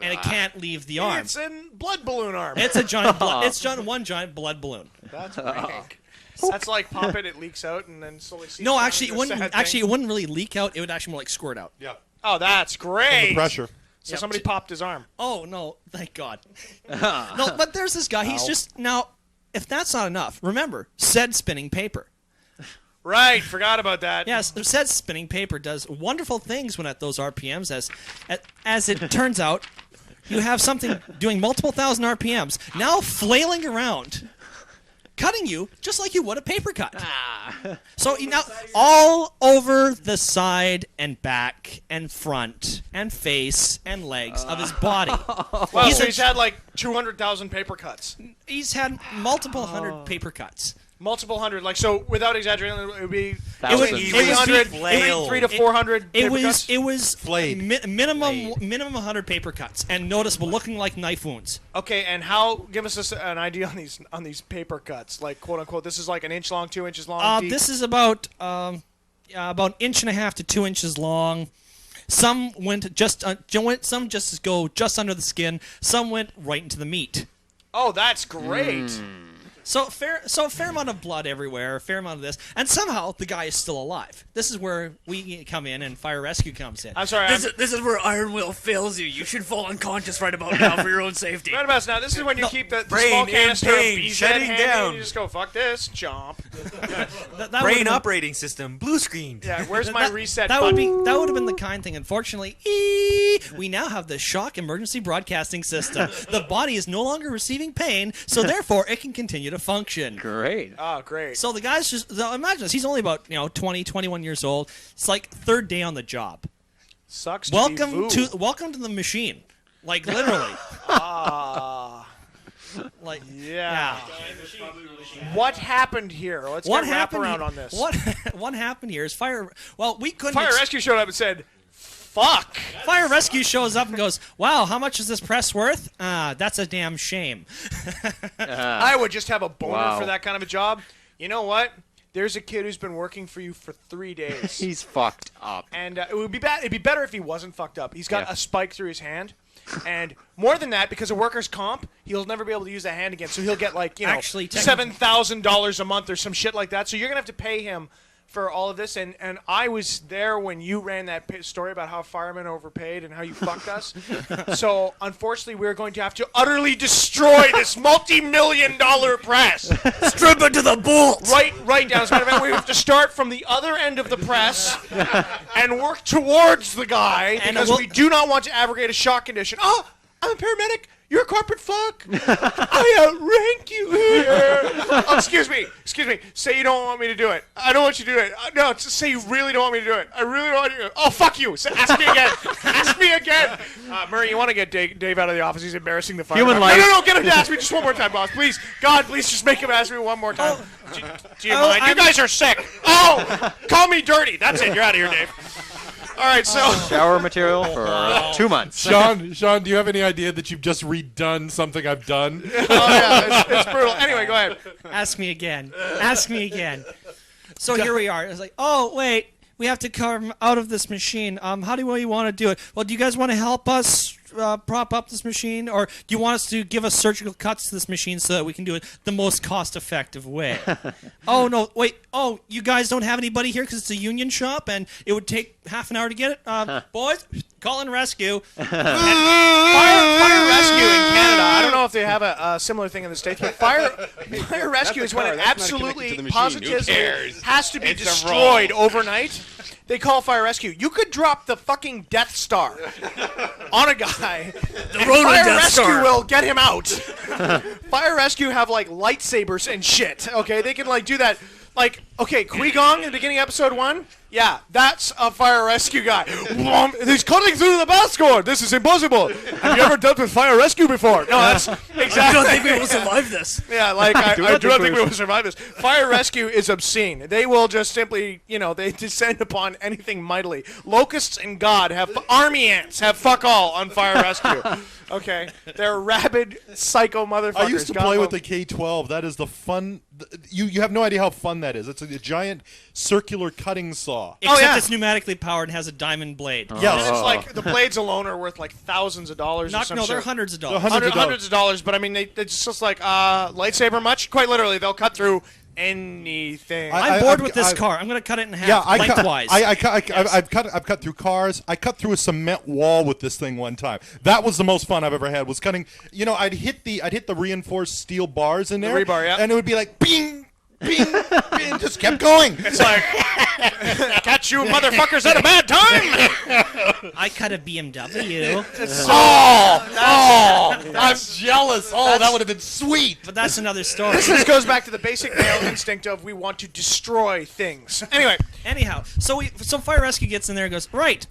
and it can't leave the arm. It's a blood balloon arm. It's a giant blood. It's one giant blood balloon. That's rank. That's like pop it leaks out, and then slowly seeps No, down actually, into it a wouldn't. sad Actually, thing. it wouldn't really leak out. It would actually more like squirt out. Yeah. Oh, that's great. The pressure. So somebody popped his arm. Oh no! Thank God. No, but there's this guy. He's just now. If that's not enough, remember said spinning paper. Right, forgot about that. Yes, said spinning paper does wonderful things when at those RPMs. As it turns out, you have something doing multiple thousand RPMs now flailing around, cutting you just like you would a paper cut. So now all over the side and back and front and face and legs of his body. Wow, so he's had like 200,000 paper cuts. He's had multiple hundred paper cuts. Multiple hundred, like, so without exaggerating, it would be Thousands. 300, 3 to 400 paper cuts. It was minimum 100 paper cuts and noticeable, looking like knife wounds. Okay, and give us an idea on these paper cuts, like, quote unquote. This is like an inch long, 2 inches long. This is about inch and a half to 2 inches long. Some went some just go just under the skin. Some went right into the meat. Oh, that's great. So fair amount of blood everywhere, a fair amount of this, and somehow the guy is still alive. This is where we come in and fire rescue comes in. I'm sorry. This is where Iron Will fails you. You should fall unconscious right about now for your own safety. Right about now. This is when you keep the brain small in canister pain, of BZ shutting handy, down. and you just go, fuck this, chomp. Brain operating system, blue screen. Yeah, where's my reset that button? That would have been the kind thing. Unfortunately, we now have the shock emergency broadcasting system. The body is no longer receiving pain, so therefore it can continue to function. Great. Oh, great. So the guy's just imagine this. He's only about 20, 21 years old. It's like third day on the job. Sucks. To welcome be to the machine. Like literally. Like yeah. What happened here? Let's get wrap around on this. What happened here is fire. Well, we couldn't. Fire rescue showed up and said, "Fuck." Fire rescue shows up and goes, "Wow, how much is this press worth? That's a damn shame." I would just have a boner Wow. for that kind of a job. You know what? There's a kid who's been working for you for 3 days. He's fucked up. And it would be bad. It'd be better if he wasn't fucked up. He's got a spike through his hand. And more than that, because of workers' comp, he'll never be able to use that hand again. So he'll get like, Actually, $7,000 a month or some shit like that. So you're gonna have to pay him for all of this. And I was there when you ran that story about how firemen overpaid and how you fucked us. So unfortunately, we're going to have to utterly destroy this multi-million-dollar press. Strip it to the bolt. Right down. As a matter of fact, we have to start from the other end of the press and work towards the guy because we do not want to aggregate a shock condition. Oh, I'm a paramedic. You're a corporate fuck. I outrank you here. Oh, excuse me. Say you don't want me to do it. I don't want you to do it. No, just say you really don't want me to do it. I really don't want you to do it. Oh, fuck you. Ask me again. Ask me again. Murray, you want to get Dave out of the office? He's embarrassing the fire. Human life. No, get him to ask me just one more time, boss. Please. God, please just make him ask me one more time. Do you mind? You guys are sick. Oh, call me dirty. That's it. You're out of here, Dave. All right, so shower material for 2 months. Sean, do you have any idea that you've just redone something I've done? Oh yeah, it's brutal. Anyway, go ahead. Ask me again. So here we are. It's like, oh wait, we have to come out of this machine. How do we want to do it? Well, do you guys want to help us prop up this machine, or do you want us to give us surgical cuts to this machine so that we can do it the most cost-effective way? Oh no, wait. Oh, you guys don't have anybody here because it's a union shop and it would take half an hour to get it. Boys, call in rescue. Fire rescue in Canada. I don't know if they have a similar thing in the States, but fire rescue is when it absolutely, positively has to be destroyed overnight. They call fire rescue. You could drop the fucking Death Star on a guy, and fire rescue will get him out. Fire rescue have like lightsabers and shit. Okay, they can like do that. Like, okay, Qui-Gon in the beginning of episode 1? Yeah, that's a fire rescue guy. He's cutting through the basket. This is impossible. Have you ever dealt with fire rescue before? No, that's exactly. I don't think we will survive this. Yeah, like, I do not think we will survive this. Fire rescue is obscene. They will just simply, they descend upon anything mightily. Locusts and God army ants have fuck all on fire rescue. Okay, they're rabid psycho motherfuckers. I used to play with the K-12. That is the fun. You have no idea how fun that is. It's a giant circular cutting saw. Except it's pneumatically powered and has a diamond blade. Yes, it's like the blades alone are worth like thousands of dollars. No, they're hundreds of dollars. Hundreds of dollars. But I mean, it's just like lightsaber much. Quite literally, they'll cut through anything. I'm bored with this car. I'm going to cut it in half lengthwise. I've cut through cars. I cut through a cement wall with this thing one time. That was the most fun I've ever had. Was cutting. I'd hit the reinforced steel bars in there. The rebar, yeah. And it would be like bing, bing, bing, just kept going. It's like Catch you motherfuckers at a bad time. I cut a BMW. I'm jealous. Oh, that would have been sweet. But that's another story. This goes back to the basic male instinct of we want to destroy things. Anyway. Anyhow, so fire rescue gets in there and goes, right.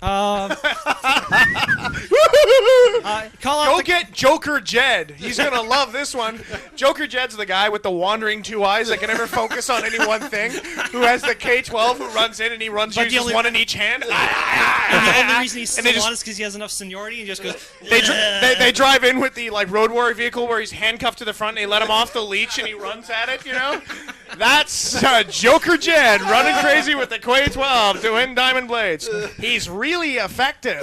Go get Joker Jed. He's gonna love this one. Joker Jed's the guy with the wandering two eyes that can never focus on any one thing. Who has the K-12 who runs in and he uses one in each hand. And the only reason he's still on is because he has enough seniority and just goes. They drive in with the road warrior vehicle where he's handcuffed to the front and they let him off the leash and he runs at it. That's Joker Jed running crazy with the K-12 to win Diamond Blades. He's really effective.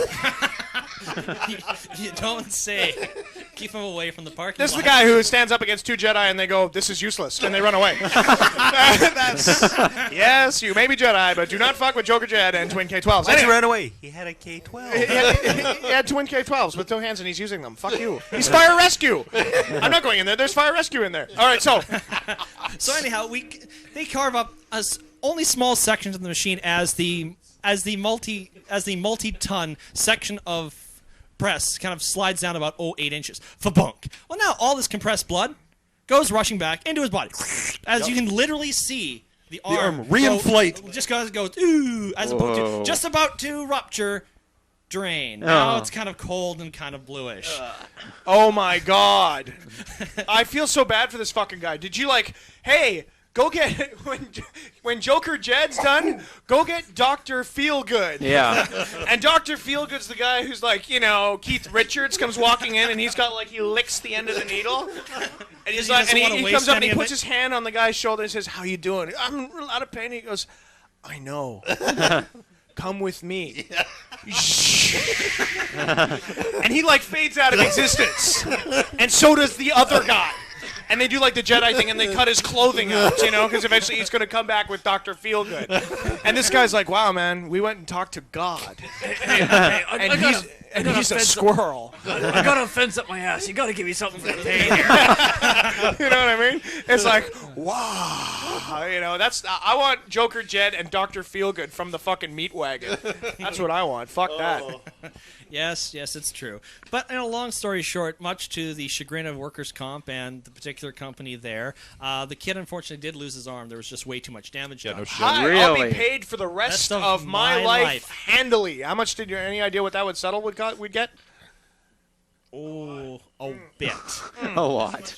You don't say. Keep him away from the parking This is lot. the guy who stands up against two Jedi and they go, "This is useless," and they run away. Yes, you may be Jedi, but do not fuck with Joker Jed and twin K-12s. Why'd you run away? He had a K-12. He had twin K-12s with two hands and he's using them. Fuck you. He's fire rescue. I'm not going in there. There's fire rescue in there. All right, so anyhow, they carve up only small sections of the machine as the multi-ton section of press kind of slides down about 8 inches. Fa-bunk. Well, now all this compressed blood goes rushing back into his body. As you can literally see the arm reinflate. Just goes ooh, as opposed to just about to rupture, drain. Now it's kind of cold and kind of bluish. Oh my god. I feel so bad for this fucking guy. Did you hey, go get when Joker Jed's done, go get Dr. Feelgood. Yeah. And Dr. Feelgood's the guy who's Keith Richards comes walking in and he's got he licks the end of the needle. And he's he comes up and he puts his hand on the guy's shoulder and says, "How you doing?" "I'm in a lot of pain." He goes, "I know. Come with me." And he fades out of existence. And so does the other guy. And they do the Jedi thing, and they cut his clothing out, because eventually he's going to come back with Dr. Feelgood. And this guy's like, "Wow, man, we went and talked to God." And he's a squirrel. I got a fence up my ass. You got to give me something for the pain here. You know what I mean? It's wow. That's I want Joker Jed and Dr. Feelgood from the fucking meat wagon. That's what I want. Fuck that. Yes, it's true. But long story short, much to the chagrin of workers' comp and the particular company there, the kid unfortunately did lose his arm. There was just way too much damage done. Hi, I'll be paid for the rest of my life handily. How much did you any idea what that would settle we'd get? Oh, a bit. A lot.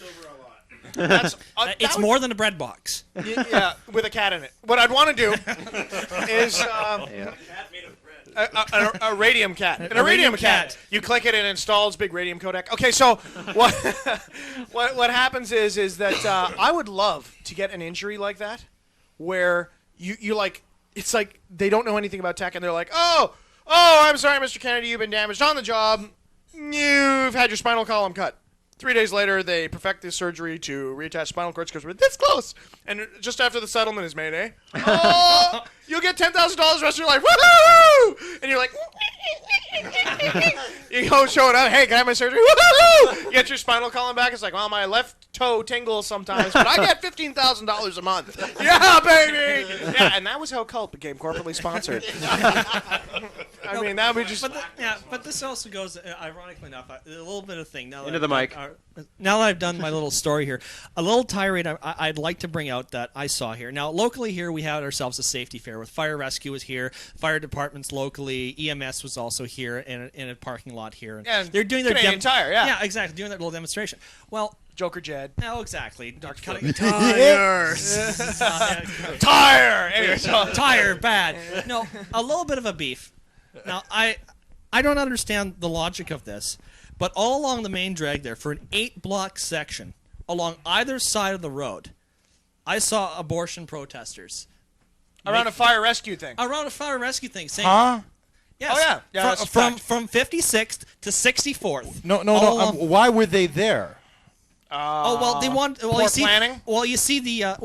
It's more than a bread box. Yeah, with a cat in it. What I'd want to do is a radium cat. And a radium cat. You click it and it installs big radium codec. Okay, so what happens is that I would love to get an injury like that, where you it's they don't know anything about tech and they're like, oh, I'm sorry, Mr. Kennedy, you've been damaged on the job. You've had your spinal column cut. 3 days later, they perfect this surgery to reattach spinal cords because we're this close. And just after the settlement is made, oh, you'll get $10,000 the rest of your life. Woohoo! And you're like, you go show it up. Hey, can I have my surgery? Woohoo! You get your spinal column back. It's like, well, my left toe tingles sometimes, but I get $15,000 a month. Yeah, baby! Yeah, and that was how Cult became corporately sponsored. I mean, that would just... But this also goes, ironically enough, a little bit of thing. Now Into the mic. Now that I've done my little story here, a little tirade I'd like to bring out that I saw here. Now, locally here, we had ourselves a safety fair with fire rescue was here, fire departments locally, EMS was also here in a parking lot here. Yeah, they're doing their Canadian Tire, yeah. Yeah, exactly, doing that little demonstration. Well, Joker Jed. No, exactly. Tires. Tire. Anyway, so. Tire, bad. No, a little bit of a beef. Now, I don't understand the logic of this, but all along the main drag there, for an 8-block section, along either side of the road, I saw abortion protesters. Around a fire rescue thing. Around a fire rescue thing. Saying, Huh? Yes. Oh, yeah. Yeah, that's a fact. From 56th to 64th. No. Why were they there? Well, they want. Well, poor you see, planning? Well, you see the. A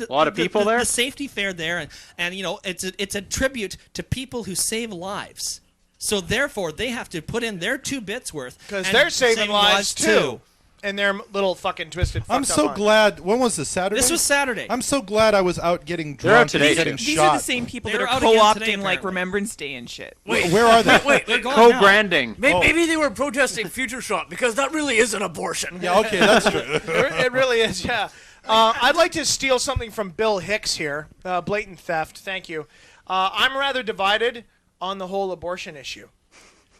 lot of people there? The safety fair there, and it's a tribute to people who save lives. So therefore, they have to put in their 2 bits worth because they're saving lives too. and their little fucking twisted. I'm fucked so up minds. glad. When was this, Saturday? This was Saturday. I'm so glad I was out getting They're out drunk today, and getting too. These shot. are the same people that They're are out again today, co-opting like apparently. Remembrance Day and shit. Where are they? Wait, They're gone now. Co-branding. Maybe they were protesting Future Shop because that really is an abortion. Yeah, okay, that's true. It really is, yeah. I'd like to steal something from Bill Hicks here. Blatant theft. Thank you. I'm rather divided on the whole abortion issue.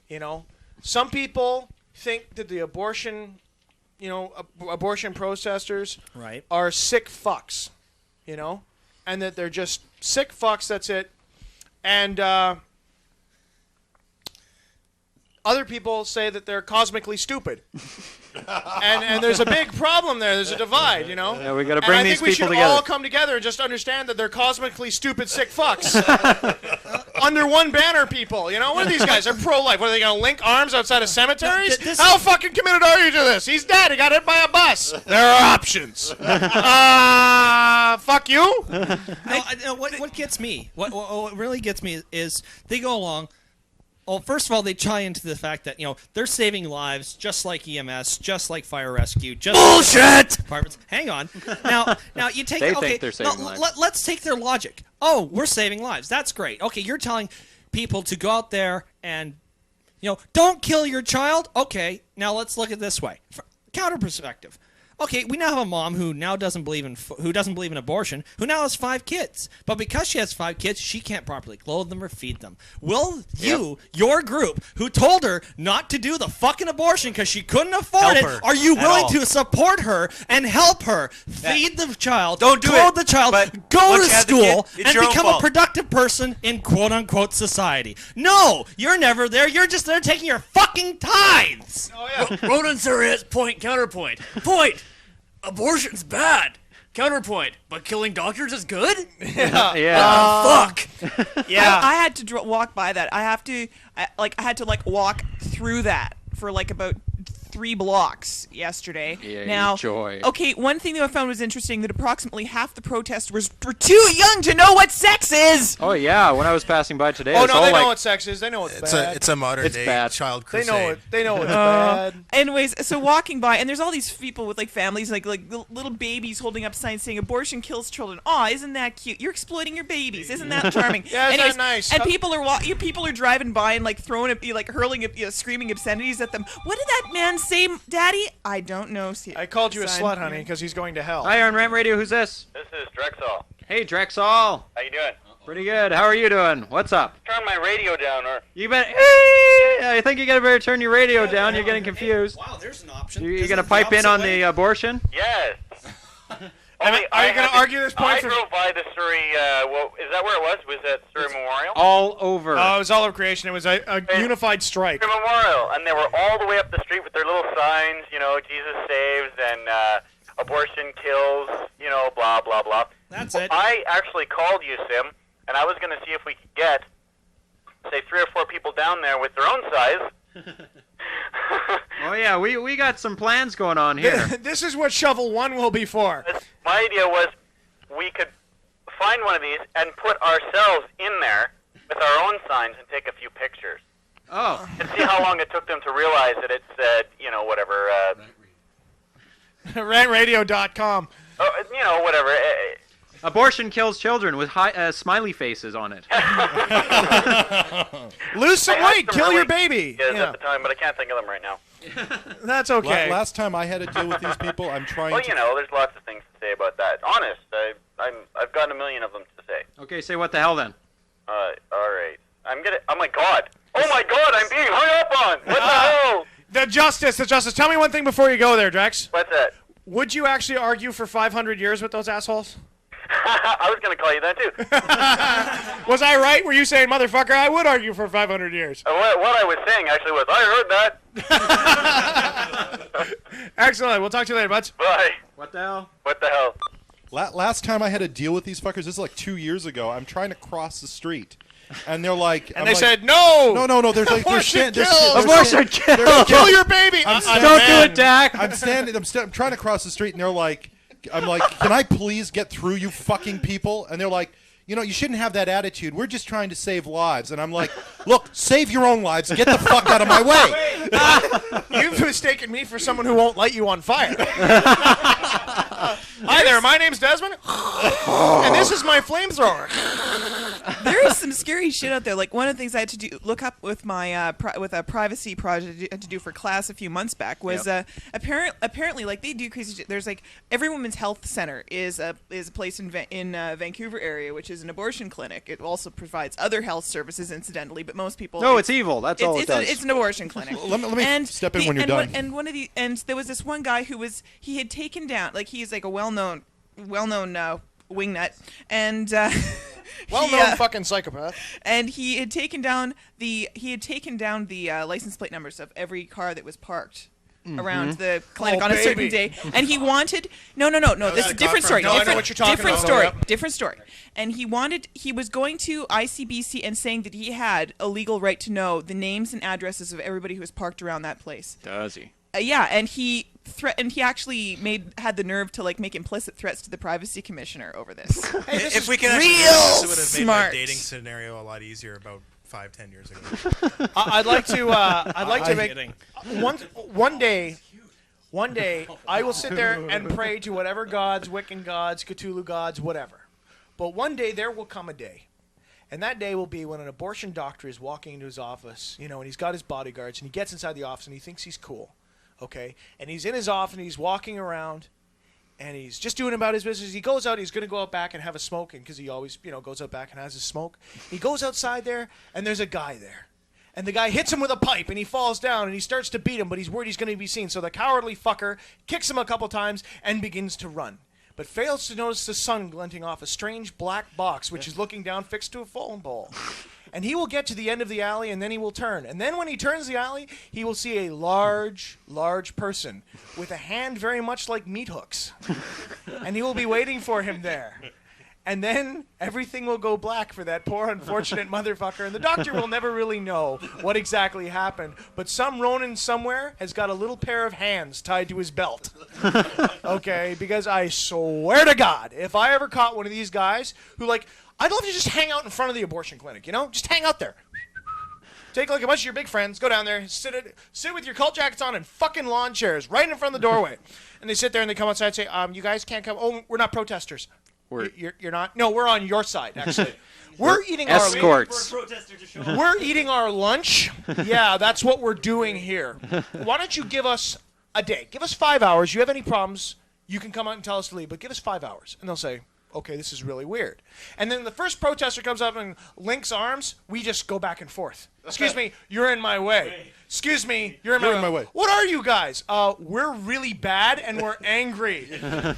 You know, some people think that the abortion, abortion protesters Right. are sick fucks, and that they're just sick fucks, that's it. And other people say that they're cosmically stupid. and there's a big problem there. There's a divide, Yeah, we got to bring these people together. I think we should together. all come together and just understand that they're cosmically stupid, sick fucks. Under one banner, people. What are these guys? They're pro-life. What, are they going to link arms outside of cemeteries? How fucking committed are you to this? He's dead. He got hit by a bus. There are options. Fuck you. No, what gets me, what really gets me is they go along. Well, first of all, they tie into the fact that they're saving lives, just like EMS, just like fire rescue, just bullshit. Like departments. Hang on, now you take. They okay, think they're saving lives. Let's take their logic. Oh, we're saving lives. That's great. Okay, you're telling people to go out there and don't kill your child. Okay, now let's look at it this way. Counter perspective. Okay, we now have a mom who now doesn't believe in abortion, who now has 5 kids. But because she has 5 kids, she can't properly clothe them or feed them. Will you, your group, who told her not to do the fucking abortion because she couldn't afford Help it, her are you at willing all. to support her and help her feed the child, Don't do clothe it, the child, but go once to you have the school, kid, it's and your own become a fault. productive person in quote-unquote society? No, you're never there. You're just there taking your fucking tithes. Oh, yeah. Ronan Saryet's point, counterpoint. Point. Abortion's bad. Counterpoint. But killing doctors is good? Fuck. Yeah. I had to walk by that. I had to walk through that for about 3 blocks yesterday. Yeah, now, joy. okay, one thing that I found was interesting that approximately half the protesters were too young to know what sex is. Oh yeah, when I was passing by today, Oh it's no, all they like, know what sex is. They know it's bad. It's a modern It's day bad. child They crusade. know it. They know it's bad. Anyways, so walking by, and there's all these people with families, like little babies holding up signs saying "abortion kills children." Aw, isn't that cute? You're exploiting your babies. Isn't that charming? Yeah, isn't that Anyways, nice? And people are driving by and throwing hurling screaming obscenities at them. What did that man say, Daddy? I don't know. I called you a Son. slut, honey, because he's going to hell. Hi, on Rant Radio. Who's this? This is Drexel. Hey, Drexel. How you doing? Pretty good. How are you doing? What's up? Turn my radio down, or You better. I think you gotta better turn your radio down. You're getting confused. Wow, there's an option. You gonna pipe in on the abortion? yes. Are you going to argue this point I for? drove by the Surrey. Is that where it was? Was that Surrey Memorial? All over. Oh, it was all of creation. It was a unified strike. Surrey Memorial, and they were all the way up the street with their little signs. Jesus saves and abortion kills. Blah blah blah. That's it. I actually called you, Sim, and I was going to see if we could get, say, 3 or 4 people down there with their own size. Oh yeah, we got some plans going on here. This is what Shovel 1 will be for. My idea was we could find one of these and put ourselves in there with our own signs and take a few pictures. Oh. And see how long it took them to realize that it said, whatever. Rantradio.com. Whatever. Abortion kills children with high smiley faces on it. Lose some I had weight. some Kill your really baby. good ideas Yeah. at the time, but I can't think of them right now. That's okay. Last time I had to deal with these people, I'm trying Well, to. there's lots of things to say about that. Honest, I've gotten a million of them to say. Okay, say what the hell then? All right. Oh my God. Oh my God, I'm being hung up on. What the hell? The justice. Tell me one thing before you go there, Drex. What's that? Would you actually argue for 500 years with those assholes? I was going to call you that too. Was I right? Were you saying, motherfucker, I would argue for 500 years? What I was saying actually was, I heard that. Excellent. We'll talk to you later, buds. Bye. What the hell? What the hell? Last time I had to deal with these fuckers, this is like 2 years ago. I'm trying to cross the street. And they're like... And they said, no! No. They're like... Abortion kills! Abortion kills! Kill your baby! Don't do it, Dak! I'm trying to cross the street, and they're like... I'm like, can I please get through, you fucking people? And they're like, you shouldn't have that attitude. We're just trying to save lives. And I'm like, look, save your own lives. Get the fuck out of my way. You've mistaken me for someone who won't light you on fire. Hi there, my name's Desmond, and this is my flamethrower. There is some scary shit out there. Like one of the things I had to look up with my with a privacy project I had to do for class a few months back was apparently like they do crazy shit. There's like every women's health center is a place in Vancouver area, which is an abortion clinic. It also provides other health services incidentally, but most people No, it's evil. That's all it does. It's an abortion clinic. Let me step in when you're done. And there was this one guy who he had taken down, like he's like a well-known wingnut, and well-known fucking psychopath. And he had taken down the license plate numbers of every car that was parked around the clinic on a certain day, and he wanted no. This is a different story. No, I know what you're talking different about. story. Yep. Different story. And he was going to ICBC and saying that he had a legal right to know the names and addresses of everybody who was parked around that place. Does he? Yeah, and he actually had the nerve to like make implicit threats to the privacy commissioner over this. Hey, this if we can real actually do this, it would have made smart. my dating scenario a lot easier about 5-10 years ago. I'd like to make one day I will sit there and pray to whatever gods, Wiccan gods, Cthulhu gods, whatever. But one day there will come a day. And that day will be when an abortion doctor is walking into his office, and he's got his bodyguards, and he gets inside the office and he thinks he's cool. Okay? And he's in his office and he's walking around and he's just doing about his business. He goes out, he's going to go out back and have a smoke, because he always, goes out back and has his smoke. He goes outside there and there's a guy there. And the guy hits him with a pipe and he falls down and he starts to beat him, but he's worried he's going to be seen. So the cowardly fucker kicks him a couple times and begins to run, but fails to notice the sun glinting off a strange black box which is looking down fixed to a phone pole. And he will get to the end of the alley, and then he will turn. And then when he turns the alley, he will see a large, large person with a hand very much like meat hooks. And he will be waiting for him there. And then everything will go black for that poor, unfortunate motherfucker. And the doctor will never really know what exactly happened. But some Ronin somewhere has got a little pair of hands tied to his belt. Okay? Because I swear to God, if I ever caught one of these guys who, I'd love to just hang out in front of the abortion clinic, Just hang out there. Take a bunch of your big friends, go down there, sit with your cult jackets on and fucking lawn chairs right in front of the doorway. And they sit there and they come outside and say, you guys can't come. Oh, we're not protesters. You're not? No, we're on your side, actually. We're eating escorts. We're eating our lunch. Yeah, that's what we're doing here. Why don't you give us a day? Give us 5 hours. You have any problems, you can come out and tell us to leave, but give us 5 hours. And they'll say, okay, this is really weird. And then the first protester comes up and links arms, we just go back and forth. Excuse me, you're in my way. Excuse me, you're in my way. What are you guys? We're really bad and we're angry.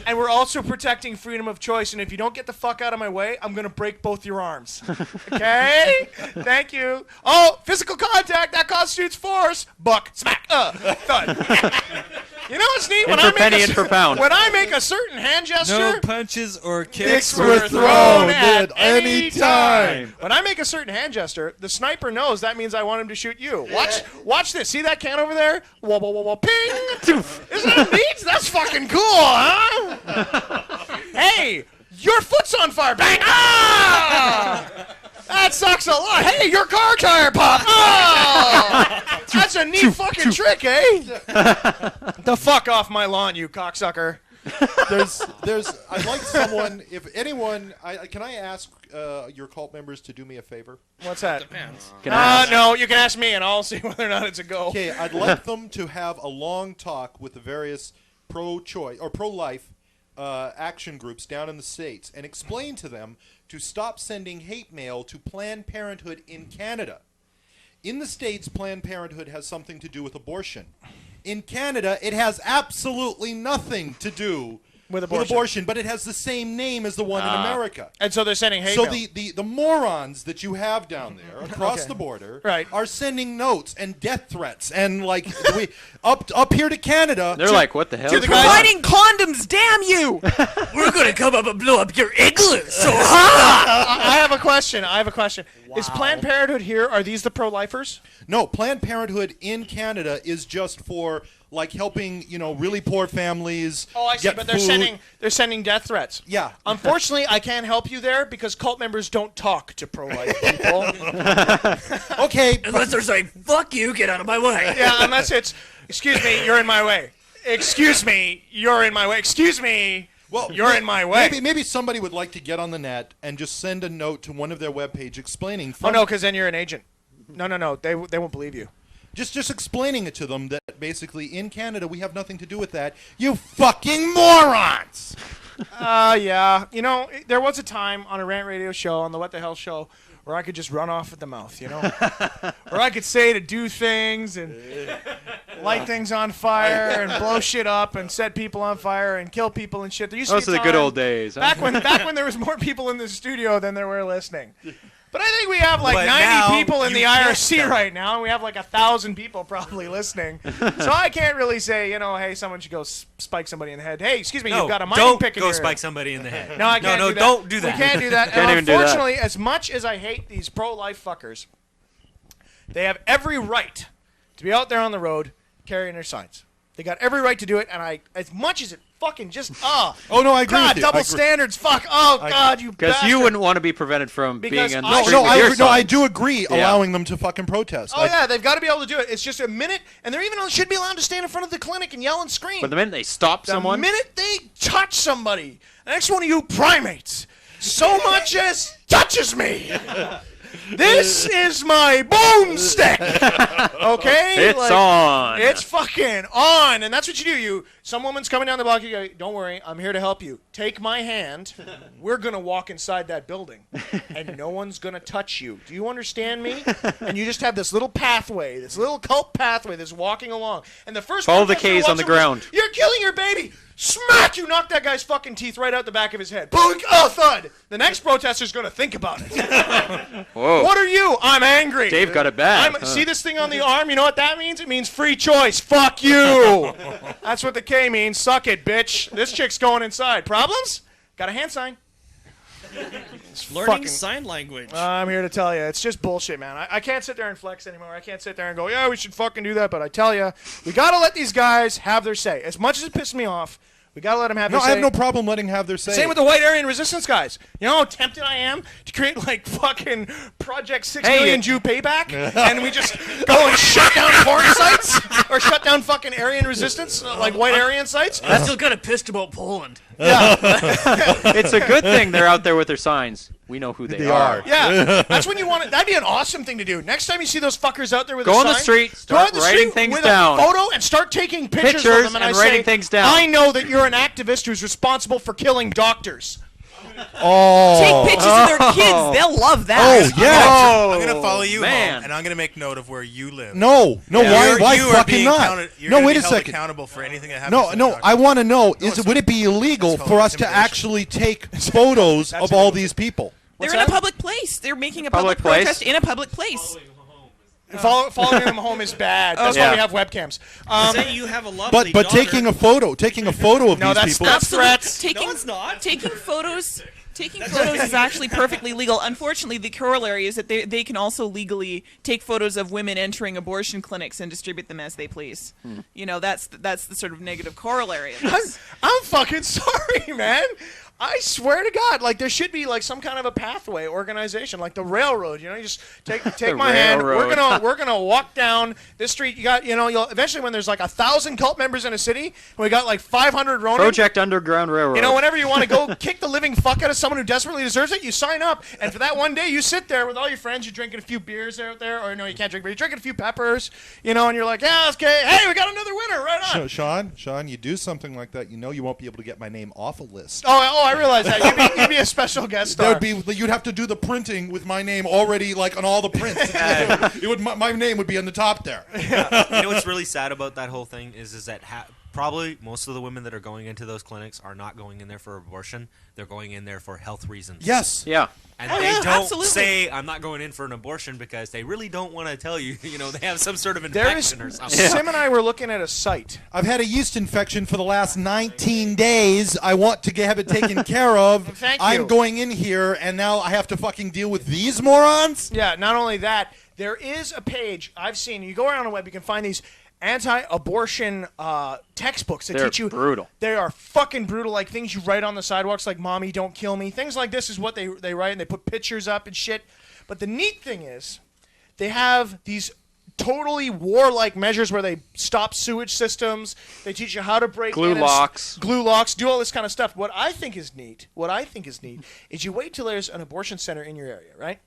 And we're also protecting freedom of choice. And if you don't get the fuck out of my way, I'm going to break both your arms. Okay? Thank you. Oh, physical contact, that constitutes force. Buck, smack, thud. You know what's neat? In for penny, in for pound. When I make a certain hand gesture, no punches or kicks were thrown at any time. When I make a certain hand gesture, the sniper knows that means I want him to shoot you. Watch this. See that can over there? Whoa, whoa, whoa, whoa, ping! Isn't that neat? That's fucking cool, huh? Hey, your foot's on fire. Bang! Ah! That sucks a lot. Hey, your car tire popped. Oh! That's a neat fucking trick, eh? The fuck off my lawn, you cocksucker. I'd like someone, if anyone, can I ask your cult members to do me a favor? What's that? Depends. No, you can ask me and I'll see whether or not it's a go. Okay, I'd like them to have a long talk with the various pro-choice or pro-life action groups down in the States and explain to them to stop sending hate mail to Planned Parenthood in Canada. In the States, Planned Parenthood has something to do with abortion. In Canada, it has absolutely nothing to do with abortion, but it has the same name as the one in America. And so they're sending hate mail. So the morons that you have down there across the border are sending notes and death threats and up here to Canada. They're like, what the hell? They're providing condoms, damn you! We're gonna come up and blow up your igloo. So I have a question. Wow. Is Planned Parenthood here? Are these the pro-lifers? No, Planned Parenthood in Canada is just for like helping, really poor families. Oh, I see. get But they're food. sending death threats. Yeah. Unfortunately, I can't help you there because cult members don't talk to pro-life people. Okay. Unless they're saying, fuck you, get out of my way. Yeah, unless it's, excuse me, you're in my way. Excuse me, you're in my way. Excuse me, you're in my way. Maybe somebody would like to get on the net and just send a note to one of their webpage explaining. Oh, no, because then you're an agent. No. They won't believe you. Just explaining it to them that basically in Canada we have nothing to do with that. You fucking morons! Yeah. There was a time on a rant radio show, on the What the Hell show, where I could just run off at the mouth, where I could say to do things and light things on fire and blow shit up and set people on fire and kill people and shit. There used to Those be are a the good time old days. Huh? Back when there was more people in the studio than there were listening. But I think we have like But 90 now people in the you can't IRC tell. right now, and we have like 1,000 people probably listening. So I can't really say, hey, someone should go spike somebody in the head. Hey, excuse me, No, you've got a mining don't pick in go your spike somebody in the head. No, I can't do that. Don't do that. We can't do that. Can't And even do that. unfortunately, as much as I hate these pro-life fuckers, they have every right to be out there on the road carrying their signs. They got every right to do it, and as much as it fucking just, Oh, no, I agree God, with you. double I agree. standards, fuck, God, you Because you bastard. wouldn't want to be prevented from Because being on I- the street No, with your I signs. do agree Yeah. allowing them to fucking protest. Oh, yeah, they've got to be able to do it. It's just a minute, and they're even should be allowed to stand in front of the clinic and yell and scream. But the minute they stop The someone, minute they touch somebody, the next one of you primates so much as touches me, this is my boomstick. Okay? It's on. It's fucking on. And that's what you do. Some woman's coming down the block, you go, don't worry, I'm here to help you. Take my hand. We're going to walk inside that building, and no one's going to touch you. Do you understand me? And you just have this little pathway, this little cult pathway that's walking along. And the first Follow the protester K's walks on the up and goes, ground. You're killing your baby. Smack! You knock that guy's fucking teeth right out the back of his head. Boom! Oh, thud. The next protester's going to think about it. Whoa. What are you? I'm angry. Dave got it bad. huh? See this thing on the arm? You know what that means? It means free choice. Fuck you. That's what the K means. Suck it, bitch. This chick's going inside. Problems? Got a hand sign. Learning sign language. I'm here to tell you, it's just bullshit, man. I can't sit there and flex anymore. I can't sit there and go, yeah, we should fucking do that. But I tell you, we got to let these guys have their say. As much as it pisses me off, we got to let them have their say. I have no problem letting have their say. Same with the white Aryan resistance guys. You know how tempted I am to create like fucking Project 6 Million Jew Payback, and we just go and shut down porn sites or shut down fucking Aryan resistance, like white Aryan sites. I'm still kind of pissed about Poland. Yeah, It's a good thing they're out there with their signs. We know who they are. yeah. That's when you want it. That'd be an awesome thing to do. Next time you see those fuckers out there with Go a on the sign, street, go start on the writing street things with down. a photo and start taking pictures Pictures of them, and I writing say, things down. I know that you're an activist who's responsible for killing doctors. Oh. Take pictures of their kids. They'll love that. Oh, yeah. I'm gonna follow you man. home, and I'm gonna make note of where you live. No, why You are fucking being not? counted- you're No, gonna wait be a held second. accountable for anything that happens. No, I want to know, would it be illegal for us to actually take photos of all these people? They're in a public place. They're making a public Public place? protest in a public place. Following them home is bad. That's why we have webcams. Say you have a lovely But daughter. taking a photo of No, these that's people. not threats. Taking, No, it's not. Taking photos. Taking photos is actually perfectly legal. Unfortunately, the corollary is that they can also legally take photos of women entering abortion clinics and distribute them as they please. You know, that's the sort of negative corollary of this. I'm fucking sorry, man. I swear to God, like there should be like some kind of a pathway organization, like the railroad. You know, you just take my hand. We're gonna walk down this street. You got, you'll eventually when there's like 1,000 cult members in a city, and we got like 500 Ronin. Project Underground Railroad. You know, whenever you want to go kick the living fuck out of someone who desperately deserves it, you sign up, and for that one day, you sit there with all your friends. You're drinking a few beers out there, or no, you can't drink, but you're drinking a few peppers. You know, and you're like, yeah, okay, hey, we got another winner, right on. Sean, you do something like that, you won't be able to get my name off a list. Oh, I realize that. You'd be a special guest star. You'd have to do the printing with my name already, like on all the prints. My name would be on the top there. You know what's really sad about that whole thing is that probably most of the women that are going into those clinics are not going in there for abortion. They're going in there for health reasons. Yes. Yeah. And they don't say, I'm not going in for an abortion because they really don't want to tell you, they have some sort of infection or something. Sim and I were looking at a site. I've had a yeast infection for the last 19 days. I want to have it taken care of. Thank you. I'm going in here, and now I have to fucking deal with these morons? Yeah, not only that, there is a page I've seen. You go around the web, you can find these anti-abortion textbooks that They're teach you. brutal. They are fucking brutal. Like things you write on the sidewalks, like "Mommy, don't kill me." Things like this is what they write, and they put pictures up and shit. But the neat thing is, they have these totally warlike measures where they stop sewage systems. They teach you how to break Glue locks, do all this kind of stuff. What I think is neat is you wait till there's an abortion center in your area, right?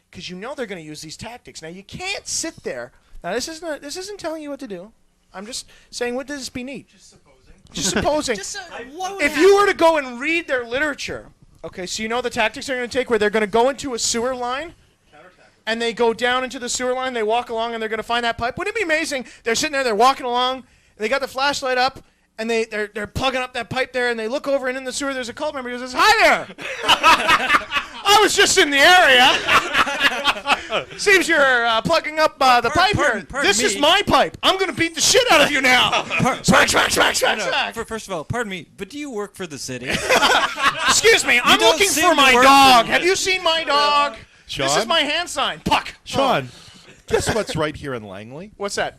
Because you know they're going to use these tactics. Now you can't sit there. Now this isn't telling you what to do. I'm just saying, would this be neat? Just supposing. If you were to go and read their literature, okay, so you know the tactics they're going to take, where they're going to go into a sewer line. And they go down into the sewer line, they walk along, and they're going to find that pipe. Wouldn't it be amazing? They're sitting there, they're walking along, and they got the flashlight up, and they're plugging up that pipe there, and they look over, and in the sewer there's a cult member who says, "Hi there! I was just in the area. Seems you're plugging up the pipe here. This is my pipe. I'm going to beat the shit out of you now." Smack, smack, smack, smack, smack. First of all, pardon me, but do you work for the city? Excuse me, I'm don't looking seem for to my work dog. for- Have you seen my dog? Sean? This is my hand sign. Puck. Sean, guess what's right here in Langley? What's that?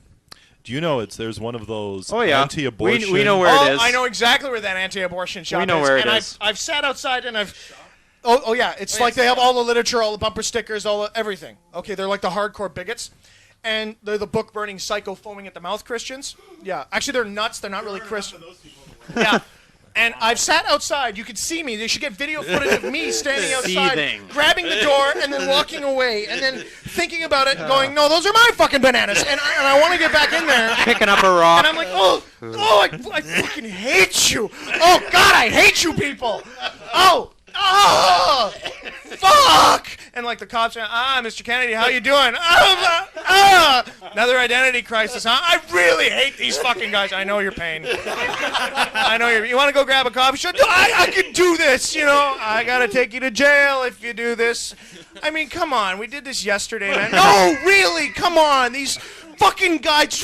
Do you know there's one of those Oh, yeah. anti-abortion... We know where it is. I know exactly where that anti-abortion shop is. We know where it and is. I've sat outside and I've... Oh yeah, it's like they have all the literature, all the bumper stickers, everything. Okay, they're like the hardcore bigots. And they're the book-burning, psycho, foaming at the mouth Christians. Yeah, actually they're nuts. They're not really Christian. Yeah. And I've sat outside. You could see me. They should get video footage of me standing outside, Seething. grabbing the door, and then walking away, and then thinking about it, and going, "No, those are my fucking bananas." And I want to get back in there, Picking up a rock. and I'm like, "Oh, I fucking hate you. Oh God, I hate you people. Oh, fuck." And like the cops are, "Mr. Kennedy, how you doing?" Another identity crisis, huh? I really hate these fucking guys. I know your pain. I know you want to go grab a coffee shop? I could do this, you know. I gotta take you to jail if you do this. I mean, come on. We did this yesterday, man. No, really, come on. These fucking guys.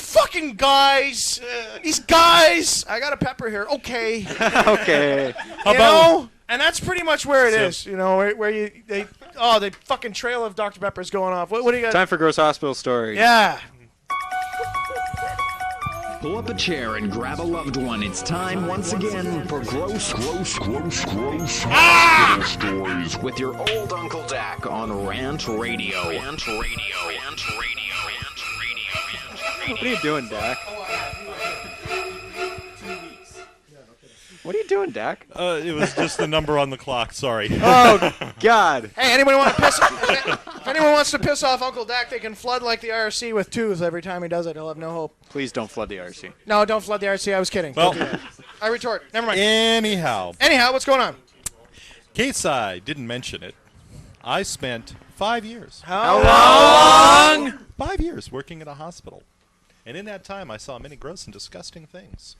These guys. I got a pepper here. Okay. Okay. You know? And that's pretty much where it is, you know, where the fucking trail of Dr. Pepper is going off. What do you got? Time for Gross Hospital Stories. Yeah. Pull up a chair and grab a loved one. It's time once again for gross stories with your old Uncle Dak on Rant Radio. What are you doing, Dak? What are you doing, Dak? It was just the number on the clock. Sorry. Oh, God. Hey, anyone want to piss? If anyone wants to piss off Uncle Dak, they can flood like the IRC with tooth every time he does it. He'll have no hope. Please don't flood the RC. No, don't flood the IRC. I was kidding. Well, Don't do that. I retort. Never mind. Anyhow, what's going on? Case I didn't mention it. I spent 5 years. How long? 5 years working at a hospital. And in that time, I saw many gross and disgusting things.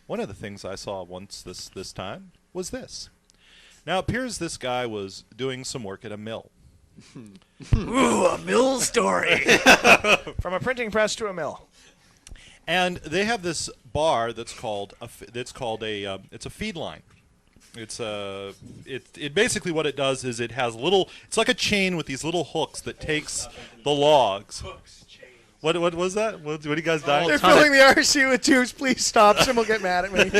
One of the things I saw once this time was this. Now, it appears this guy was doing some work at a mill. Ooh, a mill story. From a printing press to a mill. And they have this bar that's called a feed line. It basically what it does is it has it's like a chain with these little hooks that takes the logs. What was that? What are you guys dying? They're filling the RC with tubes. Please stop. Sim will get mad at me.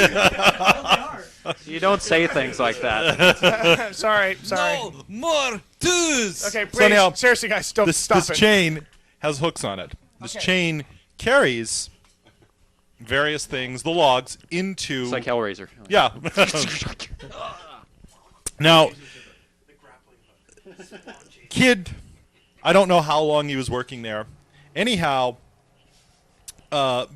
You don't say things like that. Sorry. No more tubes. Okay, please. So now, Seriously, guys, stop this it. chain has hooks on it. This Okay. chain carries various things, the logs, into... It's like Hellraiser. Yeah. Now, kid, I don't know how long he was working there. Anyhow,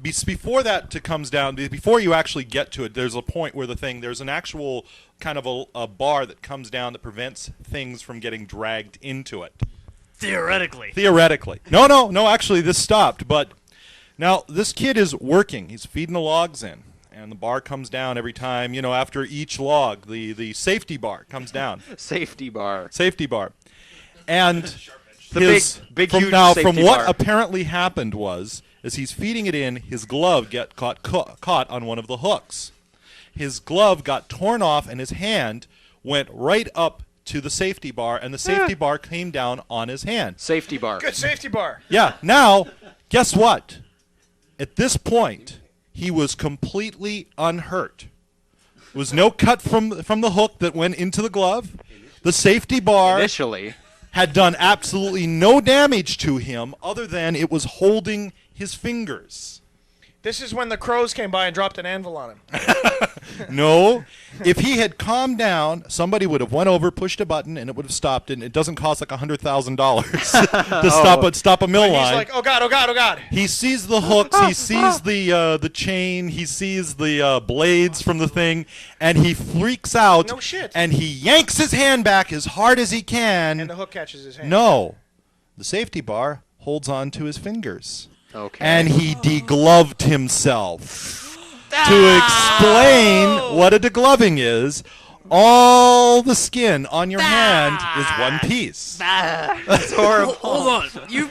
before that comes down, before you actually get to it, there's a point where there's an actual kind of a bar that comes down that prevents things from getting dragged into it. Theoretically. No, actually, this stopped. But now this kid is working. He's feeding the logs in. And the bar comes down every time, after each log, the safety bar comes down. Safety bar. And The big huge from safety what bar. apparently happened was, as he's feeding it in, his glove got caught on one of the hooks. His glove got torn off, and his hand went right up to the safety bar, and the safety bar came down on his hand. Safety bar. Good safety bar. Yeah. Now, guess what? At this point, he was completely unhurt. There was no cut from the hook that went into the glove. The safety bar initially had done absolutely no damage to him other than it was holding his fingers. This is when the crows came by and dropped an anvil on him. No. If he had calmed down, somebody would have went over, pushed a button, and it would have stopped it. And it doesn't cost like $100,000 to stop a mill But line. he's like, oh God, oh God, oh God. He sees the hooks, he sees the chain, he sees the blades from the thing, and he freaks out. No shit. And he yanks his hand back as hard as he can. And the hook catches his hand. No. The safety bar holds on to his fingers. Okay. And he degloved himself. To explain what a degloving is, all the skin on your hand is one piece. That's horrible. Hold on. You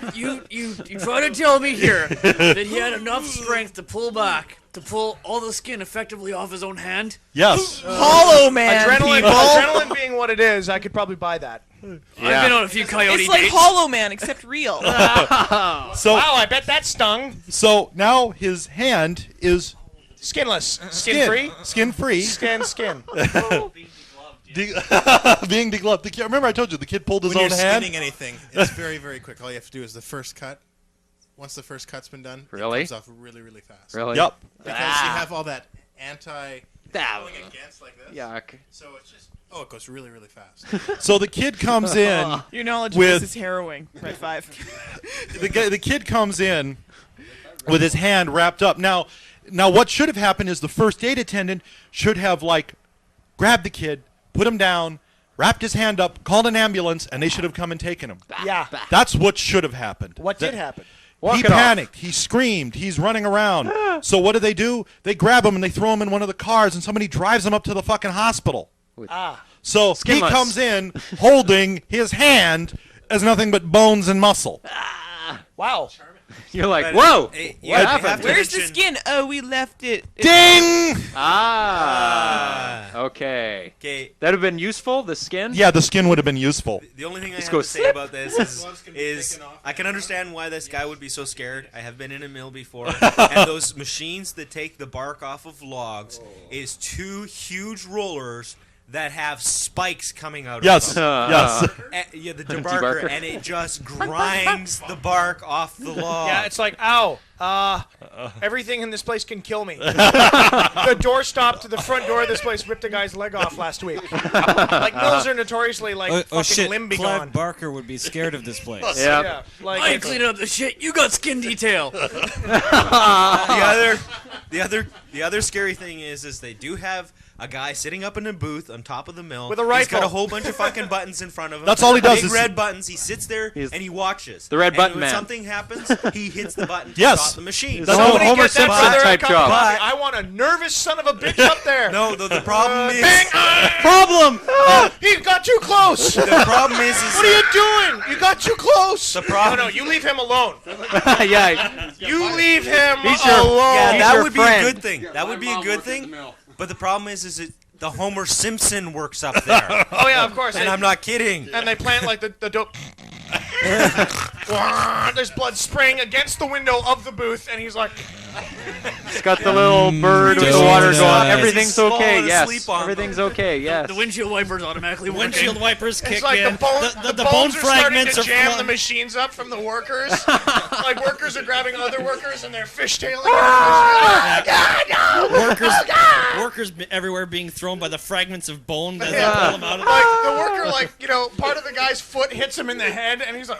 try to tell me here that he had enough strength to pull all the skin effectively off his own hand? Yes. Hollow Man. Adrenaline being what it is, I could probably buy that. I've been on a few coyote It's like dates. Hollow Man, except real. So, wow, I bet that stung. So now his hand is Skinless. Skin-free? Skin-free. Skin. Being degloved. The kid, remember I told you the kid pulled his when own you're hand? skinning anything, it's very, very quick. All you have to do is the first cut. Once the first cut's been done, Really? it comes off really, really fast. Really? Yep. Because you have all that going against like this. Yuck. So it's just, it goes really, really fast. So the kid comes in Your knowledge of with this is harrowing. RedPhive. the kid comes in with his hand wrapped up. Now what should have happened is the first aid attendant should have grabbed the kid, put him down, wrapped his hand up, called an ambulance, and they should have come and taken him. Yeah. That's what should have happened. What did happen? He panicked. He screamed. He's running around. So what do? They grab him and they throw him in one of the cars, and somebody drives him up to the fucking hospital. So Skinless. he comes in holding his hand as nothing but bones and muscle. Wow. You're like, whoa! What happened? Where's the skin? Oh, we left it. Ding! Okay. Okay. That would have been useful, the skin? Yeah, the skin would have been useful. The only thing I Just have go to say slip. about this is I can understand why this guy would be so scared. I have been in a mill before, and those machines that take the bark off of logs is two huge rollers that have spikes coming out Yes. of them. Yes. Yeah, the debarker, and it just grinds the bark off the log. Yeah, it's like, ow. Everything in this place can kill me. The doorstop to the front door of this place ripped a guy's leg off last week. Mills are notoriously fucking shit, limb be Clive gone. Barker would be scared of this place. Yeah. I ain't cleaning up the shit. You got skin detail. The other scary thing is they do have a guy sitting up in a booth on top of the mill with a He's got rifle. a whole bunch of fucking buttons in front of him. That's all he does Big is- red buttons. He sits there and he watches. The red and button when man. something happens, he hits the button to Yes. stop the machine. That's Somebody Homer get that Simpson brother a type cup of job. coffee. I want a nervous son of a bitch up there. No, the problem is Problem! He got too close. the problem is What are you doing? You got too close. The problem- No, you leave him alone. Yeah. You leave him He's your- alone. Yeah, He's that your would friend. be a good thing. That would be a good thing. But the problem is it the Homer Simpson works up there. Oh yeah, of course. And I'm not kidding. And they plant the dope. There's blood spraying against the window of the booth, and he's like, It's got the little bird with the Don't water do going. that. Everything's He's okay, falling yes. asleep on Everything's okay, yes. The windshield wipers automatically working. Windshield wipers kick it's like in. the bone, the the bone bones are starting fragments to are jam flying. the machines up from the workers. Like workers are grabbing other workers and they're fishtailing. Workers everywhere being thrown by the fragments of bone as they pull them out of Like the worker, part of the guy's foot hits him in the head, and he's like,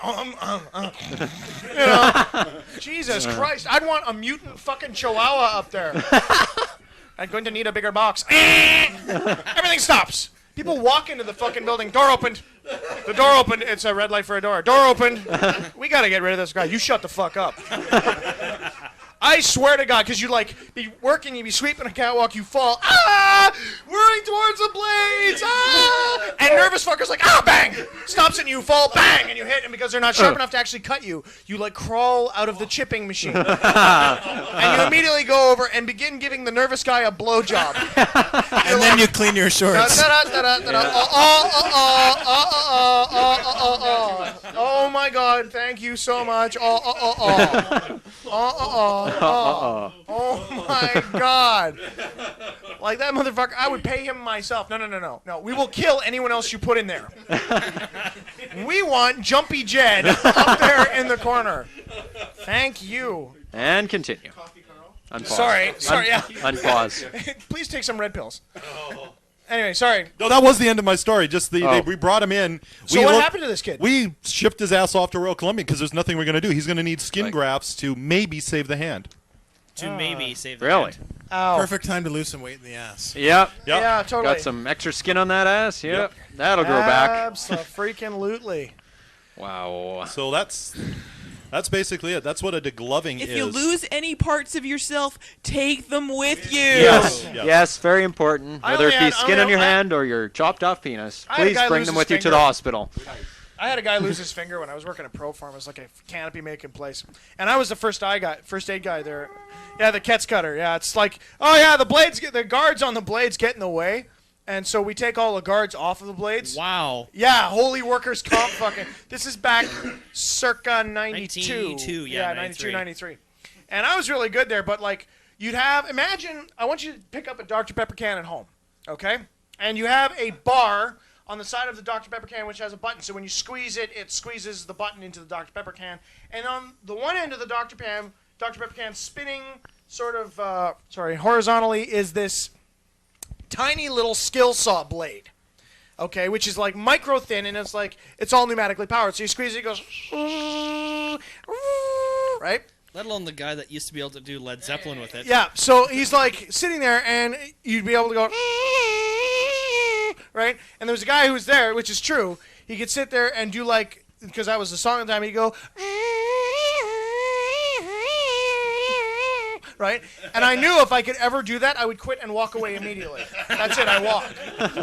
Jesus Christ! I'd want a mutant fucking chihuahua up there. I'm going to need a bigger box. Everything stops. People walk into the fucking building. Door opened. The door opened. It's a red light for a door. Door opened. We got to get rid of this guy. You shut the fuck up. I swear to God, because you be working, you be sweeping a catwalk, you fall, whirring towards the blades, and nervous fuckers bang, stops and you fall, bang, and you hit, and because they're not sharp enough to actually cut you, you crawl out of the chipping machine, and you immediately go over and begin giving the nervous guy a blowjob, And then you clean your shorts. Oh my God, thank you so much, Oh my God. Like that motherfucker, I would pay him myself. No. We will kill anyone else you put in there. We want Jumpy Jed up there in the corner. Thank you. And continue. Unpause. Sorry. Yeah. Unpause. Please take some red pills. Anyway, sorry. No, that was the end of my story. Just we brought him in. So what happened to this kid? We shipped his ass off to Royal Columbia because there's nothing we're going to do. He's going to need skin grafts to maybe save the hand. Maybe save the Really? hand. Ow. Perfect time to lose some weight in the ass. Yep. Yeah, totally. Got some extra skin on that ass. Yep. That'll grow back. Abso-freaking-lutely. Wow. So that's basically it. That's what a degloving is. If you lose any parts of yourself, take them with you. Yes, very important. Whether it be skin on your hand or your chopped off penis, I had a please guy bring lose them his with you to finger. the hospital. I had a guy lose his finger when I was working at Pro Farm. It was like a canopy making place, and I was the first aid guy there. Yeah, the Ketz cutter. Yeah, it's like, the guards on the blades get in the way, and so we take all the guards off of the blades. Wow. Yeah, holy workers comp fucking. This is back circa 92. 92, yeah, 92, 93. And I was really good there, but like imagine, I want you to pick up a Dr. Pepper can at home, okay? And you have a bar on the side of the Dr. Pepper can, which has a button. So when you squeeze it, it squeezes the button into the Dr. Pepper can. And on the one end of the Dr. Pepper can spinning sort of, horizontally is this tiny little skill saw blade. Okay, which is like micro thin, and it's all pneumatically powered. So you squeeze it, it goes, right? Let alone the guy that used to be able to do Led Zeppelin with it. Yeah, so he's like sitting there, and you'd be able to go, right? And there was a guy who was there, which is true. He could sit there and do like, because that was the song at the time, he'd go, right? And I knew if I could ever do that, I would quit and walk away immediately. That's it, I walked.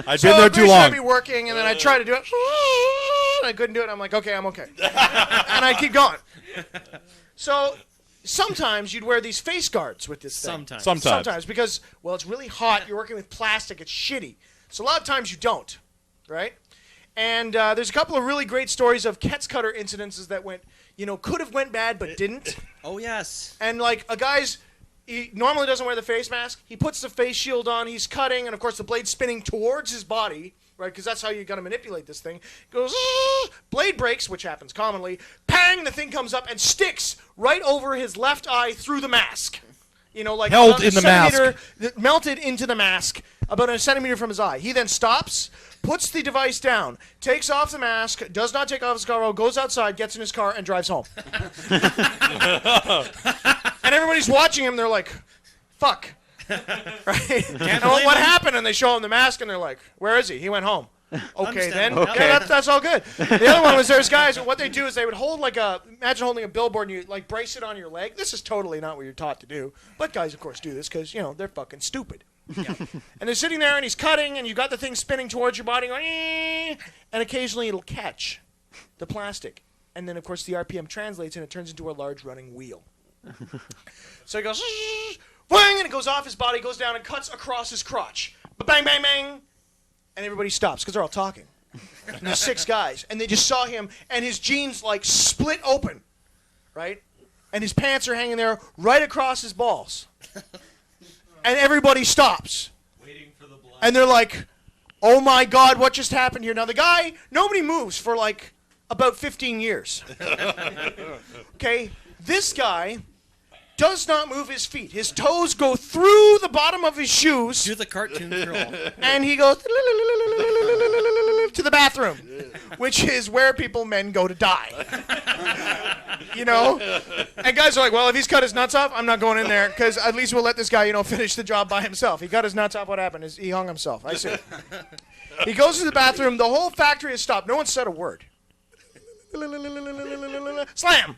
I'd been there too long. I'd be working, and then I'd try to do it, and I couldn't do it, and I'm like, okay, I'm okay. And I'd keep going. So sometimes you'd wear these face guards with this thing. Sometimes because, well, it's really hot, you're working with plastic, it's shitty. So a lot of times you don't, right? And there's a couple of really great stories of Ketz cutter incidences that could have went bad but didn't. Oh, yes. And like he normally doesn't wear the face mask. He puts the face shield on, he's cutting, and of course the blade's spinning towards his body, right? Because that's how you got to manipulate this thing. Goes, blade breaks, which happens commonly. Pang, the thing comes up and sticks right over his left eye through the mask. Like held in the mask. Melted into the mask about a centimeter from his eye. He then stops, puts the device down, takes off the mask, does not take off his coverall, goes outside, gets in his car, and drives home. And everybody's watching him. They're like, fuck. Right? And what happened? And they show him the mask, and they're like, where is he? He went home. Okay, then. Okay. Yeah, that's all good. The other one was there's guys, what they do is they would hold imagine holding a billboard and you like brace it on your leg. This is totally not what you're taught to do. But guys, of course, do this because, they're fucking stupid. Yeah. And they're sitting there and he's cutting and you got the thing spinning towards your body going, and occasionally it'll catch the plastic. And then, of course, the RPM translates and it turns into a large running wheel. So he goes, bang, and it goes off his body, goes down and cuts across his crotch. Bang, bang, bang. And everybody stops because they're all talking. And there's 6 guys. And they just saw him and his jeans like split open. Right? And his pants are hanging there right across his balls. And everybody stops. Waiting for the blood. And they're like, oh my God, what just happened here? Now the guy, nobody moves for like about 15 years. Okay? This guy does not move his feet. His toes go through the bottom of his shoes. Do the cartoon curl. And he goes to the bathroom, which is where men go to die. And guys are like, well, if he's cut his nuts off, I'm not going in there because at least we'll let this guy, finish the job by himself. He cut his nuts off. What happened is he hung himself. I see. He goes to the bathroom. The whole factory has stopped. No one said a word. Slam!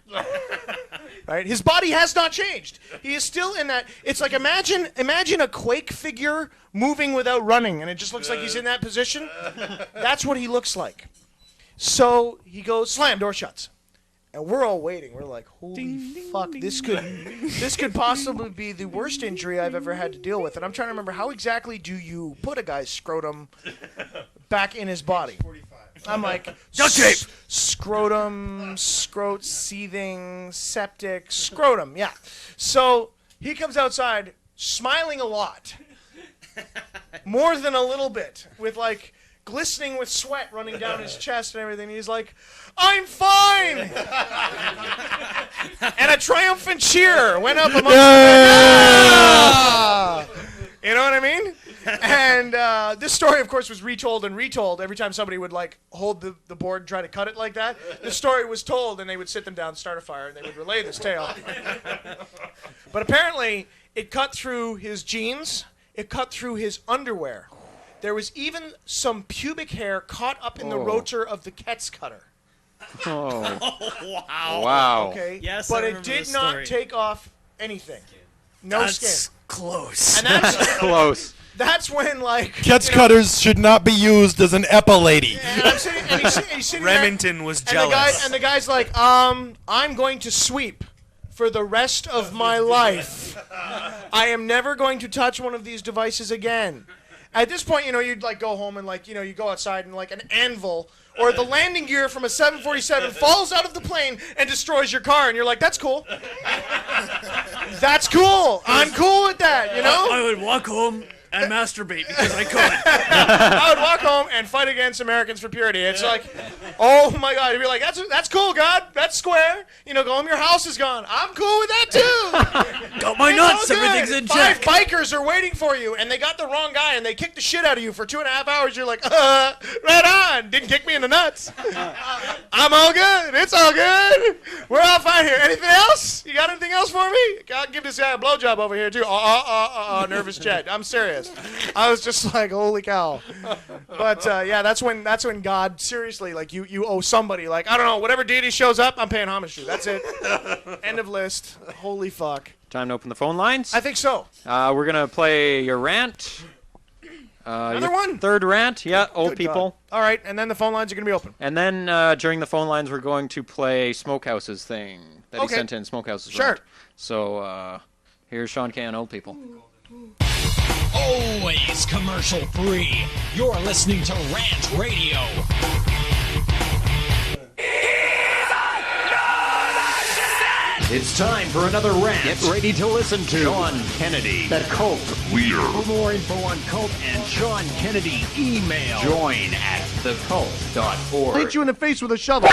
Right? His body has not changed. He is still in that. It's like imagine a Quake figure moving without running, and it just looks like he's in that position. That's what he looks like. So he goes, slam, door shuts. And we're all waiting. We're like, holy fuck, this could possibly be the worst injury I've ever had to deal with. And I'm trying to remember, how exactly do you put a guy's scrotum back in his body? I'm like, duct tape, scrotum, seething, septic, scrotum. Yeah. So he comes outside, smiling a lot, more than a little bit, with like glistening with sweat running down his chest and everything. He's like, I'm fine! And a triumphant cheer went up among You know what I mean? And this story, of course, was retold and retold every time somebody would like hold the board and try to cut it like that. The story was told, and they would sit them down, start a fire, and they would relay this tale. But apparently, it cut through his jeans. It cut through his underwear. There was even some pubic hair caught up in the rotor of the Ketz cutter. Oh. Wow. Wow. Okay. Yes, but I it remember did this not story. take off anything. No That's skin. close. And that's Close. That's when like Ketz cutters should not be used as an epi-lady. And I'm sitting, and he's sitting Remington was there, jealous. And the guy's like, I'm going to sweep for the rest of my life. I am never going to touch one of these devices again. At this point, you'd like go home and like, you go outside and like an anvil or the landing gear from a 747 falls out of the plane and destroys your car, and you're like, that's cool. That's cool. I'm cool with that, I would walk home and masturbate because I could. I would walk home and fight against Americans for Purity. It's like, oh my God. You'd be like, that's cool, God. That's square. Go home, your house is gone. I'm cool with that too. Got my It's nuts. all good. Everything's in 5 check. bikers are waiting for you, and they got the wrong guy, and they kicked the shit out of you for 2.5 hours. You're like, right on. Didn't kick me in the nuts. I'm all good. It's all good. We're all fine here. Anything else? You got anything else for me? I'll give this guy a blowjob over here too. Nervous Chet. I'm serious. I was just like, holy cow. But yeah, that's when God, seriously, like you owe somebody, like, I don't know, whatever deity shows up, I'm paying homage to. That's it. End of list. Holy fuck. Time to open the phone lines? I think so. We're going to play your rant. Another your one? Third rant. Yeah, old Good people. God. All right, and then the phone lines are going to be open. And then during the phone lines, we're going to play Smokehouse's thing that he sent in. Smokehouse's Sure. rant. So here's Sean K on Old People. Always commercial free. You're listening to Rant Radio. It's time for another rant. Get ready to listen to Sean Kennedy, the cult leader. For more info on cult and Sean Kennedy, email join at thecult.org. Hit you in the face with a shovel.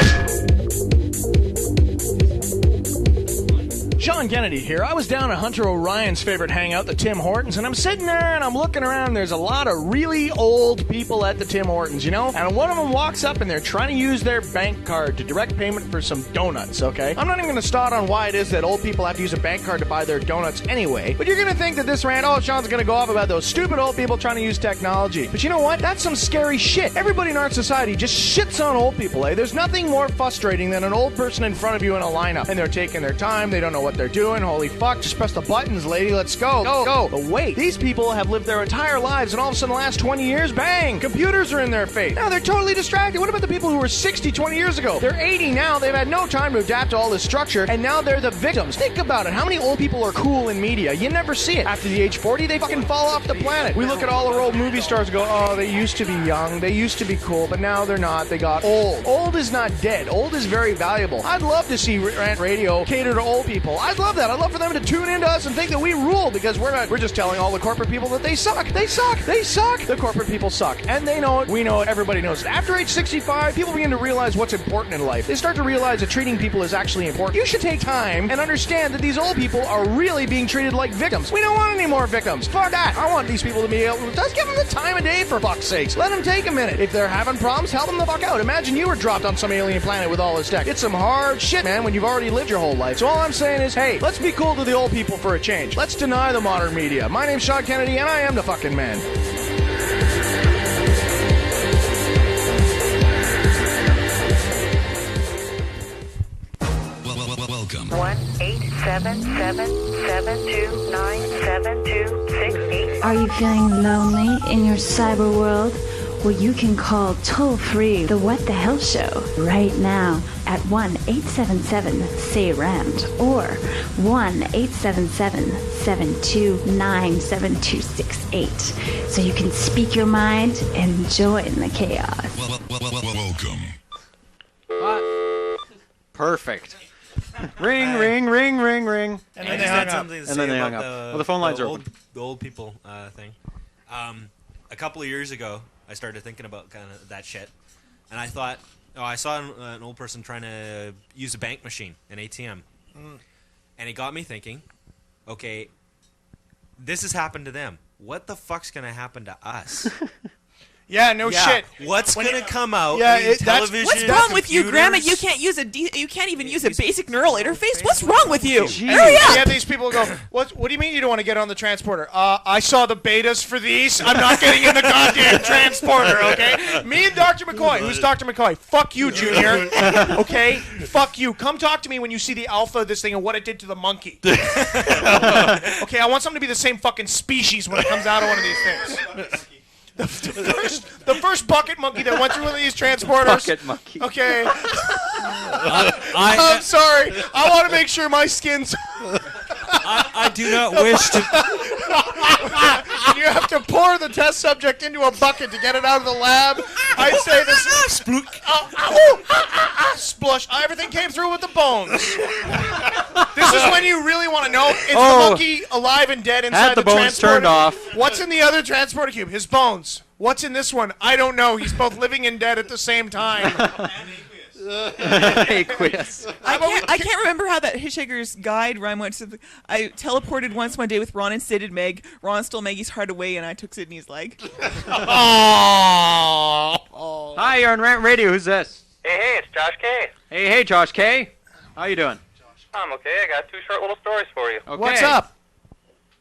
Sean Kennedy here. I was down at Hunter Orion's favorite hangout, the Tim Hortons, and I'm sitting there and I'm looking around and there's a lot of really old people at the Tim Hortons, and one of them walks up and they're trying to use their bank card to direct payment for some donuts, okay? I'm not even going to start on why it is that old people have to use a bank card to buy their donuts anyway, but you're going to think that this rant, Sean's going to go off about those stupid old people trying to use technology. But you know what? That's some scary shit. Everybody in our society just shits on old people, eh? There's nothing more frustrating than an old person in front of you in a lineup, and they're taking their time, they don't know what they're doing. Holy fuck, just press the buttons, lady, let's go. Go. But wait, these people have lived their entire lives, and all of a sudden, the last 20 years, bang, computers are in their face. Now they're totally distracted. What about the people who were 60 20 years ago? They're 80 now, they've had no time to adapt to all this structure, and now they're the victims. Think about it. How many old people are cool in media? You never see it. After the age 40, they fucking fall off the planet. We look at all our old movie stars and go, oh, they used to be young, they used to be cool, but now they're not. They got old. Old is not dead. Old is very valuable. I'd love to see Rant Radio cater to old people. I'd love that. I'd love for them to tune into us and think that we rule, because we're just telling all the corporate people that they suck. They suck. They suck. The corporate people suck. And they know it. We know it. Everybody knows it. After age 65, people begin to realize what's important in life. They start to realize that treating people is actually important. You should take time and understand that these old people are really being treated like victims. We don't want any more victims. Fuck that. I want these people to be able to just give them the time of day, for fuck's sakes. Let them take a minute. If they're having problems, help them the fuck out. Imagine you were dropped on some alien planet with all this tech. It's some hard shit, man, when you've already lived your whole life. So all I'm saying is, hey, let's be cool to the old people for a change. Let's deny the modern media. My name's Sean Kennedy, and I am the fucking man. Welcome. 1-877-729-7268. Are you feeling lonely in your cyber world? Well, you can call toll-free the What the Hell Show right now at 1-877-SAY-RAND or 1-877-729-7268 so you can speak your mind and join the chaos. Welcome. Perfect. Ring, ring, ring, ring, ring. And then they hung up. And then they hung up. Well, the phone lines are open. The old people thing. A couple of years ago, I started thinking about kind of that shit, and I thought, I saw an old person trying to use a bank machine, an ATM, and it got me thinking, okay, this has happened to them. What the fuck's gonna happen to us? Yeah, no shit. What's gonna come out? Television. What's wrong with you, Grandma? You can't use you can't even use a basic neural interface. What's wrong with you? Hurry up! Yeah, these people go. What do you mean you don't want to get on the transporter? I saw the betas for these. I'm not getting in the goddamn transporter. Okay. Me and Dr. McCoy. Who's Dr. McCoy? Fuck you, Junior. Okay. Fuck you. Come talk to me when you see the alpha of this thing and what it did to the monkey. Okay. I want something to be the same fucking species when it comes out of one of these things. The first bucket monkey that went through one of these transporters. Bucket monkey. Okay. I'm sorry. I want to make sure my skin's. I do not wish to. You have to pour the test subject into a bucket to get it out of the lab. I'd say this. Splush. Everything came through with the bones. This is when you really want to know. Is the monkey alive and dead inside Had the bones transporter? turned off. What's in the other transporter cube? His bones. What's in this one? I don't know. He's both living and dead at the same time. Aqueous. I can't remember how that Hitchhiker's Guide rhyme went. I teleported once one day with Ron and Sid and Meg. Ron stole Maggie's heart away, and I took Sydney's leg. Hi, you're on Rant Radio. Who's this? Hey, it's Josh K. Hey, Josh K. How you doing? I'm okay. I got two short little stories for you. Okay. What's up?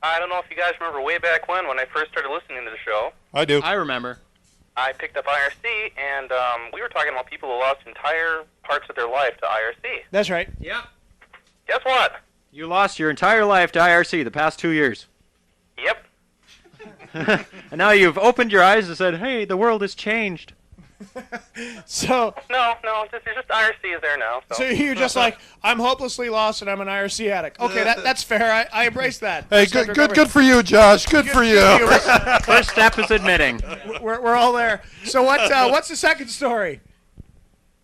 I don't know if you guys remember way back when I first started listening to the show. I do. I remember. I picked up IRC, and we were talking about people who lost entire parts of their life to IRC. That's right. Yeah. Guess what? You lost your entire life to IRC the past 2 years. Yep. And now you've opened your eyes and said, hey, the world has changed. So No, it's just IRC is there now. So you're just like, I'm hopelessly lost and I'm an IRC addict. Okay, that's fair. I embrace that. Hey, good for you, Josh. Good for you. First step is admitting. We're all there. So what's the second story?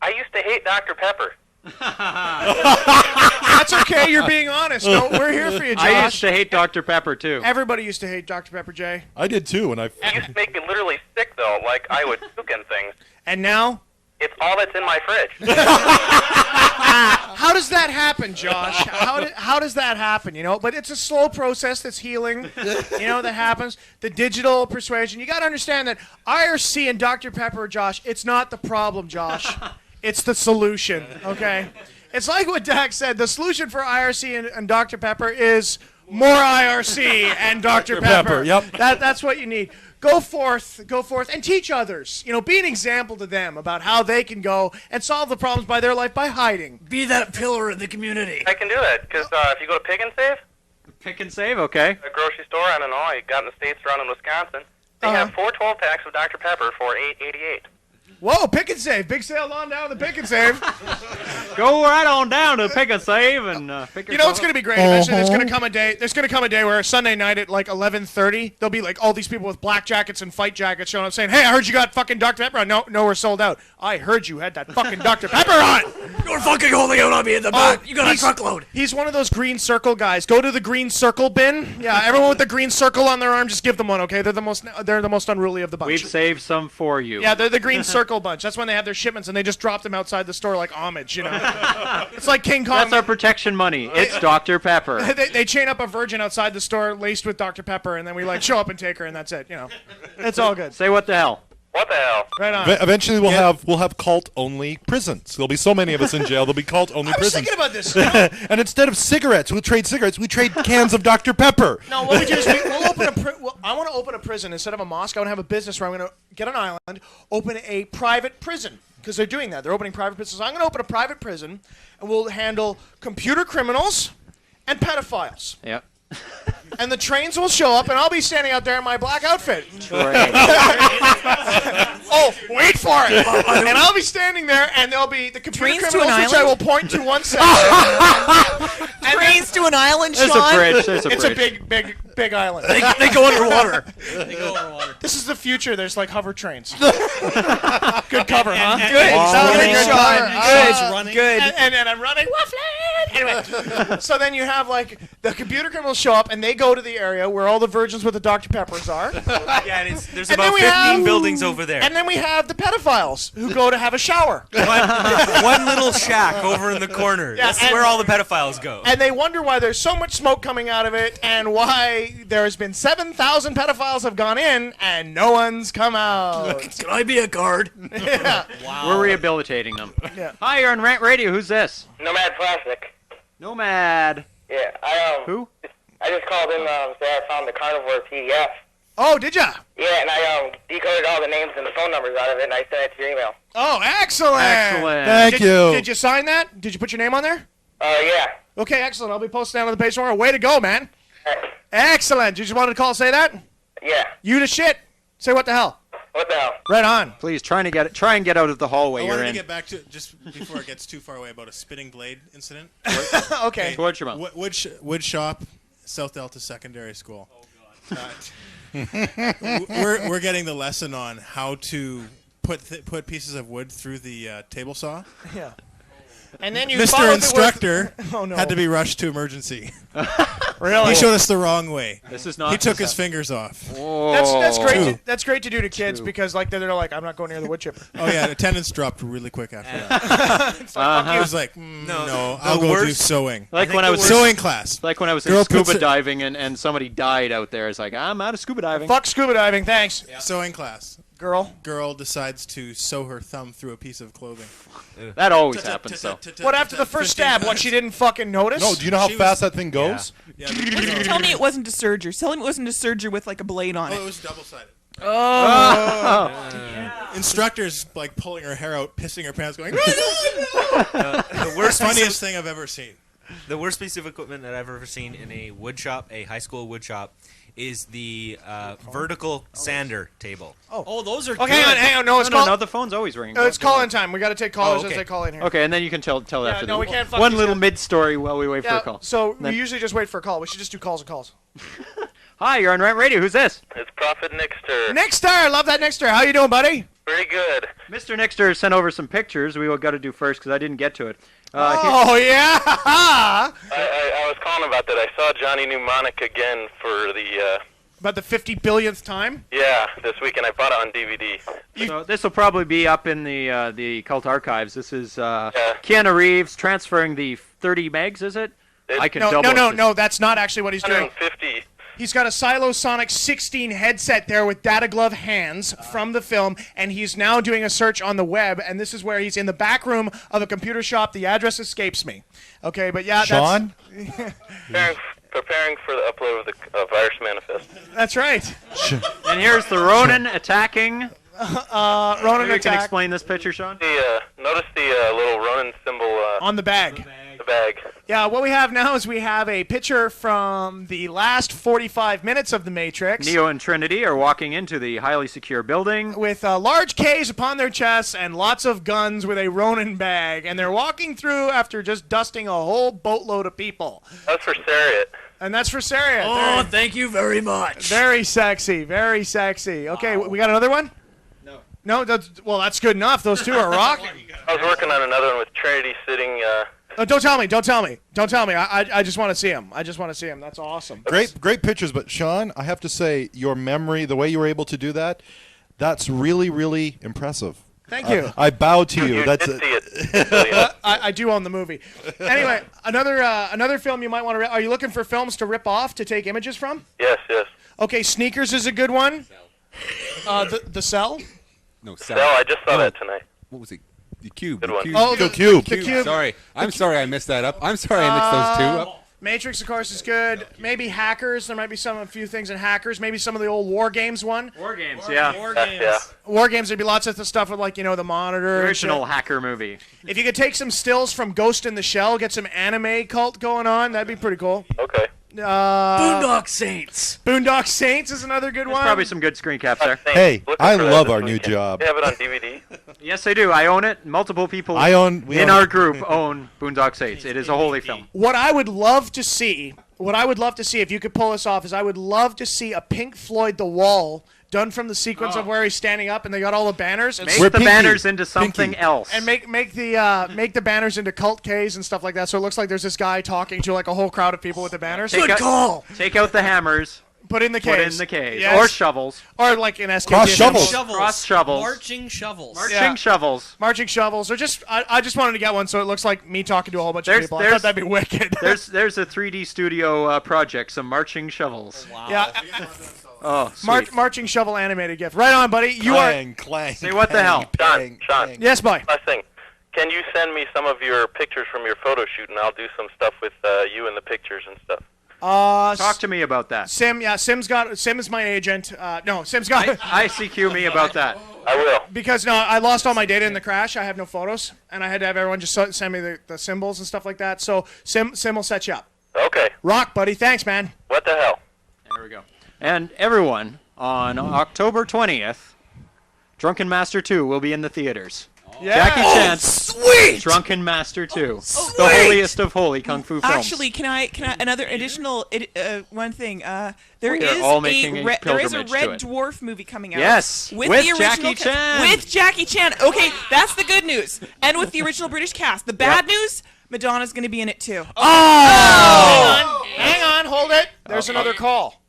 I used to hate Dr. Pepper. That's okay. You're being honest. No, we're here for you, Josh. I used to hate Dr. Pepper, too. Everybody used to hate Dr. Pepper, Jay. I did, too. And It used to make me literally sick, though. Like, I would puke and things. And now? It's all that's in my fridge. How does that happen, Josh? How does that happen, But it's a slow process that's healing, that happens. The digital persuasion. You got to understand that IRC and Dr. Pepper, Josh, it's not the problem, Josh. It's the solution, okay? It's like what Dak said. The solution for IRC and Dr. Pepper is more IRC and Dr. Pepper. Yep. That's what you need. Go forth, and teach others. Be an example to them about how they can go and solve the problems by their life by hiding. Be that pillar in the community. I can do that, because if you go to Pick and Save, Pick and Save, okay. a grocery store, I don't know, I got in the States around in Wisconsin, they have 4 12-packs of Dr. Pepper for $8.88. Whoa, Pick and Save. Big sale on down to the Pick and Save. Go right on down to Pick and Save and pick You know what's going to be great? Eventually, there's going to come a day where Sunday night at like 11:30, there'll be like all these people with black jackets and fight jackets showing up saying, hey, I heard you got fucking Dr. Pepper on. No, we're sold out. I heard you had that fucking Dr. Pepper on. You're fucking holding out on me in the back. You got a truckload. He's one of those green circle guys. Go to the green circle bin. Yeah, everyone with the green circle on their arm, just give them one, okay? They're the most unruly of the bunch. We've saved some for you. Yeah, they're the green circle bunch. That's when they have their shipments and they just drop them outside the store like homage, It's like King Kong. That's our protection money. It's Dr. Pepper. They chain up a virgin outside the store laced with Dr. Pepper, and then we show up and take her, and that's it. It's all good. Say what the hell. What the hell? Right on. Eventually, we'll have cult-only prisons. There'll be so many of us in jail. There'll be cult-only prisons. I was thinking about this. And instead of cigarettes, we'll trade cigarettes. We trade cans of Dr. Pepper. No, what we do is we'll open I want to open a prison instead of a mosque. I want to have a business where I'm going to get an island, open a private prison. Because they're doing that. They're opening private prisons. So I'm going to open a private prison, and we'll handle computer criminals and pedophiles. Yep. And the trains will show up, and I'll be standing out there in my black outfit. Wait for it. And I'll be standing there, and there'll be the computer Trains to criminals, an which I will island? point to one section. Trains to an island, There's Sean? a bridge. There's a It's bridge. a big island. They go underwater. They go underwater. This is the future. There's like hover trains. Good cover, huh? Good. Good, Sean. Running. Good. And I'm running. Waffling. Anyway, so then you have like the computer criminals show up, and they go to the area where all the virgins with the Dr. Peppers are. Yeah, and there's And about then we 15 have- buildings over there. And then we have the pedophiles who go to have a shower. One little shack over in the corner. Yeah, That's and- where all the pedophiles go. And they wonder why there's so much smoke coming out of it, and why there has been 7,000 pedophiles have gone in, and no one's come out. Can I be a guard? Yeah. We're rehabilitating them. Yeah. Hi, you're on Rant Radio. Who's this? Nomad Plastic. Nomad. Yeah, I Who? I just called in say I found the carnivore PDF. Oh, did ya? Yeah, and I decoded all the names and the phone numbers out of it, and I sent it to your email. Oh, excellent. Excellent. Thank you. Did you sign that? Did you put your name on there? Yeah. Okay, excellent. I'll be posting that on the page tomorrow. Way to go, man. Excellent. You just wanted to call and say that? Yeah. You the shit. Say what the hell. What the hell? Right on. Please try and get out of the hallway I you're wanted to in. get back to just before it gets too far away about a spitting blade incident. Okay. Towards your mouth. Wood shop, South Delta Secondary School. We're getting the lesson on how to put pieces of wood through the table saw. Yeah. And then you Mr. followed it Instructor with- Oh, no. had to be rushed to emergency. Really? He showed us the wrong way. This is not. He took his fingers off. That's great. Two. That's great to do to kids because like they're like, I'm not going near the wood chipper. Oh yeah, attendance dropped really quick after that. It's like, fuck He you. was like, no, I'll go do sewing. Like when I was sewing class. Like when I was Girl in scuba puts it- diving and somebody died out there. It's like I'm out of scuba diving. Fuck scuba diving. Thanks. Sewing class. Girl decides to sew her thumb through a piece of clothing. That always happens, though. What after the first stab? What, she didn't fucking notice? No, do you know how fast that thing goes? Yeah. Tell me it wasn't a serger. Tell him it wasn't a serger with like a blade on it. Oh, it was double-sided. Oh. Instructor's like pulling her hair out, pissing her pants, going. The worst funniest thing I've ever seen. The worst piece of equipment that I've ever seen in a wood shop, a high school wood shop, is the vertical sander table. Oh, those are Okay, good. hang on. No, it's no, called. the phone's always ringing. It's call-in time. We got to take callers okay. as they call in here. Okay, and then you can tell Yeah, after no, the we can't fuck one these little guys. mid-story while we wait for Yeah, a call. so Then- we usually just wait for a call. We should just do calls and calls. Hi, you're on Rant Radio. Who's this? It's Prophet Nixter. Nexter, love that Nexter. How you doing, buddy? Pretty good. Mr. Nixter sent over some pictures. We got to do first because I didn't get to it. Oh yeah. I was calling about that. I saw Johnny Mnemonic again for the About the 50 billionth time. this weekend. I bought it on DVD. So this will probably be up in the cult archives. This is Keanu Reeves transferring the 30 megs. Is it? I can double. No. That's not actually what he's doing. 150. He's got a Silosonic 16 headset there with data glove hands from the film, and he's now doing a search on the web, and this is where he's in the back room of a computer shop. The address escapes me. Okay, but yeah, Sean? Preparing for the upload of the virus manifest. That's right. And here's the Ronin attacking. Ronin Maybe you can attack explain this picture, Sean. Notice the little Ronin symbol on the bag. The bag. Yeah, what we have now is we have a picture from the last 45 minutes of The Matrix. Neo and Trinity are walking into the highly secure building. With large Ks upon their chests and lots of guns with a Ronin bag. And they're walking through after just dusting a whole boatload of people. That's for Saryet. And that's for Saryet. Oh, thank you very much. Very sexy, very sexy. Okay, we got another one? No, that's good enough. Those two are rocking. I was working on another one with Trinity sitting. Oh, don't tell me. I just want to see him. That's awesome. Great pictures, but Sean, I have to say, your memory, the way you were able to do that, that's really, really impressive. Thank you. I bow to you. That's did see it. I do own the movie. Anyway, another film you might want to. Are you looking for films to rip off to take images from? Yes. Okay, Sneakers is a good one. The Cell. No, Cell. I just saw that tonight. What was it? The Cube. Good one. The Cube. Sorry. I'm sorry I missed that up. I'm sorry I mixed those two up. Matrix, of course, is good. Maybe Hackers. There might be a few things in Hackers. Maybe some of the old War Games one. War Games, yeah. War Games, there'd be lots of the stuff with, like, the monitor. Original hacker movie. If you could take some stills from Ghost in the Shell, get some anime cult going on, that'd be pretty cool. Okay. Boondock Saints. Boondock Saints is another good one. Probably some good screen caps there. Hey, I love our new job. You have it on DVD? Yes, I do. I own it. Multiple people We own our it. group own Boondock Saints. It is a holy film. What I would love to see, if you could pull this off, is I would love to see a Pink Floyd The Wall done from the sequence of where he's standing up and they got all the banners. Make the banners into something else. And make the banners into cult Ks and stuff like that. So it looks like there's this guy talking to like a whole crowd of people with the banners. Take out the hammers. Put in the Ks. Put in the Ks. Yes. Or shovels. Or like in SKTFM. Cross shovels. Marching shovels. Marching shovels. Marching shovels. Or just I just wanted to get one so it looks like me talking to a whole bunch of people. I thought that'd be wicked. There's a 3D studio project, some marching shovels. Wow. Yeah. Oh, sweet. Marching shovel animated GIF. Right on, buddy. You Clang, clang. Say what the hell. Sean. Yes, boy. Last thing. Can you send me some of your pictures from your photo shoot, and I'll do some stuff with you in the pictures and stuff. Talk to me about that. Sim is my agent. No, Sim's got. ICQ me about that. I will. Because I lost all my data in the crash. I have no photos, and I had to have everyone just send me the symbols and stuff like that. So Sim will set you up. Okay. Rock, buddy. Thanks, man. What the hell? There we go. And everyone, on October 20th, Drunken Master 2 will be in the theaters. Yeah. Jackie Chan, sweet! Drunken Master 2, the holiest of holy kung fu films. Actually, can I another additional one thing? There We is are all making a there is a pilgrimage to Red it. Dwarf movie coming out. Yes, with with the original Jackie Chan. With Jackie Chan. Okay, that's the good news. And with the original British cast. The bad news, Madonna's going to be in it too. Oh! Hang on, hold it. There's another call.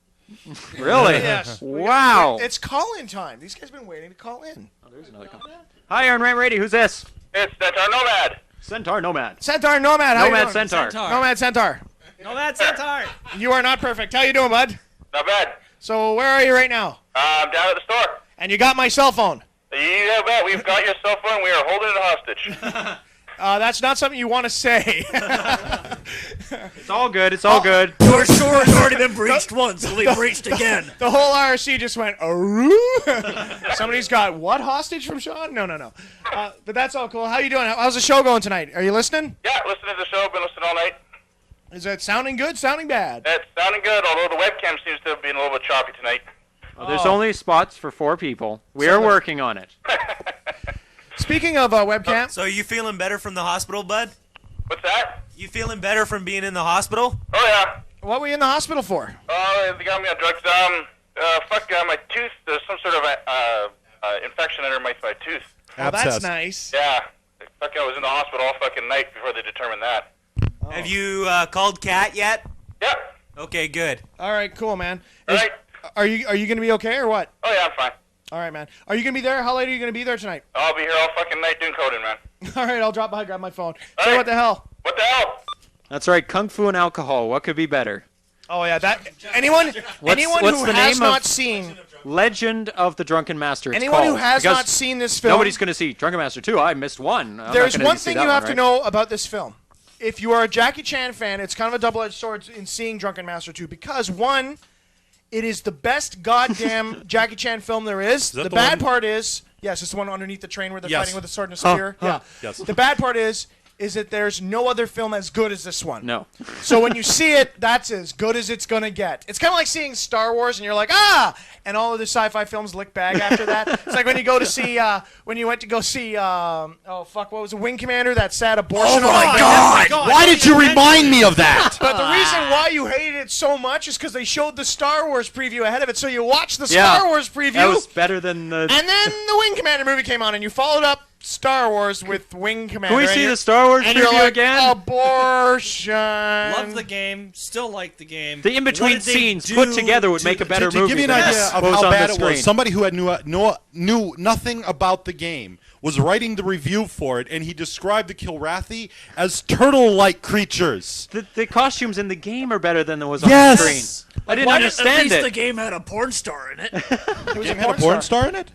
Really? Yes. Wow. It's call-in time. These guys have been waiting to call in. Oh, there's another call. Hi, Iron Rant Radio. Who's this? It's Centaur Nomad. Centaur Nomad. Centaur Nomad. How you Nomad doing? Centaur. Nomad Centaur. Nomad Centaur. You are not perfect. How you doing, bud? Not bad. So where are you right now? I'm down at the store. And you got my cell phone. Yeah, bet. We've got your cell phone. We are holding it hostage. That's not something you want to say. It's all good. It's all good. Your shore has already been breached once. It'll be breached again. The whole RSC just went, "Aroo." Somebody's got what hostage from Sean? No. But that's all cool. How you doing? How's the show going tonight? Are you listening? Yeah, listening to the show. Been listening all night. Is it sounding good? Sounding bad? It's sounding good, although the webcam seems to have been a little bit choppy tonight. There's only spots for 4 people. We are working on it. Speaking of webcam. So are you feeling better from the hospital, bud? What's that? You feeling better from being in the hospital? Oh, yeah. What were you in the hospital for? They got me on drugs. My tooth, there's some sort of infection under my tooth. Oh, that's nice. Yeah. I was in the hospital all fucking night before they determined that. Oh. Have you called Kat yet? Yep. Okay, good. All right, cool, man. All right. Are you going to be okay or what? Oh, yeah, I'm fine. All right, man. Are you going to be there? How late are you going to be there tonight? I'll be here all fucking night doing coding, man. All right, I'll drop by, grab my phone. All Say right. what the hell? What the hell? That's right. Kung Fu and alcohol. What could be better? Oh, yeah. Anyone who has not seen... Legend of the Drunken Master. It's Anyone who called, has because not seen this film... Nobody's going to see Drunken Master 2. I missed one. There's one thing you have to know about this film. If you are a Jackie Chan fan, it's kind of a double-edged sword in seeing Drunken Master 2 because, one, it is the best goddamn Jackie Chan film there is. The bad part is... Yes, it's the one underneath the train where they're fighting with a sword and a spear. Yeah. Yes. The bad part is that there's no other film as good as this one. No. So when you see it, that's as good as it's going to get. It's kind of like seeing Star Wars and you're like, ah! And all of the sci-fi films lick bag after that. It's like when you go to see, when you went to go see, what was it, Wing Commander, that sad abortion. Oh my God! Why did you remind me of that? But the reason why you hated it so much is because they showed the Star Wars preview ahead of it. So you watched the Star Wars preview. That was better than the... And then the Wing Commander movie came on and you followed up Star Wars with Wing Commander. Can we see the Star Wars and you're preview like, again? Abortion. Love the game. Still like the game. The in-between scenes put together would make a better to movie. give you an than idea of goes how on bad the it was, screen. somebody who had knew nothing about the game was writing the review for it, and he described the Kilrathi as turtle-like creatures. The costumes in the game are better than there was on Yes! the screen. I didn't At understand least it. the game had a porn star in it. Had a porn star in it?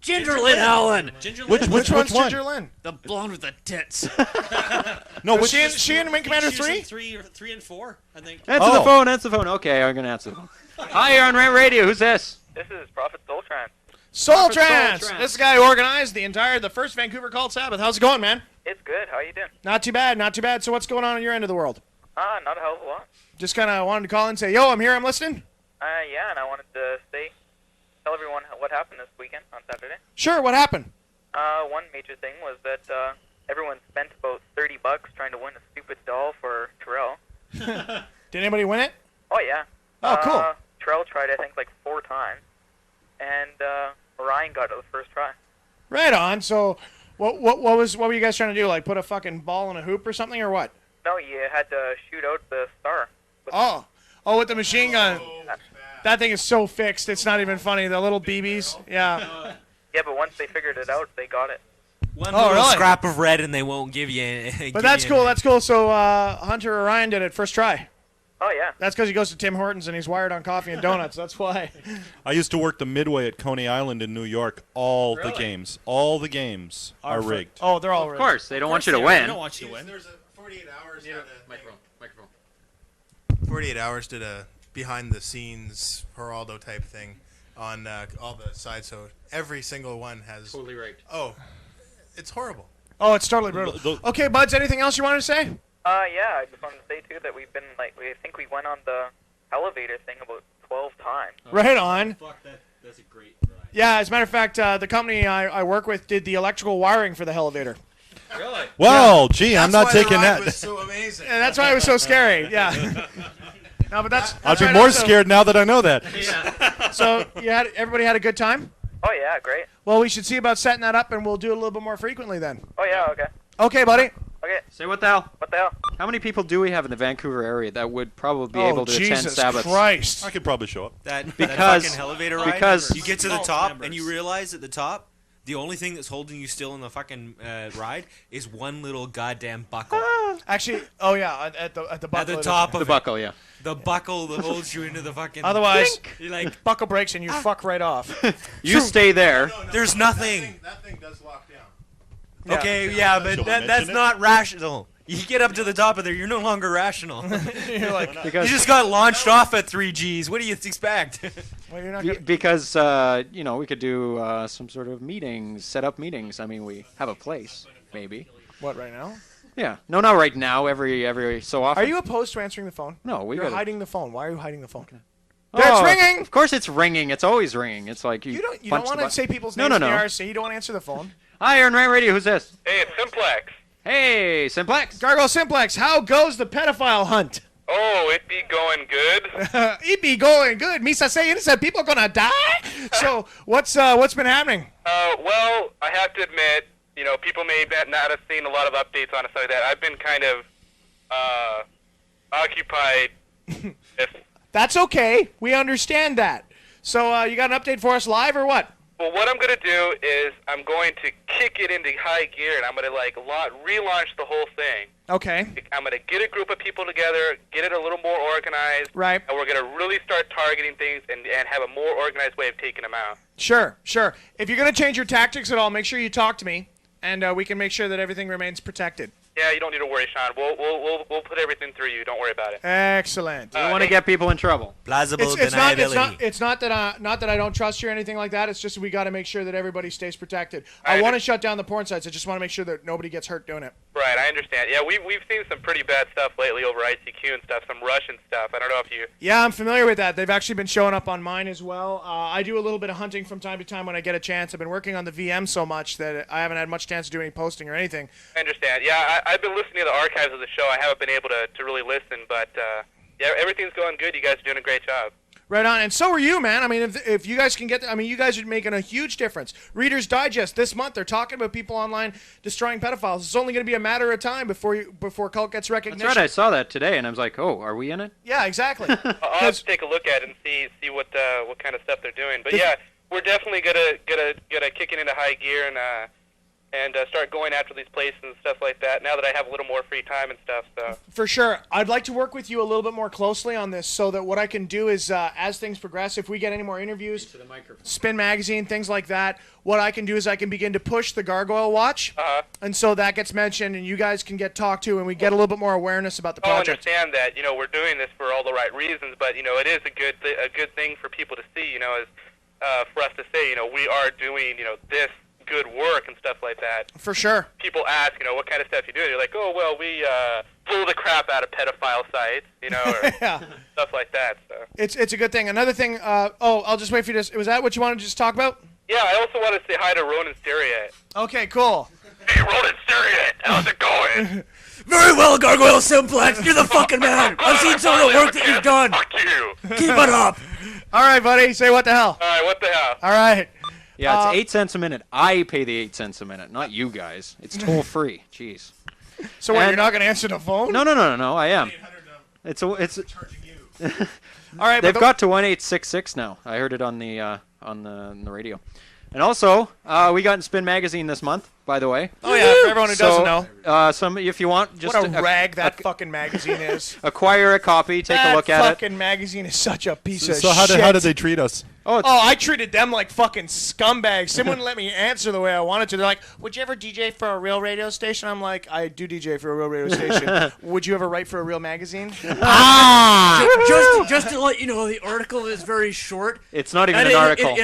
Ginger Lynn Allen. Which one's Ginger Lynn? The blonde with the tits. No, Was she in Wing Commander 3? 3 and 4, I think. Answer the phone. Answer the phone. Okay, I'm gonna answer the phone. Hi, you're on Rant Radio. Who's this? This is Prophet Soultran. Soul Trance. This is the guy who organized the first Vancouver Cult Sabbath. How's it going, man? It's good. How you doing? Not too bad, not too bad. So what's going on your end of the world? Not a hell of a lot. Just kind of wanted to call and say, yo, I'm here, I'm listening. Yeah, and I wanted to tell everyone what happened this weekend on Saturday. Sure, what happened? One major thing was that everyone spent about $30 trying to win a stupid doll for Terrell. Did anybody win it? Oh, yeah. Oh, cool. Terrell tried, I think, like 4 times, and Ryan got it the first try. Right on. So, what were you guys trying to do? Like put a fucking ball in a hoop or something, or what? No, you had to shoot out the star. With the machine gun. That thing is so fixed. It's not even funny. The little BBs. Yeah. Yeah, but once they figured it out, they got it. One little scrap of red, and they won't give you any. But that's cool. That's cool. So Hunter Orion did it first try. Oh, yeah. That's because he goes to Tim Hortons and he's wired on coffee and donuts. That's why. I used to work the Midway at Coney Island in New York. All the games are rigged. Oh, they're all rigged. Of course, they don't want you to win. They don't want you to win. There's a 48 hours. Microphone. 48 Hours did a behind-the-scenes Geraldo type thing on all the sides, so every single one has... Totally rigged. Oh, it's horrible. Oh, it's totally brutal. Okay, Buds, anything else you wanted to say? Yeah, I just wanted to say, too, that we've been, I think we went on the elevator thing about 12 times. Right on. Fuck, that's a great ride. Yeah, as a matter of fact, the company I work with did the electrical wiring for the elevator. Really? Well, gee, I'm not taking that. That's why the ride was so amazing. Yeah, that's why it was so scary. Yeah. No, but that's I'd be right more also. scared now that I know that. Yeah. So everybody had a good time? Oh, yeah, great. Well, we should see about setting that up, and we'll do it a little bit more frequently then. Oh, yeah, okay. Okay, buddy. Okay. Say what the hell? What the hell? How many people do we have in the Vancouver area that would probably be able to attend Jesus Sabbaths? Christ. I could probably show up. That Because- fucking elevator ride, because- you get to the Cult top members. and you realize at the top, the only thing that's holding you still in the fucking ride is one little goddamn buckle. Actually, oh yeah, at the buckle. At the top of The it. buckle, yeah. The buckle that holds you into the fucking... Otherwise, you're like, buckle breaks and you fuck right off. You stay there. there's nothing. That thing does lock down. Yeah. Okay, yeah, but Shall we that's mention it? not rational. You get up to the top of there, you're no longer rational. You're like, Because You just got launched off at 3 Gs. What do you expect? well, you're not gonna, because we could do some sort of meetings, set up meetings. I mean, we have a place, maybe. what right now? Yeah. No, not right now. Every so often. Are you opposed to answering the phone? No, we You're gotta- hiding the phone. Why are you hiding the phone? Oh, It's ringing. Of course, it's ringing. It's always ringing. It's like You don't punch the want to button. say people's No, names no, in the no. RC. You don't want to answer the phone. Hi, Iron Rant Radio. Who's this? Hey, it's Simplex. Hey, Simplex. Gargoyle Simplex, how goes the pedophile hunt? Oh, it be going good. It be going good. Misa saying said people gonna die. So what's been happening? Well, I have to admit, people may not have seen a lot of updates on it, so that I've been kind of occupied. That's okay. We understand that. So you got an update for us live or what? Well, what I'm gonna do is I'm going to kick it into high gear, and I'm gonna relaunch the whole thing. Okay. I'm gonna get a group of people together, get it a little more organized, Right. and we're gonna really start targeting things and have a more organized way of taking them out. Sure. If you're gonna change your tactics at all, make sure you talk to me, and we can make sure that everything remains protected. Yeah, you don't need to worry, Sean. We'll put everything through you. Don't worry about it. Excellent. You want to get people in trouble. Plausible It's not that I don't trust you or anything like that. It's just we got to make sure that everybody stays protected. I want to shut down the porn sites. I just want to make sure that nobody gets hurt doing it. Right, I understand. Yeah, we've seen some pretty bad stuff lately over ICQ and stuff. Some Russian stuff. I don't know if you. Yeah, I'm familiar with that. They've actually been showing up on mine as well. I do a little bit of hunting from time to time when I get a chance. I've been working on the VM so much that I haven't had much chance to do any posting or anything. I understand. Yeah, I've been listening to the archives of the show. I haven't been able to really listen, but yeah, everything's going good. You guys are doing a great job. Right on, and so are you, man. I mean, if you guys can get, you guys are making a huge difference. Reader's Digest this month, they're talking about people online destroying pedophiles. It's only going to be a matter of time before cult gets recognition. That's right. I saw that today, and I was like, "Oh, are we in it?" Yeah, exactly. I'll have to take a look at it and see what kind of stuff they're doing. But yeah, we're definitely gonna kick it into high gear and start going after these places and stuff like that. Now that I have a little more free time and stuff, so. For sure. I'd like to work with you a little bit more closely on this so that what I can do is, as things progress, if we get any more interviews, Spin Magazine, things like that, what I can do is I can begin to push the Gargoyle Watch, and so that gets mentioned and you guys can get talked to and we get a little bit more awareness about the I project. understand that, we're doing this for all the right reasons, but, it is a good thing for people to see, is for us to say, we are doing, this good work and stuff like that. For sure. People ask, what kind of stuff you do? You're like, oh, well, pull the crap out of pedophile sites, or Yeah. stuff like that. So. It's a good thing. Another thing. I'll just wait for you to. Was that what you wanted to just talk about? Yeah, I also want to say hi to Ronan Saryet. Okay, cool. Hey, Ronan Saryet, how's it going? Very well, Gargoyle Simplex. You're the fucking man. I've seen some of the work that you've done. Fuck you. Keep it up. All right, buddy. Say what the hell. All right, what the hell? All right. Yeah, it's 8 cents a minute. I pay the 8 cents a minute, not you guys. It's toll free. Jeez. So what, you're not going to answer the phone? No. I am. It's All right, they've got to 1-866 now. I heard it on the radio. And also, we got in Spin Magazine this month, by the way. Oh yeah, for everyone who doesn't know. Some if you want, just what a rag that fucking magazine is. Acquire a copy, take a look at it. That fucking magazine is such a piece of So shit. how did they treat us? Oh, I treated them like fucking scumbags. They wouldn't let me answer the way I wanted to. They're like, "Would you ever DJ for a real radio station?" I'm like, "I do DJ for a real radio station." Would you ever write for a real magazine? Just to let you know, the article is very short. It's not even an article.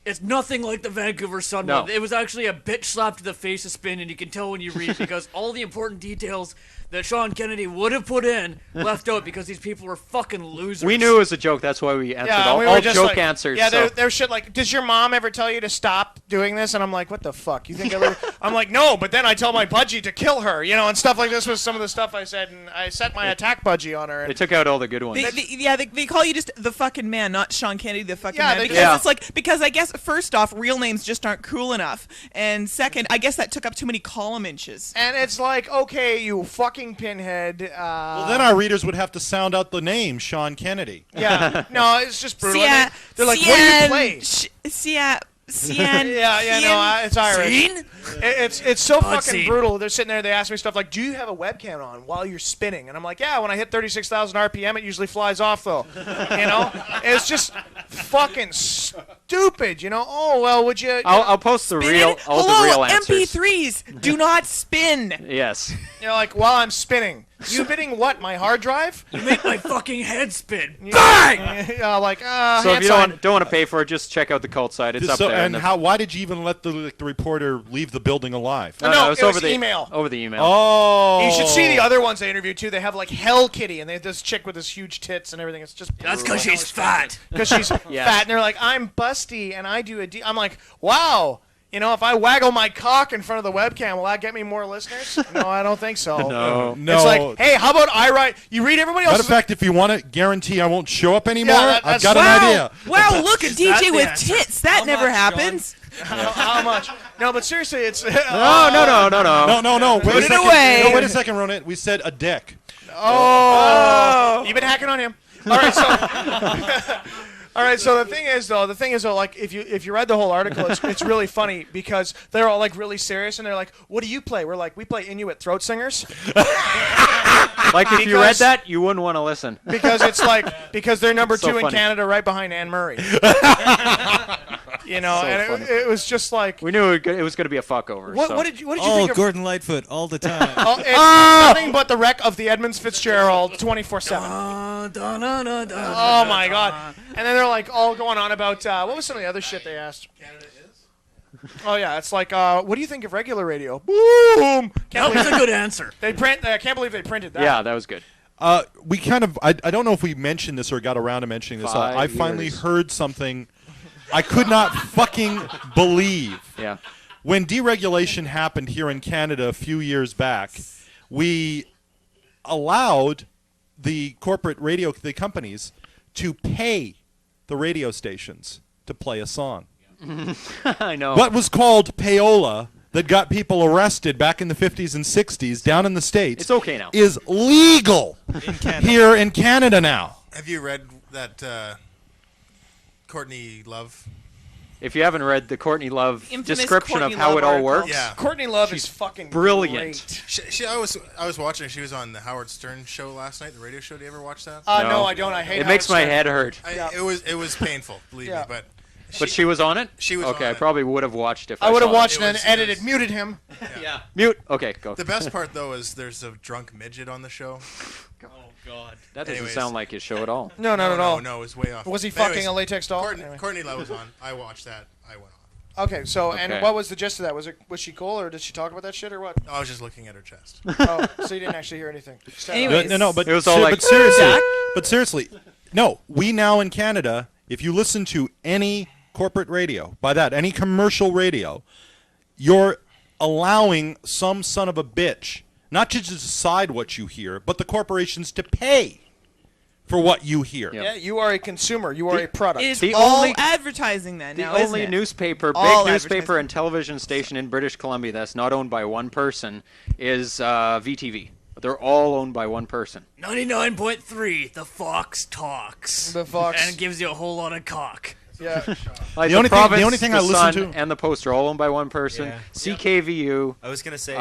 It's nothing like the Vancouver Sun No. one. It was actually a bitch slap to the face of Spin, and you can tell when you read it because all the important details that Sean Kennedy would have put in left out because these people were fucking losers. We knew it was a joke. That's why we answered all just joke like, answers. Yeah, so. they're shit like, "Does your mom ever tell you to stop doing this?" And I'm like, "What the fuck? You think I live?" I'm like, "No," but then I tell my budgie to kill her, and stuff like this was some of the stuff I said, and I set my attack budgie on her. They took out all the good ones. They call you just the fucking man, not Sean Kennedy the fucking man. they- Because it's like, because I guess first off, real names just aren't cool enough, and second, I guess that took up too many column inches. And it's like, okay, you fucking pinhead. Well, then our readers would have to sound out the name Sean Kennedy. Yeah, no, it's just brutal. Sia- They're like, "What do you play?" Sia- it's Irish. Scene? It's so Pod fucking scene. brutal. They're sitting there. They ask me stuff like, "Do you have a webcam on while you're spinning?" And I'm like, "Yeah. When I hit 36,000 RPM, it usually flies off, though." It's just fucking stupid. Oh well, would you? I'll post the real answers. MP3s do not spin. Yes. Like while I'm spinning. You spinning what? My hard drive? You make my fucking head spin. Bang! Like, So if you don't want to pay for it, just check out the cult site. It's up there. And why did you even let the reporter leave the building alive? No, it was over the email. Over the email. Oh. You should see the other ones they interviewed too. They have like Hell Kitty, and they have this chick with this huge tits and everything. It's just That's because she's fat. Because she's fat, and they're like, "I'm busty, and I do I'm like, "Wow." If I waggle my cock in front of the webcam, will that get me more listeners? No, I don't think so. No. It's like, hey, how about I write? You read everybody else's. Matter of fact, if you want to guarantee I won't show up anymore, Yeah, I've got an idea. Wow, look, a DJ with answer? tits. That never happens. How much? No, but seriously, it's. No. No. Wait Put a it second. away. No, wait a second, Ronan. We said a dick. Oh. You've been hacking on him. All right, so. All right, so the thing is though, like if you read the whole article, it's really funny because they're all like really serious and they're like, "What do you play?" We're like, "We play Inuit throat singers." Like if you read that, you wouldn't want to listen. Because they're number So 2 in funny. Canada, right behind Anne Murray. So it was just like we knew it was going to be a fuck over. What did you Oh, think of? Gordon Lightfoot all the time. It's nothing but the wreck of the Edmonds Fitzgerald 24/7. Oh my god! And then they're like all going on about what was some of the other shit they asked? Canada is. Oh yeah, it's like what do you think of regular radio? Boom! That was a good answer. I can't believe they printed that. Yeah, that was good. We kind of I don't know if we mentioned this or got around to mentioning this. I finally years. heard something I could not fucking believe. Yeah. When deregulation happened here in Canada a few years back, we allowed the corporate radio the companies to pay the radio stations to play a song. I know. What was called payola that got people arrested back in the 50s and 60s down in the States It's okay now. is legal here in Canada now. Have you read that Courtney Love? If you haven't read the Courtney Love Infamous description Courtney of how Love it all article. works, Yeah. Courtney Love She's is fucking brilliant. great. I was watching. She was on the Howard Stern show last night, the radio show. Do you ever watch that? No, I don't. I hate it. Makes my Howard head hurt. It was painful, believe me. But But she was on it? She was okay, on I it. probably would have watched if I would have saw it. watched and then edited, muted him. Yeah. Mute. Okay, go. The best part though is there's a drunk midget on the show. Oh God. That doesn't Anyways. sound like his show at all. No, not at all. No, it's way off. Was he But anyways, fucking a latex doll? Courtney, Anyway. Courtney Love was on. I watched that. I went off. Okay, so Okay. and what was the gist of that? Was she cool, or did she talk about that shit, or what? I was just looking at her chest. Oh, so you didn't actually hear anything. No, but It was all like, but seriously, Jack? but seriously, no. We now in Canada, if you listen to any corporate radio, by that any commercial radio, you're allowing some son of a bitch not to just decide what you hear, but the corporations to pay for what you hear. Yeah, you are a consumer. You are a product. It is The all only- advertising then. The now, only isn't it? newspaper, All big newspaper advertising. and television station in British Columbia that's not owned by one person is VTV. They're all owned by one person. 99.3, the Fox talks. The Fox. And it gives you a whole lot of cock. Yeah. Like The only Province, thing I the listen Sun, to- and the Post are all owned by one person. Yeah. CKVU. I was gonna say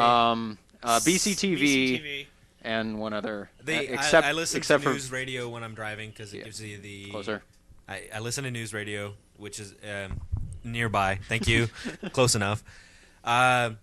BCTV, and one other. I listen except to for news radio when I'm driving because it gives you the closer. I listen to news radio, which is nearby. Thank you. Close enough. As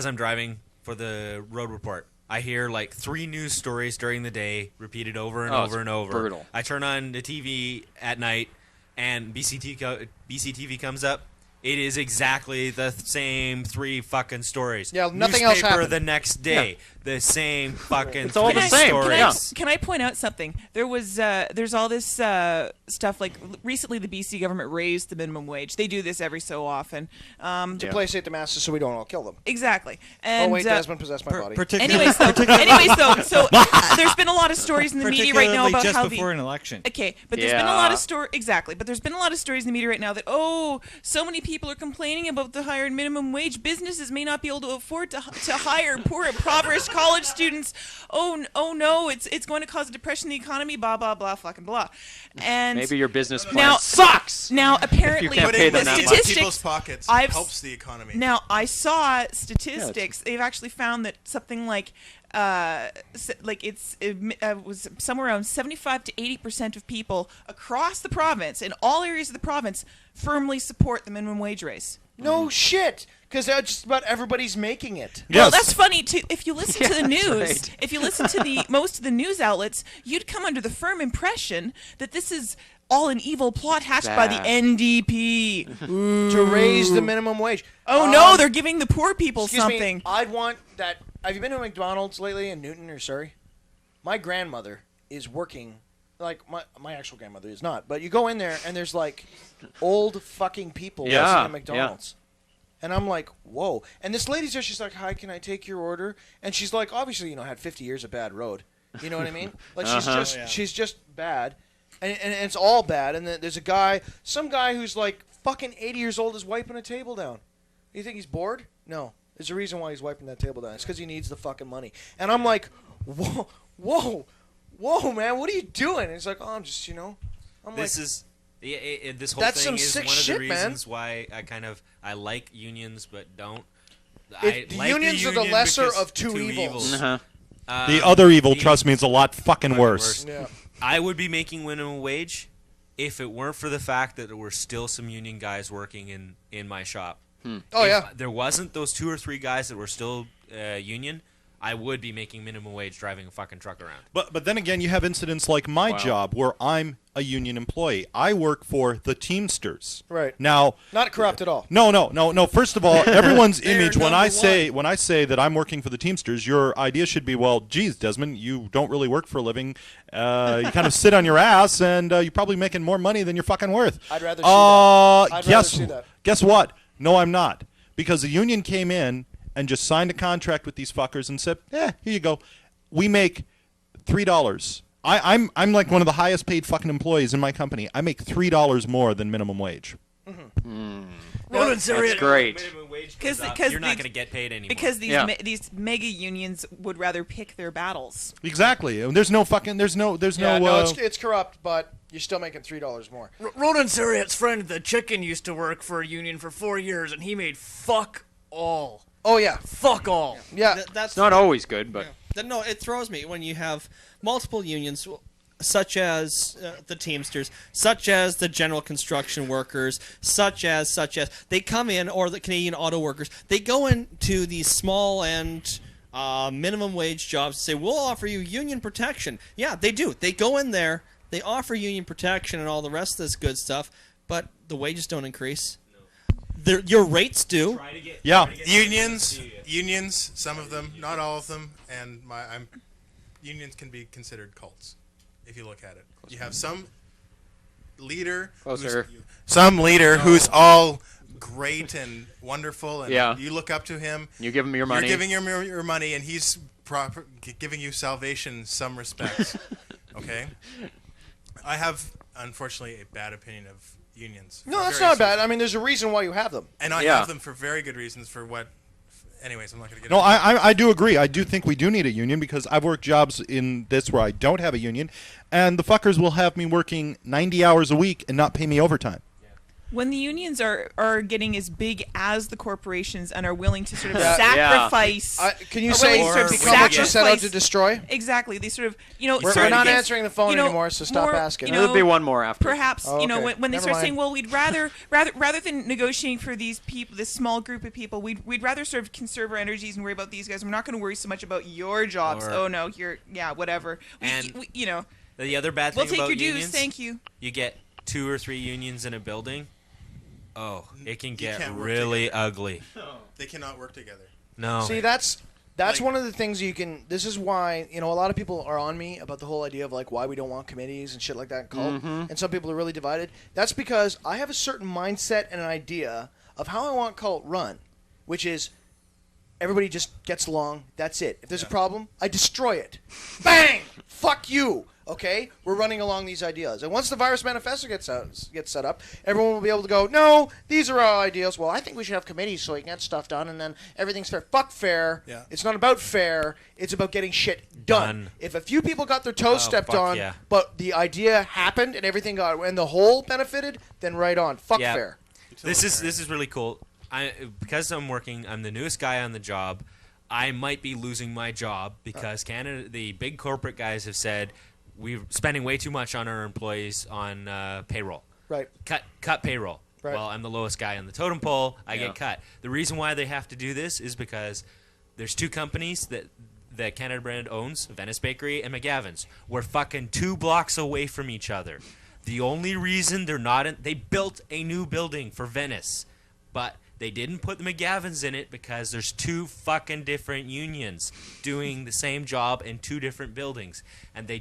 I'm driving for the road report, I hear like 3 news stories during the day repeated over and over and over. Brutal. I turn on the TV at night, and BCTV comes up. It is exactly the same 3 fucking stories. Yeah, nothing else Newspaper happened. the next day. The same fucking It's all the 3 same. stories. Can I point out something? There's all this stuff like recently the BC government raised the minimum wage. They do this every so often. To placate the masses so we don't all kill them. Exactly. And, oh wait, Desmond possessed my body. Anyways, so there's been a lot of stories in the media right now about just how before an election. Okay, but there's been a lot of but there's been a lot of stories in the media right now that so many people are complaining about the higher minimum wage. Businesses may not be able to afford to hire poor, impoverished college students. Oh no, it's going to cause a depression in the economy. Blah blah blah, fucking blah. And Maybe your business plan now sucks. Now apparently, If you can't pay them the that much. statistics People's pockets helps the economy. Now I saw statistics. They've actually found that something like it was somewhere around 75 to 80% of people across the province, in all areas of the province, firmly support the minimum wage raise. No shit, because just about everybody's making it. Well, that's funny too. If you listen to the that's news, right. if you listen to the most of the news outlets, you'd come under the firm impression that this is all an evil plot hatched by the NDP To raise the minimum wage. Oh no, they're giving the poor people excuse me, something. I'd want that. Have you been to McDonald's lately in Newton or Surrey? My grandmother is working. Like my actual grandmother is not, but you go in there and there's like old fucking people working at McDonald's. And I'm like, whoa. And this lady's there, she's like, hi, can I take your order? And she's like, obviously, had 50 years of bad road. You know what I mean? Like, she's just bad. And it's all bad. And then there's some guy who's like fucking 80 years old is wiping a table down. You think he's bored? No. There's a reason why he's wiping that table down. It's because he needs the fucking money. And I'm like, whoa, man, what are you doing? And he's like, oh, I'm just, I'm This like, is this whole that's thing some is sick one of the shit, man. reasons why I like unions but don't. The unions are the lesser of two evils. Uh-huh. The other evil, trust me, is a lot fucking worse. Yeah. I would be making minimum wage if it weren't for the fact that there were still some union guys working in my shop. Oh, If yeah. there wasn't those 2 or 3 guys that were still union, I would be making minimum wage driving a fucking truck around. But then again, you have incidents like my job where I'm a union employee. I work for the Teamsters. Right. Now, Not corrupt at all. No. First of all, everyone's They're image when I number say that I'm working for the Teamsters, your idea should be, well, geez, Desmond, you don't really work for a living. You kind of sit on your ass, and you're probably making more money than you're fucking worth. I'd rather see that. I'd rather see that. Guess what? No, I'm not, because the union came in and just signed a contract with these fuckers and said, here you go. We make $3. I'm like one of the highest paid fucking employees in my company. I make $3 more than minimum wage. That's great. Because you're not going to get paid anymore. Because these mega unions would rather pick their battles. Exactly. And there's no fucking it's corrupt, but you're still making $3 more. Ronan Saryet's friend, the chicken, used to work for a union for 4 years, and he made fuck all. Oh yeah, fuck all. Yeah, It's not always good, but No, it throws me when you have multiple unions, such as the Teamsters, such as the general construction workers, such as they come in, or the Canadian auto workers. They go into these small and minimum wage jobs and say, we'll offer you union protection. Yeah, they do. They go in there, they offer union protection and all the rest of this good stuff, but the wages don't increase. your rates do. Yeah. Unions, some of them, not all of them, and unions can be considered cults if you look at it. You have some leader, who's all great and wonderful, and you look up to him. You give him your money. You're giving him your money, and he's giving you salvation in some respects. Okay? I have, unfortunately, a bad opinion of unions. No, that's not bad. I mean, there's a reason why you have them. And I have them for very good reasons for what... Anyways, I'm not going to get No, into it. I do agree. I do think we do need a union because I've worked jobs in this where I don't have a union, and the fuckers will have me working 90 hours a week and not pay me overtime. When the unions are getting as big as the corporations and are willing to sort of sacrifice, can you say become what you set out to destroy? Exactly. They sort of, we're not answering the phone anymore, so stop asking. There'll be one more after. Perhaps when they start saying, well, we'd rather than negotiating for these people, this small group of people, we'd rather sort of conserve our energies and worry about these guys. We're not going to worry so much about your jobs. Whatever. The other bad thing we'll take about your dues. unions, Thank you. You get 2 or 3 unions in a building. Oh, it can get can't work really together. ugly. They cannot work together. No. See, that's one of the things you can. This is why a lot of people are on me about the whole idea of like why we don't want committees and shit like that in cult, and some people are really divided. That's because I have a certain mindset and an idea of how I want cult run, which is everybody just gets along. That's it. If there's a problem, I destroy it. Bang! Fuck you. Okay, we're running along these ideas, and once the virus manifesto gets set up, everyone will be able to go, no, these are our ideas. Well, I think we should have committees so we can get stuff done, and then everything's fair. Fuck fair. Yeah. It's not about fair. It's about getting shit done. If a few people got their toes stepped on, but the idea happened and everything and the whole benefited, then right on. Fuck fair. This is really cool. Because I'm the newest guy on the job. I might be losing my job because Canada, the big corporate guys have said, we're spending way too much on our employees on payroll. Right. Cut payroll. Right. Well, I'm the lowest guy on the totem pole. I get cut. The reason why they have to do this is because there's 2 companies that Canada Brand owns, Venice Bakery and McGavin's. We're fucking 2 blocks away from each other. The only reason they're not they built a new building for Venice, but they didn't put the McGavins in it because there's 2 fucking different unions doing the same job in 2 different buildings, and the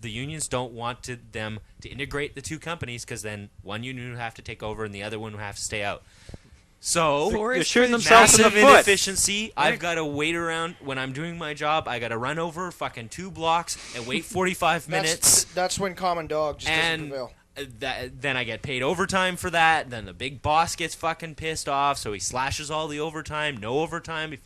unions don't want them to integrate the 2 companies because then one union would have to take over and the other one would have to stay out. So they're shooting themselves in the foot. Inefficiency. I've got to wait around when I'm doing my job. I got to run over fucking 2 blocks and wait 45 minutes. That's when common dog just doesn't prevail. Then I get paid overtime for that. Then the big boss gets fucking pissed off, so he slashes all the overtime. No overtime.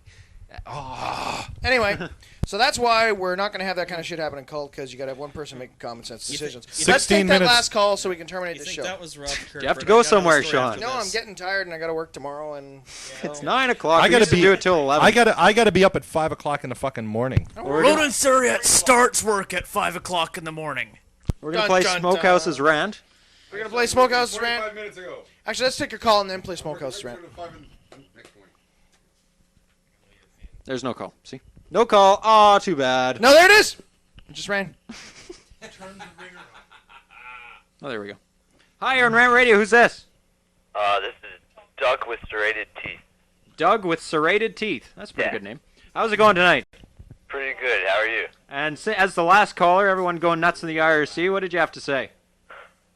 Anyway, so that's why we're not going to have that kind of shit happen in cult because you got to have one person making common sense decisions. Let's take that last call so we can terminate this show. That was rough. You have to go somewhere, Sean. No, I'm getting tired and I got to work tomorrow. And it's 9 o'clock. I got to do it till 11. I got to be up at 5 o'clock in the fucking morning. Ronan Saryet starts work at 5 o'clock in the morning. We're gonna play Smokehouse's Rant. We're going to play Smokehouse's Rant. 45 minutes ago. Actually, let's take a call and then play Smokehouse's Rant. There's no call. See? No call. Aw, too bad. No, there it is. It just ran. Oh, there we go. Hi, you're on Rant Radio. Who's this? This is Doug with serrated teeth. Doug with serrated teeth. That's a pretty good name. How's it going tonight? Pretty good. How are you? And as the last caller, everyone going nuts in the IRC, what did you have to say?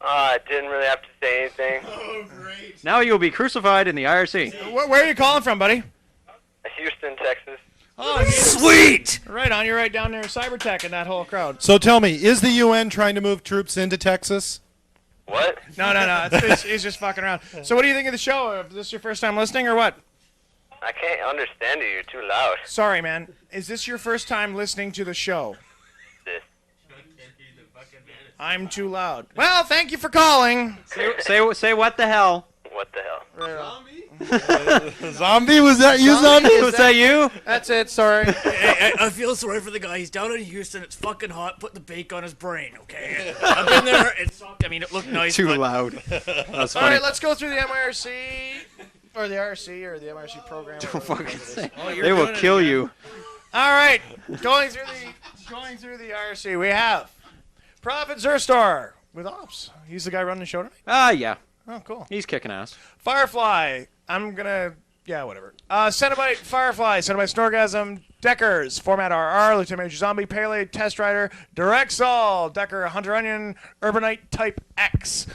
I didn't really have to say anything. Oh, great. Now you'll be crucified in the IRC. Where are you calling from, buddy? Houston, Texas. Oh, sweet! Right on. You're right down there in Cybertech and that whole crowd. So tell me, is the UN trying to move troops into Texas? What? No. He's just fucking around. So what do you think of the show? Is this your first time listening or what? I can't understand you. You're too loud. Sorry, man. Is this your first time listening to the show? This. I'm too loud. Well, thank you for calling. Say what the hell? What the hell? Zombie? Was that you, Zombie? Was that you? That's it. Sorry. I feel sorry for the guy. He's down in Houston. It's fucking hot. Put the bake on his brain, okay? I've been there. It looked nice. Too loud. That's All funny. right, let's go through the MIRC. Or the IRC, or the MIRC program. Don't fucking say. They will kill you. All right, going through the IRC, we have Prophet Zerstar with Ops. He's the guy running the show tonight. Yeah. Oh, cool. He's kicking ass. Firefly whatever. Cenobite Firefly, Cenobite Snorgasm, Deckers, Format RR, Lieutenant Major Zombie, Pele, Test Rider, Direct Sol, Decker, Hunter Onion, Urbanite Type X,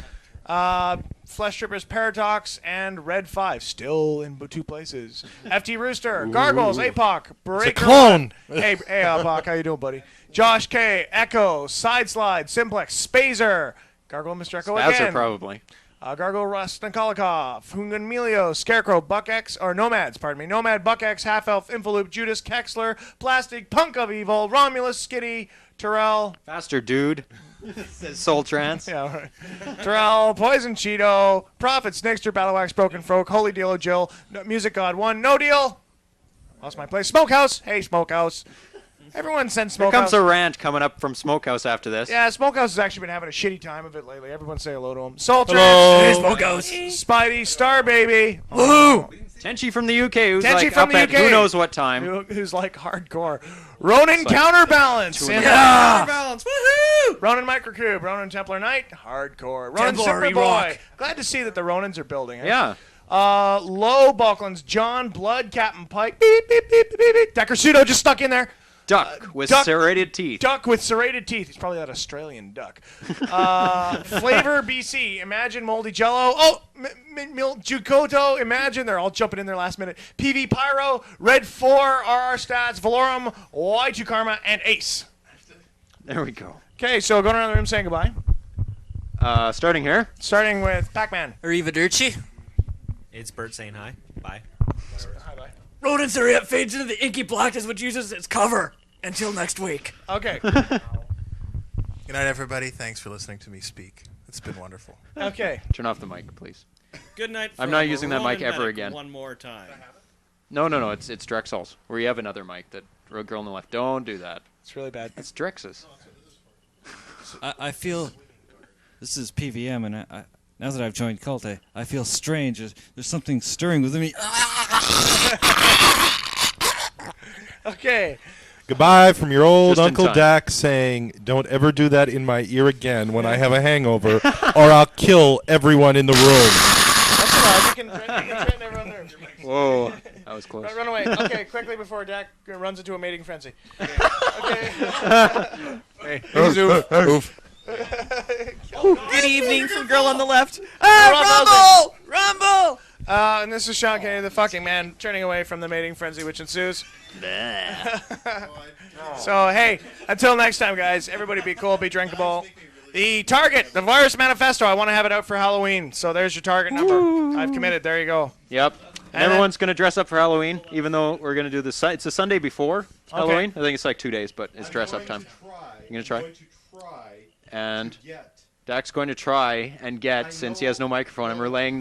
Flesh Strippers Paradox, and RedPhive, still in 2 places. FT Rooster, Gargles, APOC, Breaker. It's a clone. Hey, APOC, how you doing, buddy? Josh K, Echo, Sideslide, Simplex, Spazer, Gargle, Mr. Echo again. probably. Gargle, Rust, Nikolikov, Hungan Melio, Scarecrow, Buck X, or Nomads, pardon me. Nomad, Buck X, Half Elf, Infoloop, Judas, Kexler, Plastic, Punk of Evil, Romulus, Skitty, Terrell. Faster, dude. Says Soul Trance. Yeah, right. Terrell, Poison Cheeto, Prophet, Snixter, Battlewax, Broken Folk, Holy Deal, Jill, Music God 1, No Deal. Lost my place. Smokehouse. Hey, Smokehouse. Everyone sends Here Smokehouse. comes a rant coming up from Smokehouse after this. Yeah, Smokehouse has actually been having a shitty time of it lately. Everyone say hello to him. Soul Hello. Trance. Hey, Smokehouse. Spidey, Star Baby. Woohoo! Tenchi from the UK, who's Tenchi like from up the at UK. who knows what time. Who's like hardcore. Ronin It's like Counterbalance. 2 in the Counterbalance. Woohoo! Ronin Microcube. Ronin Templar Knight. Hardcore. Ronin Templar Superboy. rock. Glad to see that the Ronins are building. Eh? Yeah. Low Balklands. John Blood. Captain Pike. Beep, beep, beep, beep, beep. Decker Pseudo just stuck in there. Duck with serrated teeth. Duck with serrated teeth. He's probably that Australian duck. Flavor BC. Imagine Moldy Jello. Oh, Jukoto. Imagine. They're all jumping in there last minute. PV Pyro. Red 4. RR Stats. Valorum. Y2 Karma. And Ace. There we go. Okay, so going around the room saying goodbye. Starting here. Starting with Pac-Man. Arrivederci. It's Bert saying hi. Bye. Hi, bye. Ronin Saryet fades into the inky blackness which uses its cover. Until next week. Okay. Good night, everybody. Thanks for listening to me speak. It's been wonderful. Okay. Turn off the mic, please. Good night. I'm from not using that Ronin mic ever Medic again. One more time. No, it's Drexel's. Where you have another mic that Girl on the Left. Don't do that. It's really bad. It's Drex's. I feel this is PVM, and I now that I've joined Cult, I feel strange. There's something stirring within me. Okay. Goodbye from your old Just in Uncle time. Dak saying, don't ever do that in my ear again when I have a hangover, or I'll kill everyone in the room. That's all right. You can threaten everyone there. Whoa, that was close. Run away. Okay, quickly before Dak runs into a mating frenzy. Okay. Hey, Oof. Oof. Good evening from Girl on the Left. Rumble! And this is Sean Kennedy, the fucking man, turning away from the mating frenzy which ensues. So, hey, until next time, guys, everybody be cool, be drinkable. The target, the Virus Manifesto, I want to have it out for Halloween. So there's your target number. I've committed. There you go. Yep. And everyone's going to dress up for Halloween, even though we're going to do this. It's a Sunday before Halloween. I think it's like 2 days, but it's dress up time. You going to try? And Dak's going to try and get, since he has no microphone, I'm relaying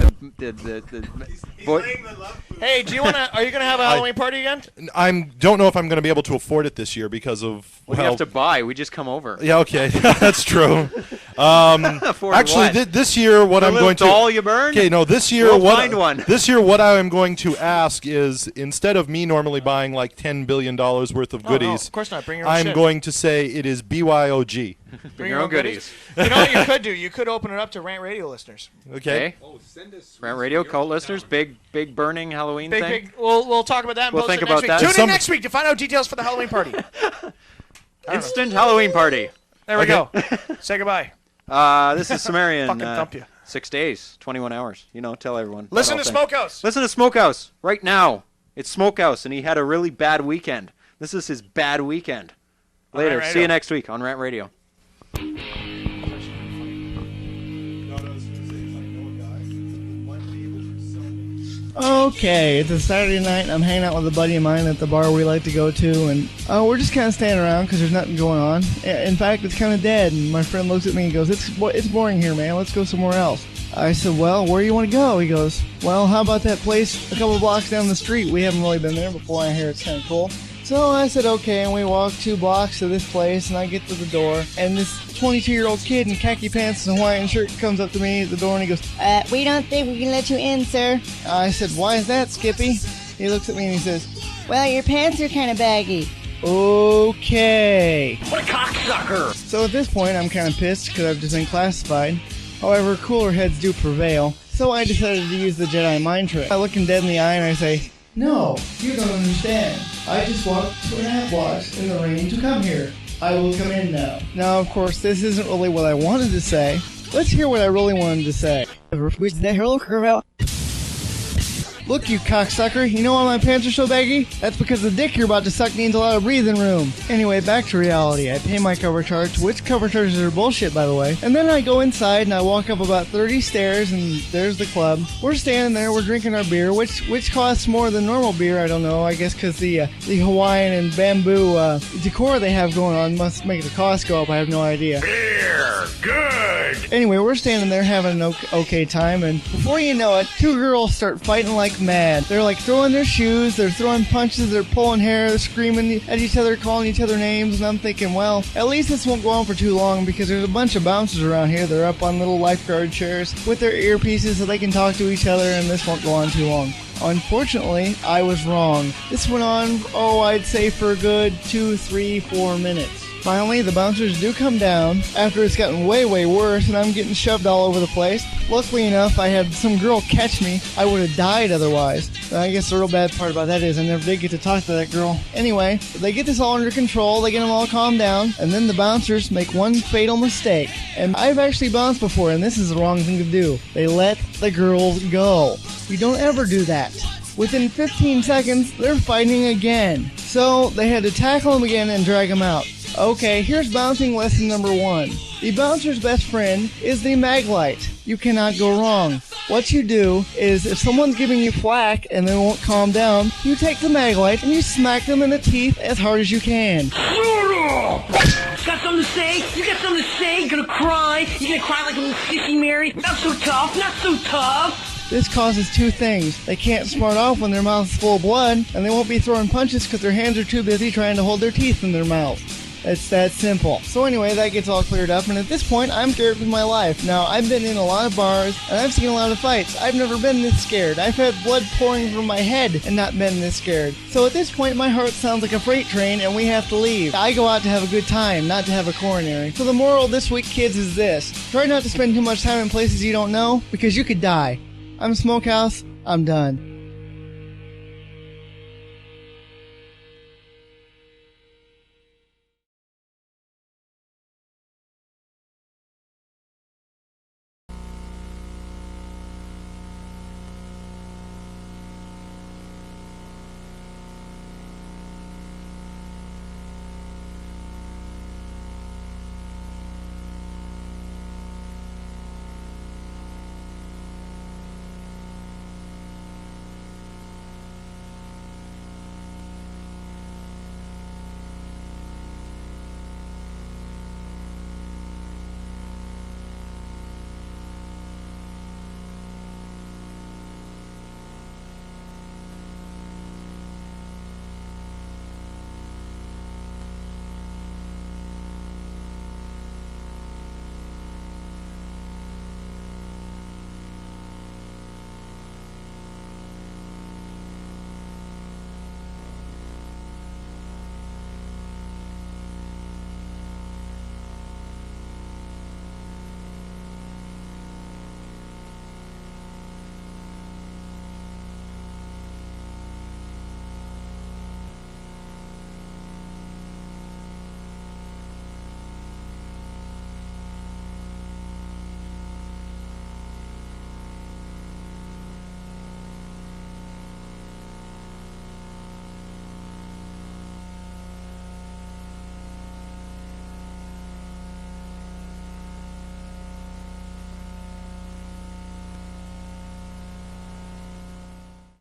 Hey, do you want to? Are you going to have a Halloween party again? I don't know if I'm going to be able to afford it this year because of. Well, you have to buy. We just come over. Yeah, okay, that's true. Afford Actually, what? this year, what The I'm little going to. doll you burn? Okay, no, this year, We'll find one. This year, what I am going to ask is, instead of me normally buying like $10 billion worth of goodies, no, of course not. Bring your own I'm shit. going to say it is BYOG. Bring your own goodies. You know what you could do? You could open it up to Rant Radio listeners. Okay. Rant Radio cult listeners, big burning Halloween thing. Big. We'll talk about that. And We'll post think it next about week. that. Tune in next week to find out details for the Halloween party. Instant Halloween party. There we go. Say goodbye. This is Cimmerian. Fucking thump you. 6 days, 21 hours. You know, tell everyone. that Listen whole to thing. Smokehouse. Listen to Smokehouse right now. It's Smokehouse, and he had a really bad weekend. This is his bad weekend. Later. See you next week on Rant Radio. Okay, it's a Saturday night, and I'm hanging out with a buddy of mine at the bar we like to go to, and we're just kind of standing around because there's nothing going on. In fact, it's kind of dead, and my friend looks at me and goes, it's boring here, man. Let's go somewhere else. I said, well, where do you want to go? He goes, well, how about that place a couple blocks down the street? We haven't really been there before. I hear it's kind of cool. So I said, okay, and we walk 2 blocks to this place, and I get to the door, and this 22-year-old kid in khaki pants and Hawaiian shirt comes up to me at the door, and he goes, We don't think we can let you in, sir. I said, why is that, Skippy? He looks at me and he says, Well, your pants are kind of baggy. okay. What a cocksucker! So at this point, I'm kind of pissed because I've just been classified. However, cooler heads do prevail. So I decided to use the Jedi mind trick. I look him dead in the eye and I say, "No, you don't understand. I just walked 2.5 blocks in the rain to come here. I will come in now." Now, of course, this isn't really what I wanted to say. Let's hear what I really wanted to say. Look, you cocksucker, you know why my pants are so baggy? That's because the dick you're about to suck needs a lot of breathing room. Anyway, back to reality. I pay my cover charge, which cover charges are bullshit, by the way. And then I go inside and I walk up about 30 stairs and there's the club. We're standing there, we're drinking our beer, which costs more than normal beer, I don't know. I guess because the Hawaiian and bamboo decor they have going on must make the cost go up, I have no idea. Beer, good. Anyway, we're standing there having an okay time, and before you know it, two girls start fighting like mad. They're like throwing their shoes, they're throwing punches, they're pulling hair, they're screaming at each other, calling each other names, and I'm thinking, well, at least this won't go on for too long because there's a bunch of bouncers around here. They're up on little lifeguard chairs with their earpieces so they can talk to each other, and this won't go on too long. Unfortunately, I was wrong. This went on, I'd say for a good 2, 3, 4 minutes. Finally, the bouncers do come down after it's gotten way, way worse and I'm getting shoved all over the place. Luckily enough, I had some girl catch me. I would have died otherwise. I guess the real bad part about that is I never did get to talk to that girl. Anyway, they get this all under control, they get them all calmed down, and then the bouncers make one fatal mistake. And I've actually bounced before, and this is the wrong thing to do. They let the girls go. You don't ever do that. Within 15 seconds, they're fighting again. So they had to tackle them again and drag them out. Okay, here's bouncing lesson number 1. The bouncer's best friend is the mag light. You cannot go wrong. What you do is, if someone's giving you flack and they won't calm down, you take the mag light and you smack them in the teeth as hard as you can. Got something to say? You got something to say? You gonna cry? You gonna cry like a little sissy Mary? Not so tough, not so tough. This causes two things. They can't smart off when their mouth's full of blood, and they won't be throwing punches because their hands are too busy trying to hold their teeth in their mouth. It's that simple. So anyway, that gets all cleared up, and at this point, I'm scared for my life. Now, I've been in a lot of bars, and I've seen a lot of fights. I've never been this scared. I've had blood pouring from my head and not been this scared. So at this point, my heart sounds like a freight train, and we have to leave. I go out to have a good time, not to have a coronary. So the moral this week, kids, is this. Try not to spend too much time in places you don't know, because you could die. I'm Smokehouse. I'm done.